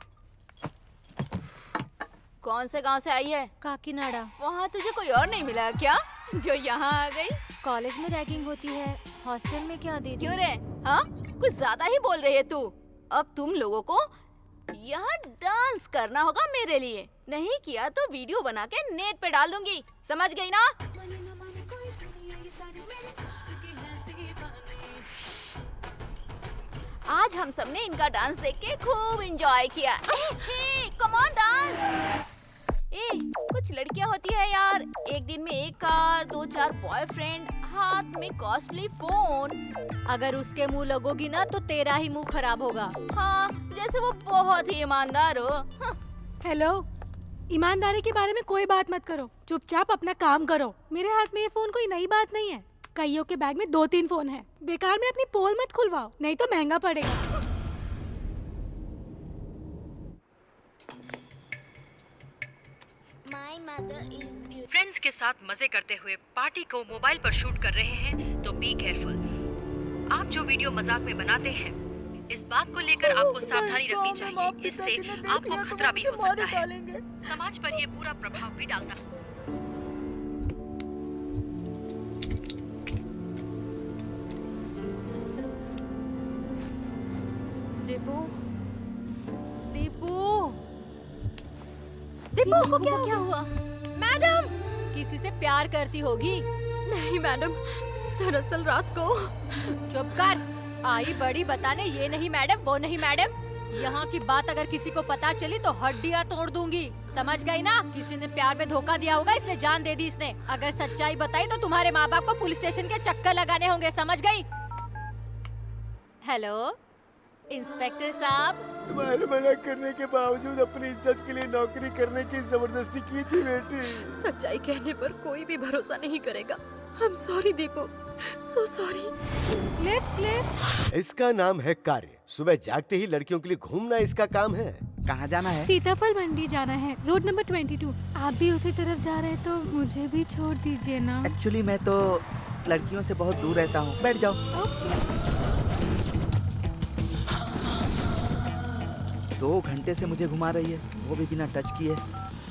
कौन से गांव से आई है? काकीनाडा। वहाँ तुझे कोई और नहीं मिला क्या जो यहाँ आ गई? कॉलेज में रैगिंग होती है, हॉस्टल में क्या दीदी? क्यों रे? हाँ, कुछ ज्यादा ही बोल रही है तू। अब तुम लोगों को यहाँ डांस करना होगा मेरे लिए। नहीं किया तो वीडियो बना के नेट पे डाल दूंगी, समझ गई ना? आज हम सबने इनका डांस देख के खूब एंजॉय किया। Come on dance. कुछ कुछ लड़कियां होती है यार, एक दिन में एक कार, 2-4 बॉयफ्रेंड, हाथ में कॉस्टली फोन। अगर उसके मुंह लगोगी ना तो तेरा ही मुंह खराब होगा। हाँ, जैसे वो बहुत ही ईमानदार हो। हाँ। हेलो, ईमानदारी के बारे में कोई बात मत करो, चुपचाप अपना काम करो। मेरे हाथ में ये फोन कोई नई बात नहीं है, कईयों के बैग में 2-3 फोन है। बेकार में अपनी पोल मत खुलवाओ, नहीं तो महंगा पड़ेगा। फ्रेंड्स के साथ मजे करते हुए पार्टी को मोबाइल पर शूट कर रहे हैं तो बी केयरफुल। आप जो वीडियो मजाक में बनाते हैं, इस बात को लेकर आपको सावधानी रखनी चाहिए, इससे आपको खतरा भी हो सकता है। समाज पर ये बुरा प्रभाव भी डालता है। दीपू, दीपू, दीपू को क्या हुआ? मैडम, किसी से प्यार करती होगी। नहीं मैडम, दरअसल रात को। चुप कर, आई बड़ी बताने ये नहीं मैडम वो नहीं मैडम। यहाँ की बात अगर किसी को पता चली तो हड्डियाँ तोड़ दूंगी, समझ गई ना? किसी ने प्यार में धोखा दिया होगा, इसलिए जान दे दी इसने। अगर सच्चाई बताई तो तुम्हारे माँ बाप को पुलिस स्टेशन के चक्कर लगाने होंगे, समझ गई? हेलो इंस्पेक्टर साहब। तुम्हारे मना करने के बावजूद अपनी इज्जत के लिए नौकरी करने की जबरदस्ती की थी बेटी। सच्चाई कहने पर कोई भी भरोसा नहीं करेगा। I'm sorry Deepu, so sorry। Left. इसका नाम है कार्य। सुबह जागते ही लड़कियों के लिए घूमना इसका काम है। कहाँ जाना है? सीताफल मंडी जाना है, रोड नंबर 22। आप भी उसी तरफ जा रहे हैं तो मुझे भी छोड़ दीजिए ना। एक्चुअली मैं तो लड़कियों से बहुत दूर रहता हूँ। बैठ जाओ। 2 घंटे से मुझे घुमा रही है, वो भी बिना टच किए।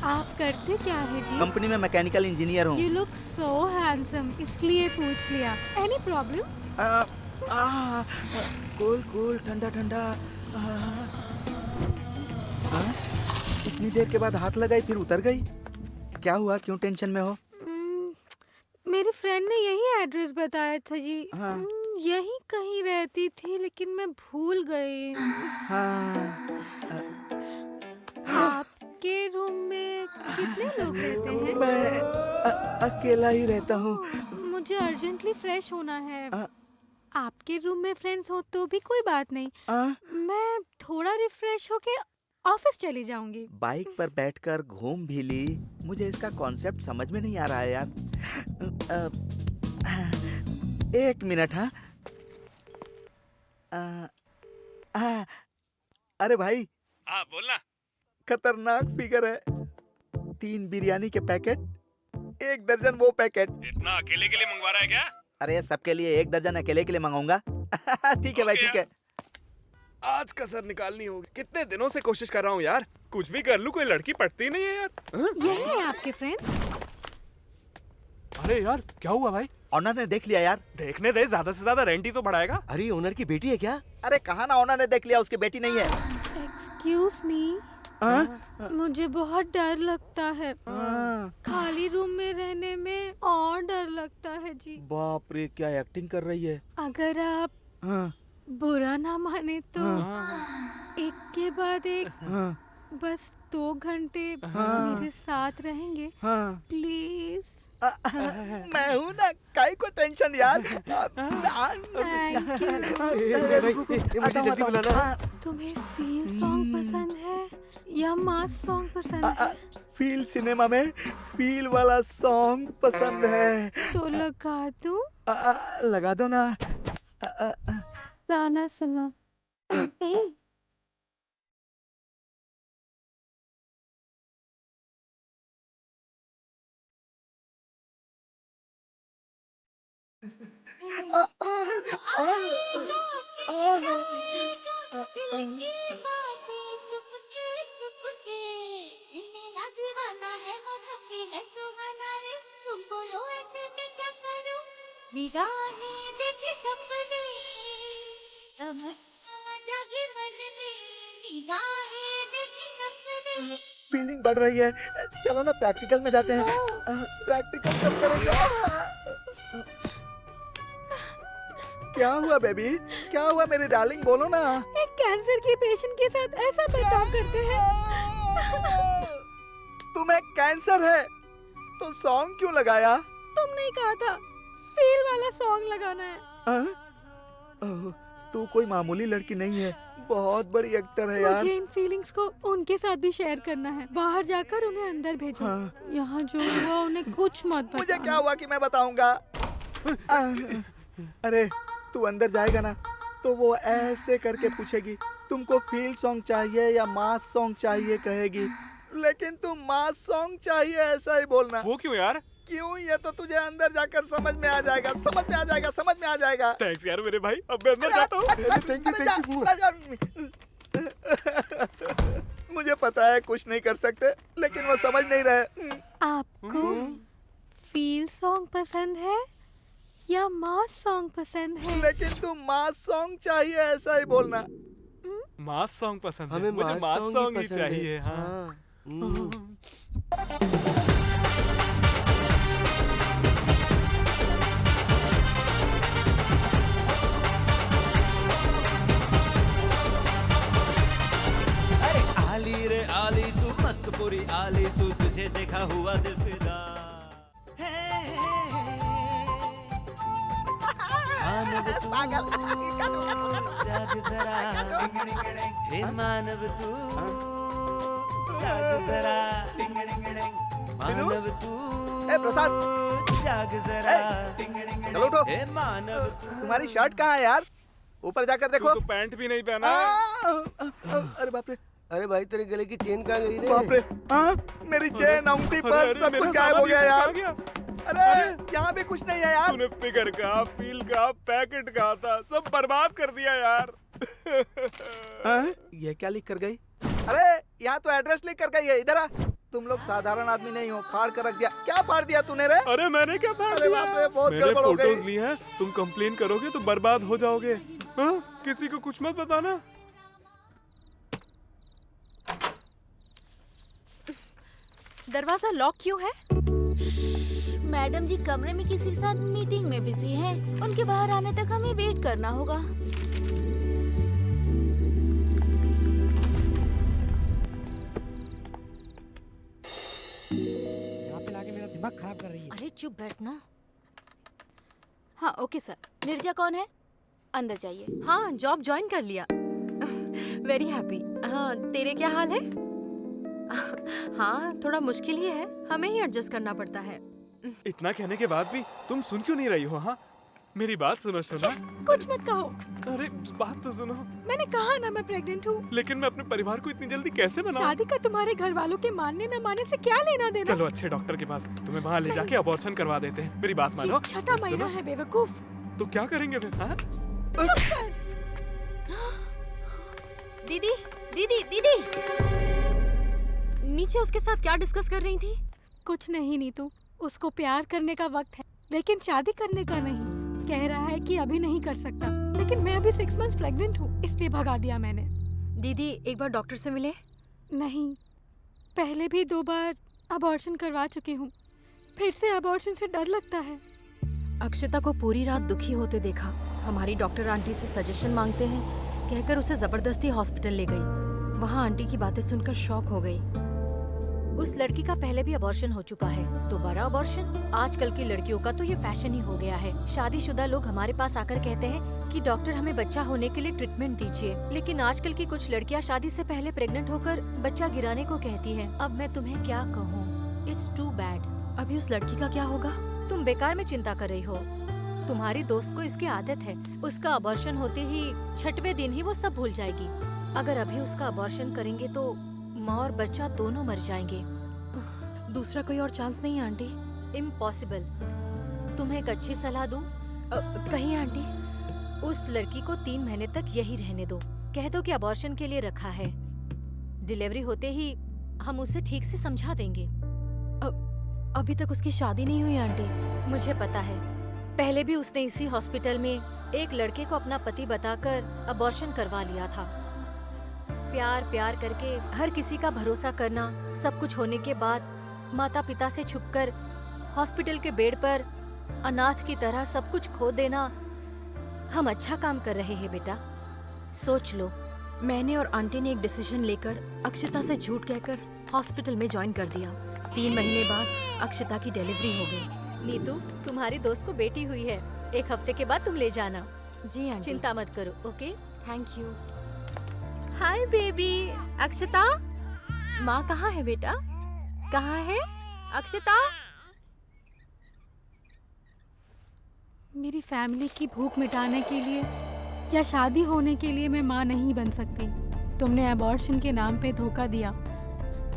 आप करते क्या है जी? कंपनी में मैकेनिकल इंजीनियर हूँ। You look so handsome, इसलिए पूछ लिया। Any problem? कूल कूल, ठंडा ठंडा। इतनी देर के बाद हाथ लगाई फिर उतर गई। क्या हुआ, क्यों टेंशन में हो? मेरी फ्रेंड ने यही एड्रेस बताया था जी। हाँ। यही कहीं रहती थी लेकिन मैं भूल गई। हाँ। आपके रूम में कितने लोग रहते हैं? मैं अकेला ही रहता हूँ। मुझे अर्जेंटली फ्रेश होना है। आपके रूम में फ्रेंड्स हो तो भी कोई बात नहीं। मैं थोड़ा रिफ्रेश होके ऑफिस चली जाऊंगी। बाइक पर बैठकर घूम भी ली। मुझे इसका कॉन्सेप्ट समझ में नहीं आ रहा है यार। 1 मिनट। हाँ। अरे भाई। हाँ बोलना। खतरनाक फिगर है। 3 बिरयानी के पैकेट, 1 दर्जन वो पैकेट। इतना अकेले के लिए मंगवा रहा है क्या? अरे सबके लिए 1 दर्जन अकेले के लिए मंगाऊंगा। ठीक है भाई, ठीक है। आज कसर निकालनी होगी। कितने दिनों से कोशिश कर रहा हूँ यार, कुछ भी कर लूँ कोई लड़की पटती नहीं है यार। ये है आपके फ्रेंड्स? अरे यार क्या हुआ भाई? ऑनर ने देख लिया यार। देखने दे, ज्यादा से ज्यादा रेंट ही तो बढ़ाएगा। अरे ओनर की बेटी है क्या? अरे कहा ना ऑनर ने देख लिया, उसकी बेटी नहीं है। एक्सक्यूज मी, मुझे बहुत डर लगता है। खाली रूम में रहने में और डर लगता है जी। बाप रे, क्या एक्टिंग कर रही है। अगर आप बुरा ना माने तो एक के बाद एक बस 2 घंटे मेरे साथ रहेंगे प्लीज। मैं हूँ ना, काहे को टेंशन यार। मुझे जल्दी बुलाना। तुम्हें फील सॉन्ग पसंद है या मास सॉन्ग पसंद है? फील सिनेमा में फील वाला सॉन्ग पसंद है। तो लगा दूं? लगा दो ना। गाना सुनो। फीलिंग बढ़ रही है। चलो ना प्रैक्टिकल में जाते हैं। प्रैक्टिकल कब करेंगे? क्या हुआ बेबी, क्या हुआ मेरी डार्लिंग, बोलो ना। एक कैंसर के पेशेंट के साथ ऐसा बर्ताव करते हैं। तुम्हें कैंसर है तो सॉन्ग क्यों लगाया? तुमने ही कहा था फील वाला सॉन्ग लगाना है। ओह, तू कोई मामूली लड़की नहीं है, बहुत बड़ी एक्टर है यार। मुझे इन फीलिंग्स को उनके साथ भी शेयर करना है। बाहर जाकर उन्हें अंदर भेजो। यहाँ जो हुआ उन्हें कुछ मत बताना। मुझे क्या हुआ कि मैं बताऊंगा? अरे तू अंदर जाएगा ना तो वो ऐसे करके पूछेगी तुमको फील सॉन्ग चाहिए या मास सॉन्ग चाहिए कहेगी, लेकिन तुम मास सॉन्ग चाहिए ऐसा ही बोलना। वो क्यों यार? क्यों, ये तो तुझे अंदर जाकर समझ में आ जाएगा, समझ में आ जाएगा, समझ में आ जाएगा। थैंक्स यार मेरे भाई, अब मैं अंदर जाता हूँ। Thank you. मुझे पता है कुछ नहीं कर सकते, लेकिन वो समझ नहीं रहे। आपको फील सॉन्ग पसंद है या मास सॉन्ग पसंद है? लेकिन तुम मास सॉन्ग चाहिए ऐसा ही बोलना। मास सॉन्ग पसंद है, हमें मुझे मास सॉन्ग ही चाहिए। हाँ। अरे आली रे आली तू मस्त पूरी आली तू, तुझे देखा हुआ दिल फिदा। मानव तू जाग जरा, हे मानव तू जाग जरा, मानव तू प्रसाद जाग जरा, चलो उठो। हे मानव तुम्हारी शर्ट कहाँ है यार? ऊपर जाकर देखो। तो पैंट भी नहीं पहना है। अरे बाप रे, अरे भाई तेरे गले की चेन कहाँ गई रे? बाप रे, मेरी चेन, अंगूठी, पर्स सब कुछ गायब हो गया यार। अरे यहाँ भी कुछ नहीं है यार। तूने फिगर का, फील का, पैकेट का था, सब बर्बाद कर दिया यार। ये क्या लिख कर गई? अरे यहाँ तो एड्रेस लिख कर गई है, इधर आ। तुम लोग साधारण आदमी नहीं हो, फाड़ कर रख दिया। क्या फाड़ दिया तूने रे? अरे मैंने क्या फाड़ अरे दिया? बाप रे, बहुत मैंने गड़बड़ हो गई। फोटोज ली हैं, तुम कंप्लेन करोगे तो बर्बाद हो जाओगे। हाँ? किसी को कुछ मत बताना। दरवाजा लॉक क्यों है? मैडम जी कमरे में किसी के साथ मीटिंग में बिजी हैं। उनके बाहर आने तक हमें वेट करना होगा। यहाँ पे लाके मेरा दिमाग खराब कर रही है। अरे चुप बैठना। हाँ ओके सर। निर्जा कौन है? अंदर जाइए। हाँ, जॉब ज्वाइन कर लिया। Very happy. हाँ, तेरे क्या हाल है? हाँ, थोड़ा मुश्किल ही है, हमें ही एडजस्ट करना पड़ता है। इतना कहने के बाद भी तुम सुन क्यों नहीं रही हो? हाँ, मेरी बात सुनो। कुछ मत कहो। अरे बात तो सुनो। मैंने कहा ना मैं प्रेग्नेंट हूँ। लेकिन मैं अपने परिवार को इतनी जल्दी कैसे बनाऊं? शादी का तुम्हारे घर वालों के मानने न मानने से क्या लेना देना? चलो अच्छे डॉक्टर के पास, तुम्हें वहाँ ले जाके अबॉर्शन करवा देते हैं। मेरी बात मानो। छठा महीना है बेवकूफ। तो क्या करेंगे फिर? हाँ? दीदी, दीदी, दीदी, नीचे उसके साथ क्या डिस्कस कर रही थी? कुछ नहीं नीतू, उसको प्यार करने का वक्त है, लेकिन शादी करने का नहीं। कह रहा है कि अभी नहीं कर सकता, लेकिन मैं अभी 6 मंथ्स प्रेग्नेंट हूँ, इसलिए भगा दिया मैंने। दीदी एक बार डॉक्टर से मिले? नहीं, पहले भी 2 बार अबॉर्शन करवा चुकी हूँ, फिर से अबॉर्शन से डर लगता है। अक्षता को पूरी रात दुखी होते देखा। हमारी डॉक्टर आंटी से सजेशन मांगते हैं, कहकर उसे जबरदस्ती हॉस्पिटल ले गई। वहाँ आंटी की बातें सुनकर शॉक हो गई। उस लड़की का पहले भी अबॉर्शन हो चुका है, दोबारा अबॉर्शन? आजकल की लड़कियों का तो ये फैशन ही हो गया है। शादीशुदा लोग हमारे पास आकर कहते हैं कि डॉक्टर हमें बच्चा होने के लिए ट्रीटमेंट दीजिए, लेकिन आजकल की कुछ लड़कियां शादी से पहले प्रेग्नेंट होकर बच्चा गिराने को कहती हैं। अब मैं तुम्हें क्या कहूँ, इट्स टू बैड। अभी उस लड़की का क्या होगा? तुम बेकार में चिंता कर रही हो। तुम्हारी दोस्त को इसकी आदत है, उसका अबॉर्शन होते ही 6वें दिन ही वो सब भूल जाएगी। अगर अभी उसका अबॉर्शन करेंगे तो माँ और बच्चा दोनों मर जाएंगे। दूसरा कोई और चांस नहीं आंटी? इम्पॉसिबल। तुम्हें एक अच्छी सलाह दूं? कहीं आंटी। उस लड़की को 3 महीने तक यही रहने दो। कह दो कि अबॉर्शन के लिए रखा है, डिलीवरी होते ही हम उसे ठीक से समझा देंगे। अभी तक उसकी शादी नहीं हुई आंटी। मुझे पता है, पहले भी उसने इसी हॉस्पिटल में एक लड़के को अपना पति बताकर अबॉर्शन करवा लिया था। प्यार प्यार करके हर किसी का भरोसा करना, सब कुछ होने के बाद माता पिता से छुपकर हॉस्पिटल के बेड पर अनाथ की तरह सब कुछ खो देना। हम अच्छा काम कर रहे हैं बेटा, सोच लो। मैंने और आंटी ने एक डिसीजन लेकर अक्षता से झूठ कहकर हॉस्पिटल में ज्वाइन कर दिया। 3 महीने बाद अक्षता की डिलीवरी हो गई। नीतू, तुम्हारी दोस्त को बेटी हुई है, 1 हफ्ते के बाद तुम ले जाना। जी आंटी। चिंता मत करो, okay? Thank you. Hi baby. Akshata, माँ कहाँ है बेटा? कहाँ है अक्षता? मेरी फैमिली की भूख मिटाने के लिए या शादी होने के लिए मैं माँ नहीं बन सकती। तुमने अबॉर्शन के नाम पे धोखा दिया।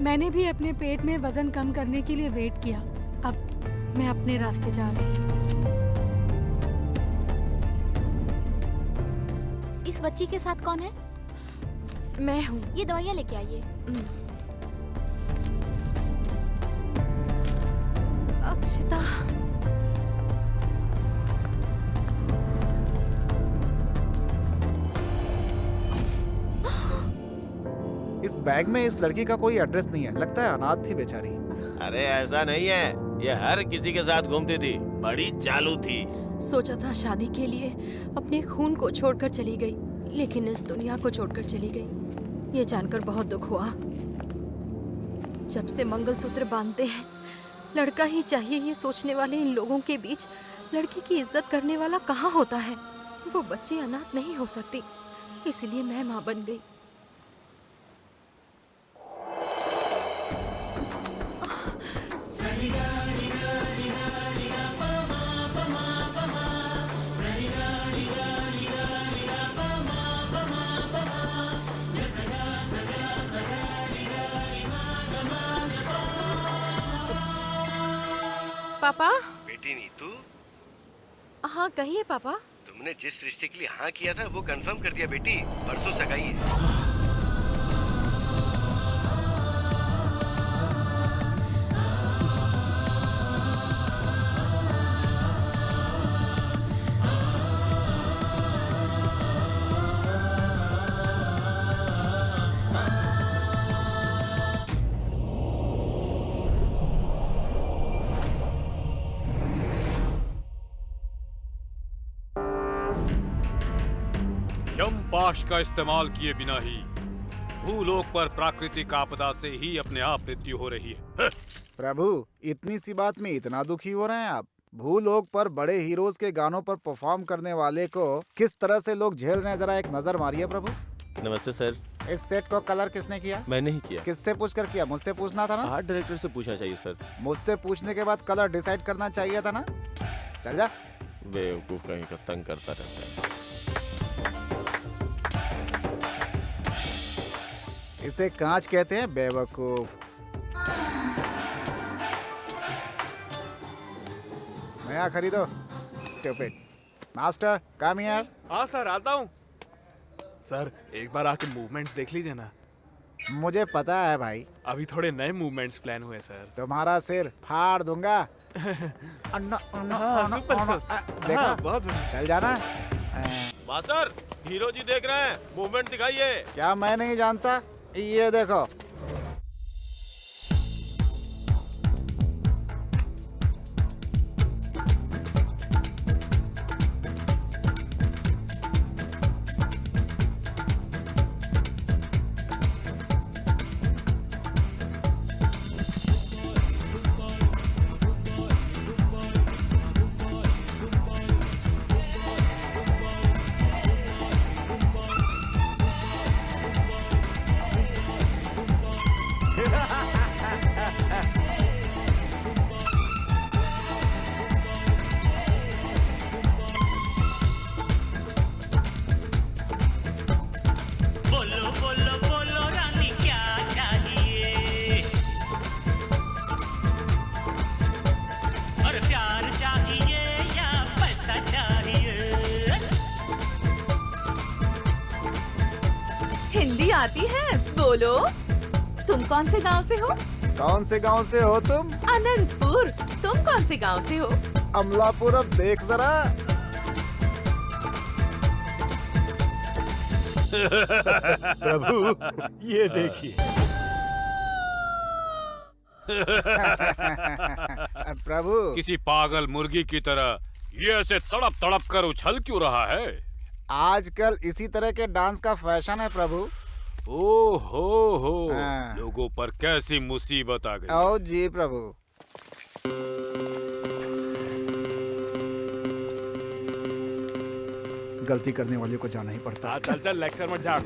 मैंने भी अपने पेट में वजन कम करने के लिए वेट किया। अब मैं अपने रास्ते जा रही हूँ। इस बच्ची के साथ कौन है? मैं हूँ। ये दवाइयाँ लेके आइए। अक्षता। इस बैग में इस लड़की का कोई एड्रेस नहीं है, लगता है अनाथ थी बेचारी। अरे ऐसा नहीं है, ये हर किसी के साथ घूमती थी, बड़ी चालू थी। सोचा था शादी के लिए अपने खून को छोड़कर चली गई, लेकिन इस दुनिया को छोड़कर चली गई। ये जानकर बहुत दुख हुआ। जब से मंगलसूत्र बांधते हैं लड़का ही चाहिए, ये सोचने वाले इन लोगों के बीच लड़की की इज्जत करने वाला कहाँ होता है? वो बच्ची अनाथ नहीं हो सकती, इसलिए मैं माँ बन गई। पापा। बेटी नीतू। हाँ कहिए पापा। तुमने जिस रिश्ते के लिए हाँ किया था वो कंफर्म कर दिया बेटी, परसों सगाई है। यमपाश का इस्तेमाल किए बिना ही भूलोक पर प्राकृतिक आपदा से ही अपने आप मृत्यु हो रही है। प्रभु, इतनी सी बात में इतना दुखी हो रहे हैं आप? भूलोक पर बड़े हीरोज के गानों पर परफॉर्म करने वाले को किस तरह से लोग झेल रहे हैं, जरा एक नजर मारिए प्रभु। नमस्ते सर। इस सेट को कलर किसने किया? मैंने ही किया। किससे पूछ कर किया? मुझसे पूछना था ना। आर्ट डायरेक्टर से पूछना चाहिए सर। मुझसे पूछने के बाद कलर डिसाइड करना चाहिए था ना। चल जा। बेवकूफ कहीं का तंग करता रहता है। इसे कांच कहते हैं बेवकूफ। नया खरीदो। स्टूपिड। Master come here. हाँ सर, आता हूँ। सर एक बार आके मूवमेंट्स देख लीजिए ना। मुझे पता है भाई। अभी थोड़े नए मूवमेंट्स प्लान हुए सर। तुम्हारा सिर फाड़ दूंगा। हाँ, सुपर सर। देखा? हाँ, बहुत बढ़िया। चल जाना। मास्टर, हीरो जी देख रहे हैं, मूवमेंट दिखाइए। क्या मैं नहीं जानता? ये देखो। हिंदी आती है? बोलो। तुम कौन से गांव से हो? कौन से गांव से हो तुम? अनंतपुर। तुम कौन से गांव से हो? अमलापुर। अब देख जरा। प्रभु ये देखिए। प्रभु, किसी पागल मुर्गी की तरह ये ऐसे तड़प तड़प कर उछल क्यों रहा है? आजकल इसी तरह के डांस का फैशन है प्रभु। ओ हो हाँ। लोगों पर कैसी मुसीबत आ गई। आओ जी प्रभु। गलती करने वाले को जाना ही पड़ता है। चल चल लेक्चर मत झाड़।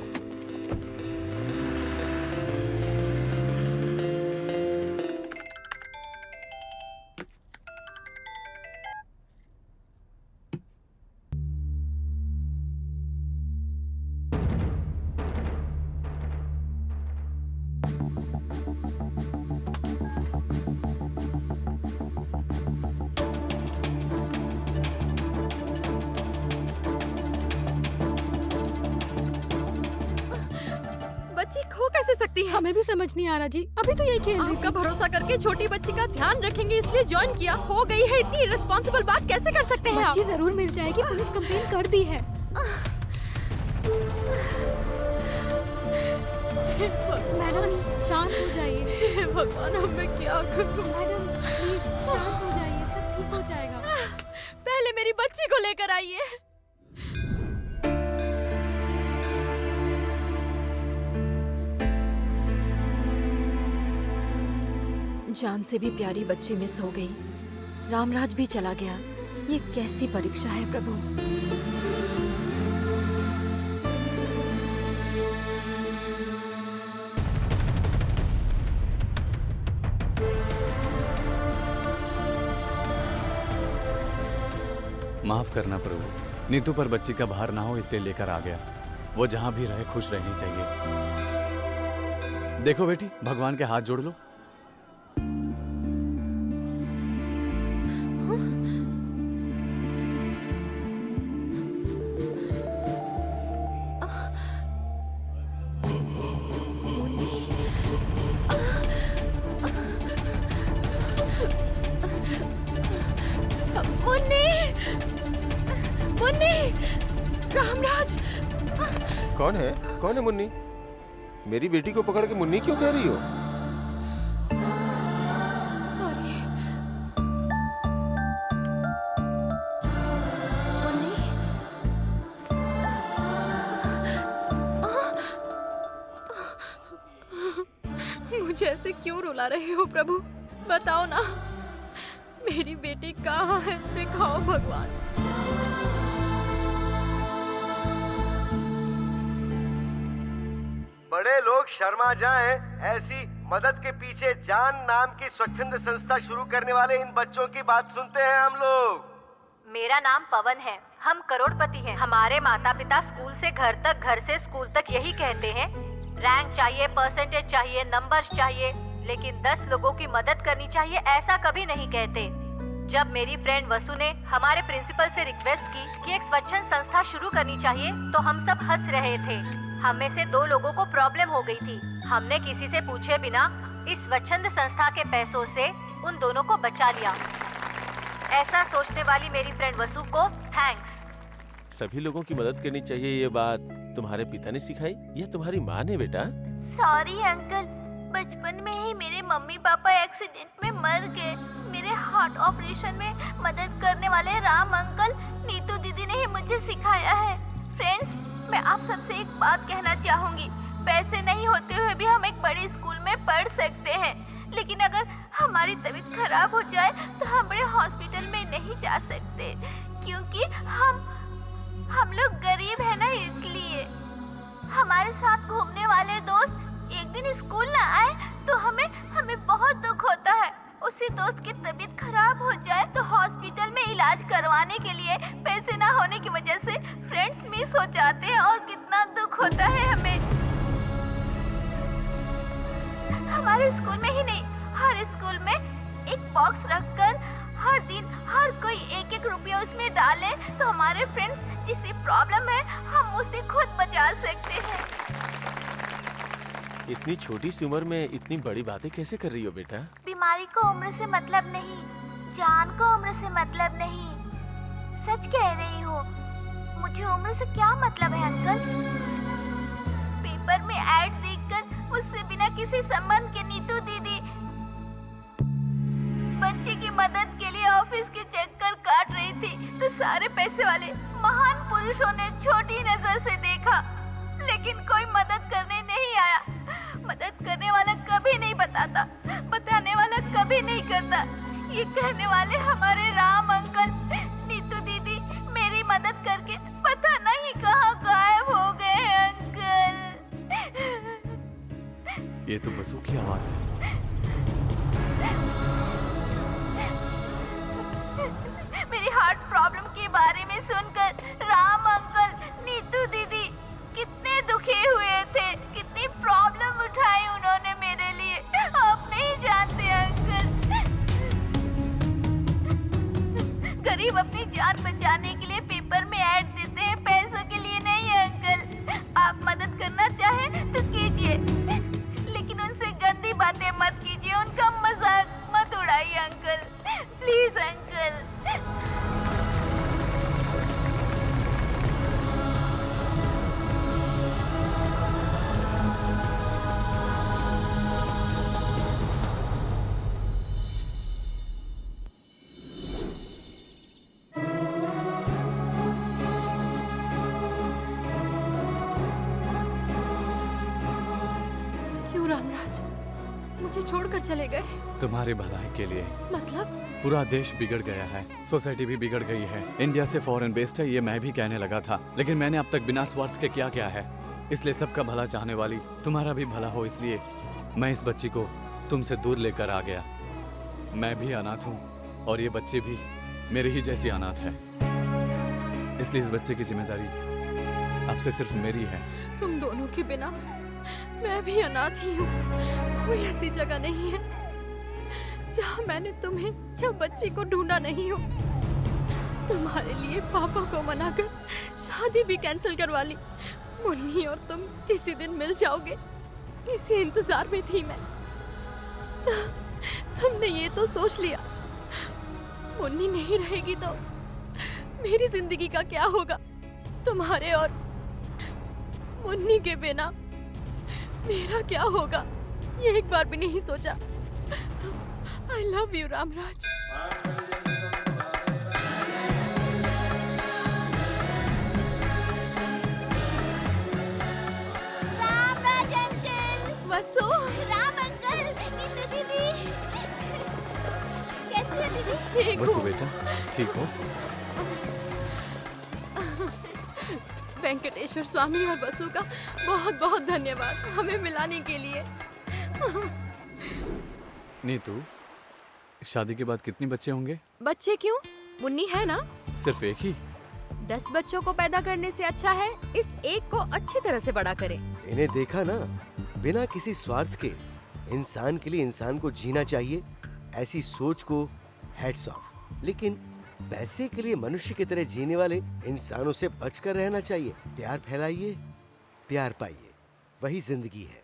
बच्ची खो कैसे सकती है? हमें भी समझ नहीं आ रहा जी, अभी तो यही खेल रही आपका भरोसा करके छोटी बच्ची का ध्यान रखेंगे इसलिए ज्वाइन किया। हो गई है इतनी रिस्पॉन्सिबल बात कैसे कर सकते हैं आप? बच्ची जरूर मिल जाएगी, पुलिस कंप्लेन कर दी है। मैडम शांत हो जाइए। भगवान अब मैं क्या करूं? मैडम प्लीज शांत हो जाइए, सब ठीक हो जाएगा। पहले मेरी बच्ची को लेकर आइए। जान से भी प्यारी बच्ची मिस हो गई, रामराज भी चला गया। ये कैसी परीक्षा है प्रभु। माफ करना प्रभु, नीतू पर बच्ची का भार ना हो इसलिए लेकर आ गया। वो जहां भी रहे खुश रहनी चाहिए। देखो बेटी, भगवान के हाथ जोड़ लो। कौन है मुन्नी? मेरी बेटी को पकड़ के मुन्नी क्यों कह रही हो? मुझे ऐसे क्यों रुला रहे हो प्रभु? बताओ ना, मेरी बेटी कहाँ है? दिखाओ भगवान। बड़े लोग शर्मा जाएं, ऐसी मदद के पीछे जान नाम की स्वच्छंद संस्था शुरू करने वाले इन बच्चों की बात सुनते हैं हम लोग। मेरा नाम पवन है, हम करोड़पति हैं। हमारे माता पिता स्कूल से घर तक, घर से स्कूल तक यही कहते हैं, रैंक चाहिए, परसेंटेज चाहिए, नंबर्स चाहिए, लेकिन 10 लोगों की मदद करनी चाहिए ऐसा कभी नहीं कहते। जब मेरी फ्रेंड वसु ने हमारे प्रिंसिपल से रिक्वेस्ट की कि एक स्वच्छंद संस्था शुरू करनी चाहिए तो हम सब हंस रहे थे। हम में से 2 लोगों को प्रॉब्लम हो गई थी। हमने किसी से पूछे बिना इस स्वच्छंद संस्था के पैसों से उन दोनों को बचा लिया। ऐसा सोचने वाली मेरी फ्रेंड वसु को थैंक्स। सभी लोगों की मदद करनी चाहिए, ये बात तुम्हारे पिता ने सिखाई या तुम्हारी माँ ने बेटा? सॉरी अंकल, बचपन में ही मेरे मम्मी पापा एक्सीडेंट में मर गए। मेरे हार्ट ऑपरेशन में मदद करने वाले राम अंकल, नीतू दीदी ने ही मुझे सिखाया है। फ्रेंड्स, मैं आप सबसे एक बात कहना चाहूँगी। पैसे नहीं होते हुए भी हम एक बड़े स्कूल में पढ़ सकते हैं, लेकिन अगर हमारी तबीयत खराब हो जाए तो हम बड़े हॉस्पिटल में नहीं जा सकते, क्योंकि हम लोग गरीब है ना। इसलिए हमारे साथ घूमने वाले दोस्त एक दिन स्कूल ना आए तो हमें बहुत दुख होता है। उसी दोस्त की तबीयत खराब हो जाए तो हॉस्पिटल में इलाज करवाने के लिए पैसे ना होने की वजह से फ्रेंड्स मिस हो जाते हैं और कितना दुख होता है हमें। हमारे स्कूल में ही नहीं, हर स्कूल में एक बॉक्स रखकर हर दिन हर कोई 1-1 रुपया उसमें डाले तो हमारे फ्रेंड्स जिसे प्रॉब्लम है हम उसे खुद बचा सकते हैं। इतनी छोटी सी उम्र में इतनी बड़ी बातें कैसे कर रही हो बेटा? बीमारी को उम्र से मतलब नहीं, जान को उम्र से मतलब नहीं। सच कह रही हूँ, मुझे उम्र से क्या मतलब है अंकल। पेपर में ऐड देखकर मुझसे बिना किसी संबंध के नीतू दीदी बच्चे की मदद के लिए ऑफिस के चक्कर काट रही थी तो सारे पैसे वाले महान पुरुषों ने छोटी नजर से देखा। लेकिन कोई मदद करने नहीं आया। मदद करने वाला कभी नहीं बताता, बताने वाला कभी नहीं करता। ये कहने वाले हमारे राम अंकल, नीतू दीदी मेरी मदद करके पता नहीं कहाँ गायब हो गए हैं अंकल। ये तो बसु की आवाज है। मेरी हार्ट प्रॉब्लम के बारे में सुनकर राम अंकल, नीतू दीदी कितने दुखी हुए थे, कितनी प्रॉब्लम उठाई उन्होंने मेरे लिए, आप नहीं जानते अंकल। गरीब अपनी जान बचाने के लिए पेपर में ऐड देते हैं, पैसों के लिए नहीं अंकल। आप मदद करना चाहें तो कीजिए, लेकिन उनसे गंदी बातें मत कीजिए, उनका मजाक मत उड़ाइए अंकल, प्लीज अंकल। रामराज मुझे छोड़कर चले गए? तुम्हारी भलाई के लिए। मतलब? पूरा देश बिगड़ गया है, सोसाइटी भी बिगड़ गई है। इंडिया से फॉरेन बेस्ड है ये मैं भी कहने लगा था, लेकिन मैंने अब तक बिना स्वार्थ के क्या है। इसलिए सबका भला चाहने वाली, तुम्हारा भी भला हो, इसलिए मैं इस बच्ची को तुमसे दूर लेकर आ गया। मैं भी अनाथ हूँ और ये बच्चे भी मेरी ही जैसी अनाथ है, इसलिए इस बच्चे की जिम्मेदारी अब से सिर्फ मेरी है। तुम दोनों के बिना मैं भी अनाथ ही हूँ। कोई ऐसी जगह नहीं है जहाँ मैंने तुम्हें या बच्ची को ढूंढा नहीं हो। तुम्हारे लिए पापा को मनाकर शादी भी कैंसिल करवा ली। मुन्नी और तुम किसी दिन मिल जाओगे, इसी इंतजार में थी मैं। तुमने ये तो सोच लिया मुन्नी नहीं रहेगी तो मेरी जिंदगी का क्या होगा? तुम्हारे और मुन्नी के बिना मेरा क्या होगा, ये एक बार भी नहीं सोचा। I love you, Ramraj. Ramraj uncle, Vasu, Ram uncle, Neetu दीदी, कैसी है दीदी? ठीक वसु हूँ। बेटा, ठीक हो? वेंकटेश्वर स्वामी और वसु का बहुत बहुत धन्यवाद हमें मिलाने के लिए। नीतू, शादी के बाद कितने बच्चे होंगे? बच्चे क्यों? मुन्नी है ना? सिर्फ एक ही? 10 बच्चों को पैदा करने से अच्छा है इस एक को अच्छी तरह से बड़ा करें। इन्हें देखा ना, बिना किसी स्वार्थ के इंसान के लिए इंसान को जीना चाहिए, ऐसी सोच को हेड्स ऑफ। लेकिन पैसे के लिए मनुष्य की तरह जीने वाले इंसानों से बचकर रहना चाहिए। प्यार फैलाइए, प्यार पाइए, वही जिंदगी है।